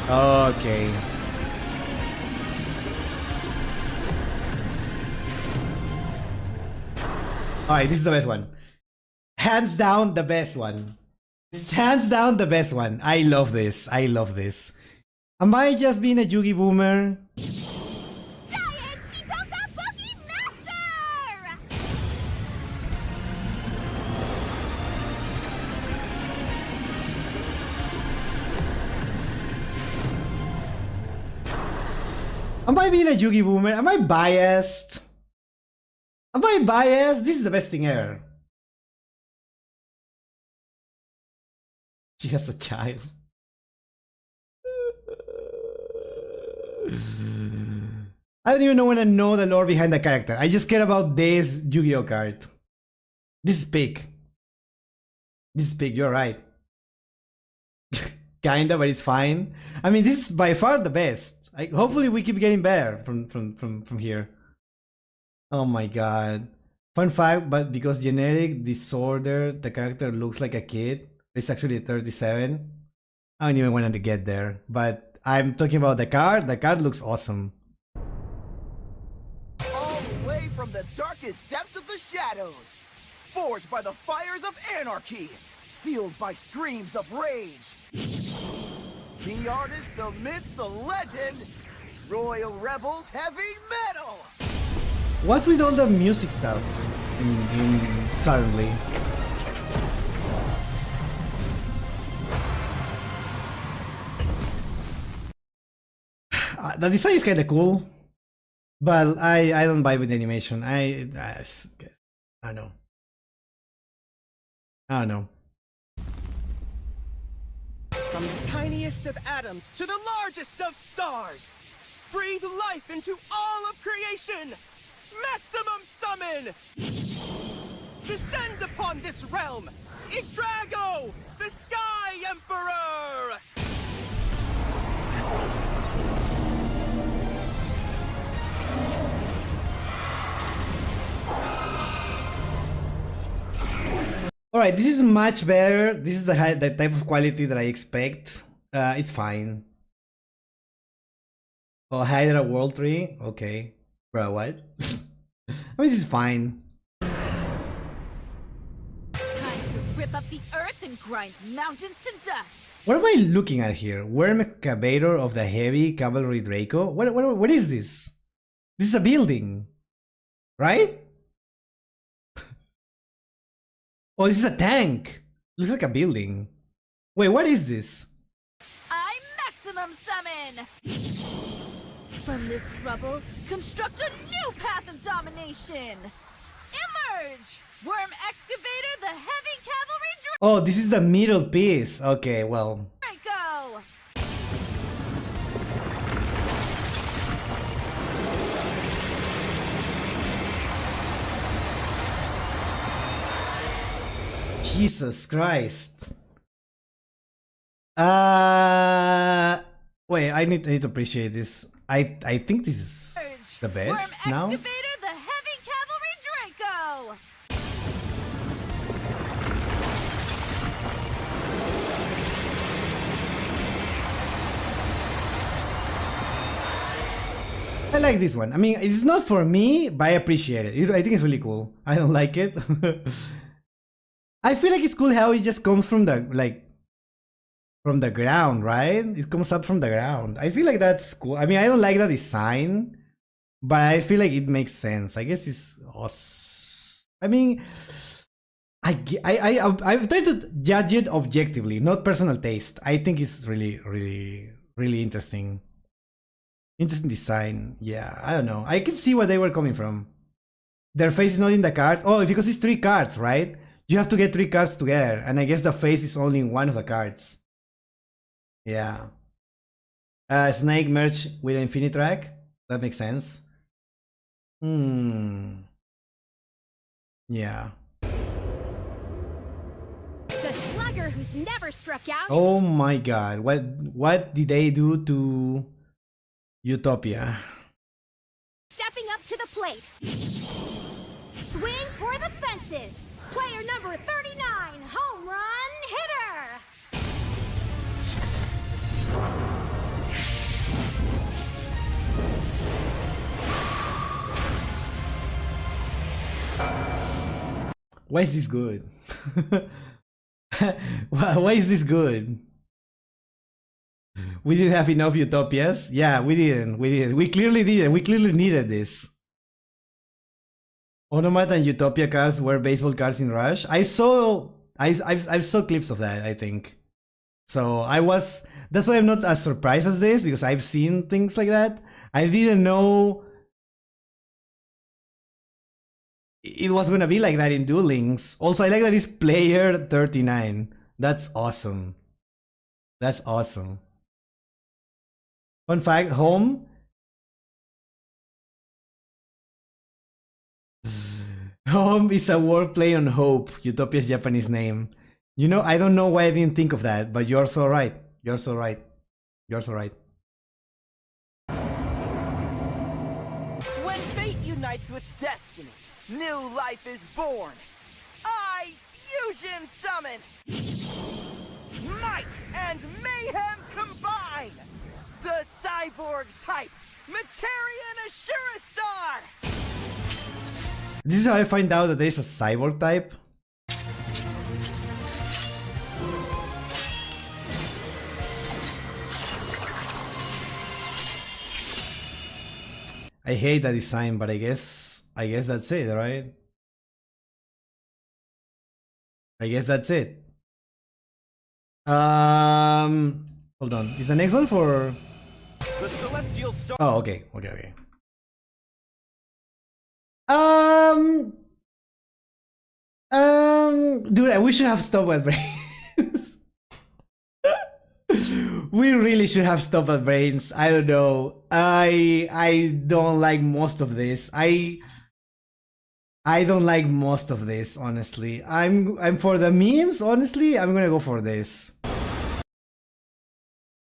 Okay. Alright, this is the best one. Hands down, the best one. Hands down, the best one. I love this. I love this. Am I just being a Yugi boomer? Am I being a Yugi boomer? Am I biased? Am I biased? This is the best thing ever. She has a child. I don't even want to know the lore behind the character. I just care about this Yu-Gi-Oh card. This is big. This is big, you're right. Kinda, but it's fine. I mean, this is by far the best. Hopefully we keep getting better from here. Oh my god. Fun fact, but because generic disorder, the character looks like a kid. It's actually 37. I don't even want to get there. But I'm talking about the card. The card looks awesome. All the way from the darkest depths of the shadows. Forged by the fires of anarchy. Fueled by screams of rage. The artist, the myth, the legend. Royal Rebels Heavy Metal. What's with all the music stuff suddenly? The design is kind of cool, but I don't vibe with the animation. I don't know. I don't know. From the tiniest of atoms to the largest of stars, breathe life into all of creation. Maximum summon! Descend upon this realm! Yugioh, the Sky Emperor! Alright, this is much better. This is the type of quality that I expect. It's fine. Oh, Hydra World Tree? Okay. Bro, what? I mean, this is fine. Time to rip up the earth and grind mountains to dust. What am I looking at here? Worm Excavator of the Heavy Cavalry Draco? What is this? This is a building, right? Oh, this is a tank. Looks like a building. Wait, what is this? I maximum summon. From this rubble, construct a new path of domination! Emerge! Worm Excavator, the heavy cavalry Oh, this is the middle piece. Okay, well. Draco! Jesus Christ. Wait, I need to appreciate this. I think this is the best now. Excavator, the heavy cavalry Draco! I like this one. I mean, it's not for me, but I appreciate it. I think it's really cool. I don't like it. I feel like it's cool how it just comes from the from the ground, right? It comes up from the ground. I feel like that's cool. I mean, I don't like the design, but I feel like it makes sense. I guess it's awesome. I mean, I'm trying to judge it objectively, not personal taste. I think it's really interesting. Interesting design. Yeah, I don't know. I can see where they were coming from. Their face is not in the card. Oh, because it's 3 cards, right? You have to get 3 cards together, and I guess the face is only in one of the cards. Yeah. Snake merge with Infinitrack. That makes sense. Yeah. The slugger who's never struck out. Oh my god. What did they do to Utopia? Stepping up to the plate. Swing for the fences. Player number 39, home run hitter. Why is this good? Why is this good? We didn't have enough Utopias? Yeah, we didn't. We clearly didn't. We clearly needed this. Onomat and Utopia cards were baseball cards in Rush. I saw clips of that, I think. So that's why I'm not as surprised as this, because I've seen things like that. I didn't know it was gonna be like that in Duel Links. Also, I like that it's player 39. That's awesome. That's awesome. Fun fact, home is a wordplay on hope, Utopia's Japanese name. You know, I don't know why I didn't think of that, but you're so right. You're so right. You're so right. When fate unites with destiny, new life is born. I, Fusion Summon! Might and mayhem combine! The cyborg type, Materian Assuristar! This is how I find out that there's a cyborg type. I hate that design, but I guess that's it, right? I guess that's it. Hold on. Is the next one for The Celestial Star. Oh, okay. Dude, we should have stopped at brains. We really should have stopped at brains. I don't know. I don't like most of this. I don't like most of this, honestly. I'm for the memes, honestly. I'm gonna go for this.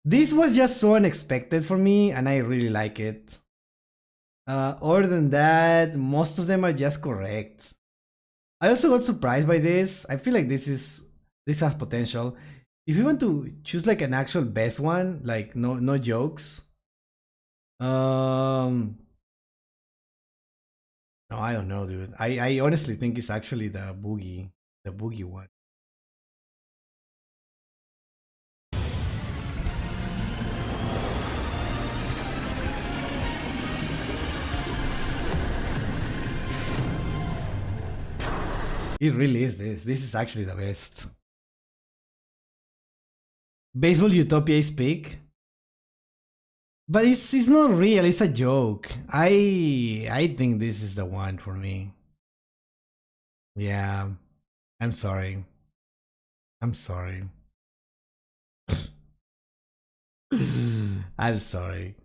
This was just so unexpected for me, and I really like it. Other than that, most of them are just correct. I also got surprised by this. I feel like this has potential. If you want to choose like an actual best one, like no jokes. No, I don't know, dude. I honestly think it's actually the boogie one. It really is this. This is actually the best. Baseball Utopia is peak. But it's not real, it's a joke. I think this is the one for me. Yeah. I'm sorry. I'm sorry. I'm sorry.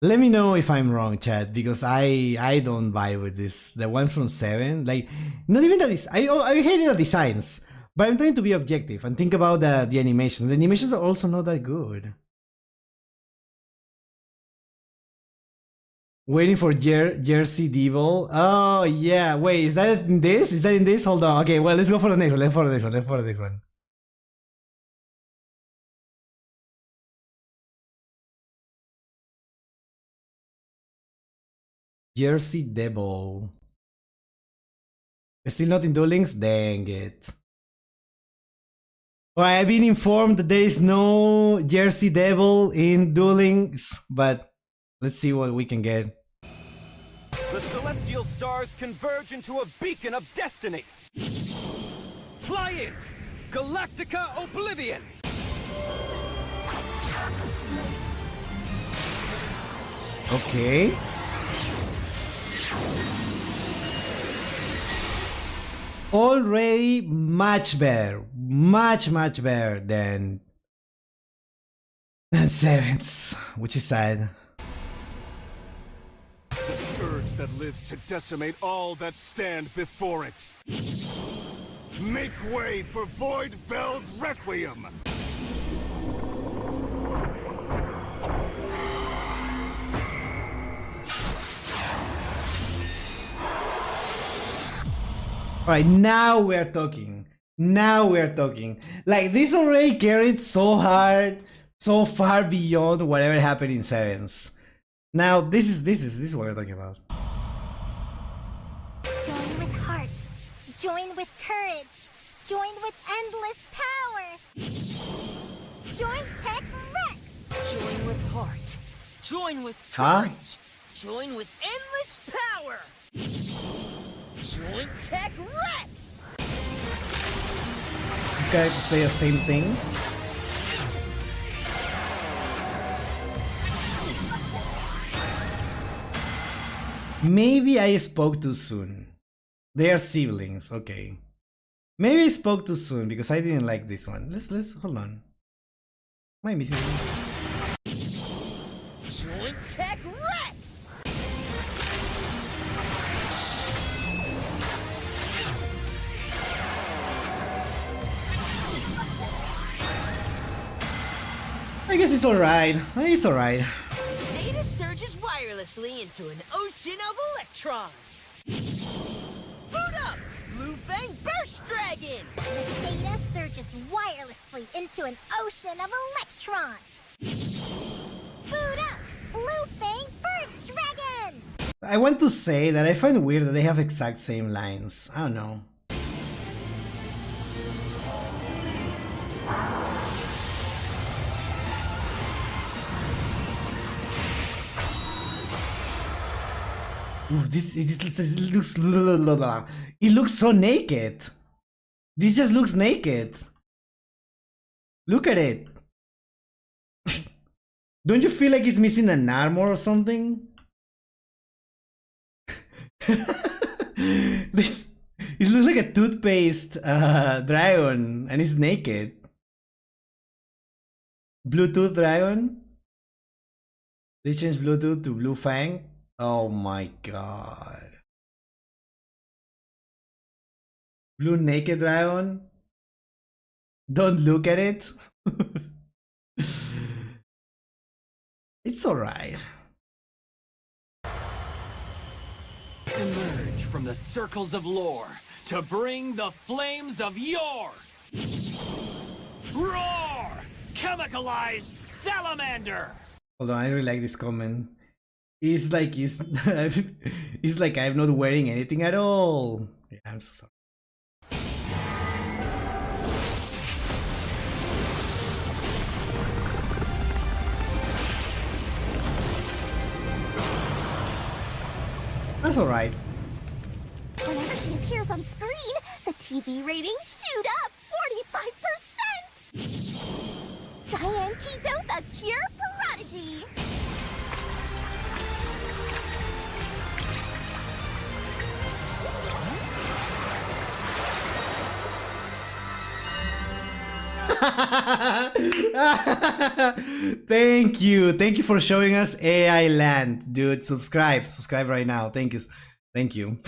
Let me know if I'm wrong, chat, because I don't buy with this. The ones from 7, like, not even that is. I hate the designs, but I'm trying to be objective and think about the animation. The animations are also not that good. Waiting for Jersey Devil. Oh yeah, wait, is that in this? Is that in this? Hold on. Okay, well, let's go for the next one. Let's for the next one. Let's for the next one. Jersey Devil. Still not in Duel Links? Dang it. Well, I've been informed that there is no Jersey Devil in Duel Links, but let's see what we can get. The celestial stars converge into a beacon of destiny. Fly in, Galactica Oblivion. Okay. Already much better. Much better than 7s, which is sad. The scourge that lives to decimate all that stand before it. Make way for Void Veld Requiem! Alright, now we're talking. Now we're talking. Like, this already carried so hard, so far beyond whatever happened in 7s. Now, this is what we're talking about. Join with heart. Join with courage. Join with endless power. Join Tech Rex. Join with heart. Join with Huh? courage. Join with endless power. Join Tech Rex. Characters play the same thing. Maybe I spoke too soon. They are siblings, okay. Maybe I spoke too soon because I didn't like this one. Let's hold on. Am I missing something? Join Tech Rex. I guess it's alright. It's alright. Data surges wirelessly into an ocean of electrons. Boot up, Blue Fang Burst Dragon. The data surges wirelessly into an ocean of electrons. Boot up, Blue Fang Burst Dragon. I want to say that I find weird that they have exact same lines. I don't know. Ooh, this looks it looks so naked. This just looks naked. Look at it. Don't you feel like it's missing an armor or something? This it looks like a toothpaste dragon and it's naked. Bluetooth dragon. They changed Bluetooth to Blue Fang. Oh my god. Blue naked dragon? Don't look at it. It's alright. Emerge from the circles of lore to bring the flames of yore. Roar! Chemicalized salamander! Hold on, I really like this comment. It's like it's like I'm not wearing anything at all. Yeah, I'm so sorry. That's alright. Whenever she appears on screen, the TV ratings shoot up 45%. Diane Keto, the cure prodigy. Thank you for showing us AI Land, dude. Subscribe right now. Thank you.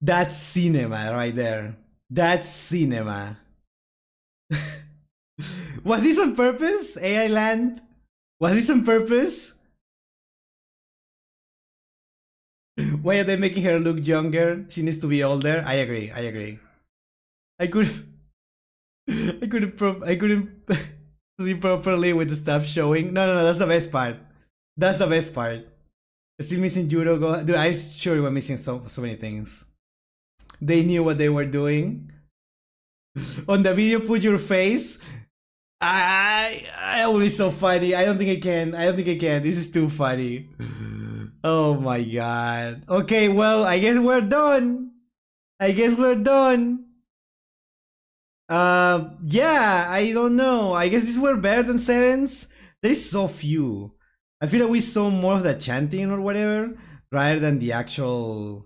That's cinema right there. That's cinema. Was this on purpose, AI Land? Was this on purpose? Why are they making her look younger? She needs to be older. I agree. I couldn't see properly with the stuff showing. No, that's the best part. Still missing judo. Dude, I sure we're missing so many things. They knew what they were doing. On the video, put your face. I will be so funny. I don't think I can. This is too funny. Oh my god. Okay, well, I guess we're done. Yeah, I don't know. I guess these were better than 7s. There is so few. I feel like we saw more of the chanting or whatever rather than the actual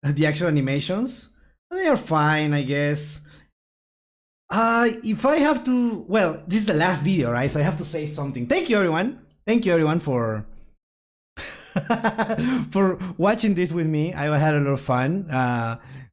animations. They are fine, I guess. If I have to, well, this is the last video, right? So I have to say something. Thank you everyone for for watching this with me. I had a lot of fun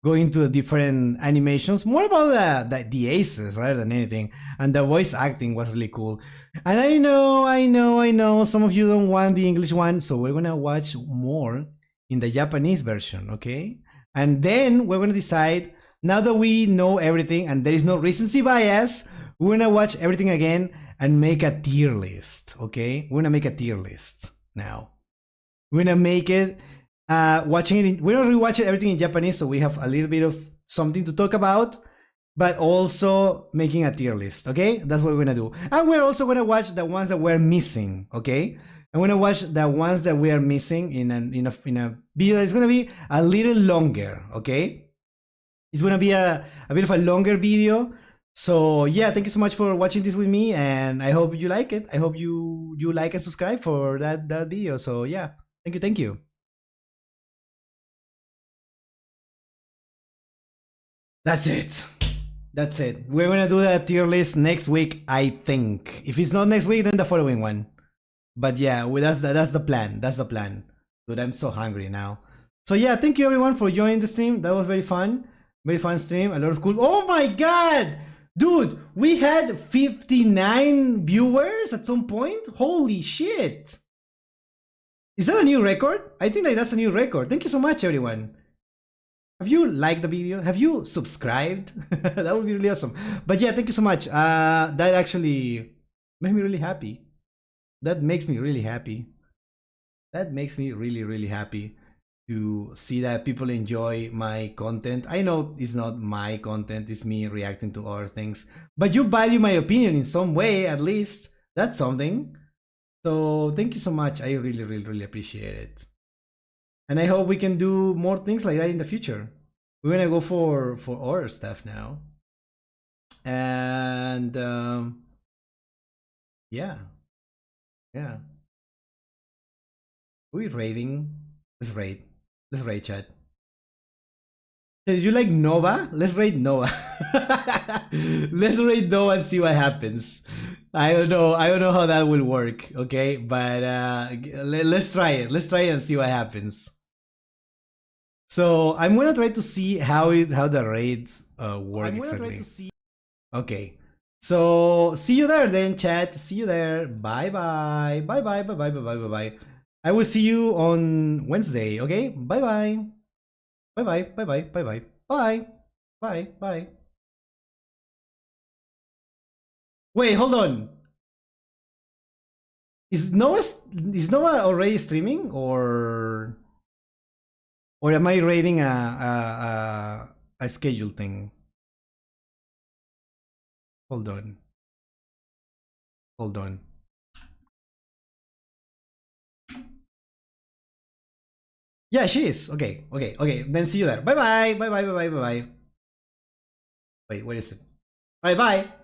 going to the different animations, more about the aces rather than anything, and the voice acting was really cool. And I know some of you don't want the English one, so we're gonna watch more in the Japanese version, okay? And then we're gonna decide, now that we know everything and there is no recency bias, we're gonna watch everything again and make a tier list, okay? We're gonna make a tier list now. We're gonna make it, we're gonna rewatch everything in Japanese so we have a little bit of something to talk about, but also making a tier list, okay? That's what we're gonna do. And we're also gonna watch the ones that we're missing, okay? I'm gonna watch the ones that we are missing in a video. It's gonna be a little longer, okay? It's gonna be a bit of a longer video. So yeah, thank you so much for watching this with me, and I hope you like it. I hope you like and subscribe for that video. So yeah, thank you. That's it. We're gonna do that tier list next week, I think. If it's not next week, then the following one. But yeah, that's the plan. Dude, I'm so hungry now. So yeah, thank you everyone for joining the stream. That was very fun stream. A lot of cool. Oh my god, dude, we had 59 viewers at some point. Holy shit! Is that a new record? I think that's a new record. Thank you so much, everyone. Have you liked the video? Have you subscribed? That would be really awesome. But yeah, thank you so much. That actually made me really happy. That makes me really happy. That makes me really happy to see that people enjoy my content. I know it's not my content, it's me reacting to other things, but you value my opinion in some way, at least. That's something. So thank you so much. I really appreciate it. And I hope we can do more things like that in the future. We're gonna go for other stuff now. And yeah. Are we raiding? Let's raid, chat. Did you like Nova? Let's raid Nova. Let's raid Nova and see what happens. I don't know how that will work, okay? But let's try it. Let's try it and see what happens. So I'm gonna try to see how the raids work exactly. Okay. So see you there then, chat. See you there. Bye. I will see you on Wednesday, okay? Bye. Bye. Wait, hold on. Is Noah already streaming, or am I raiding a schedule thing? Hold on. Yeah, she is. Okay. Then see you there. Bye. Wait, what is it? Alright, bye!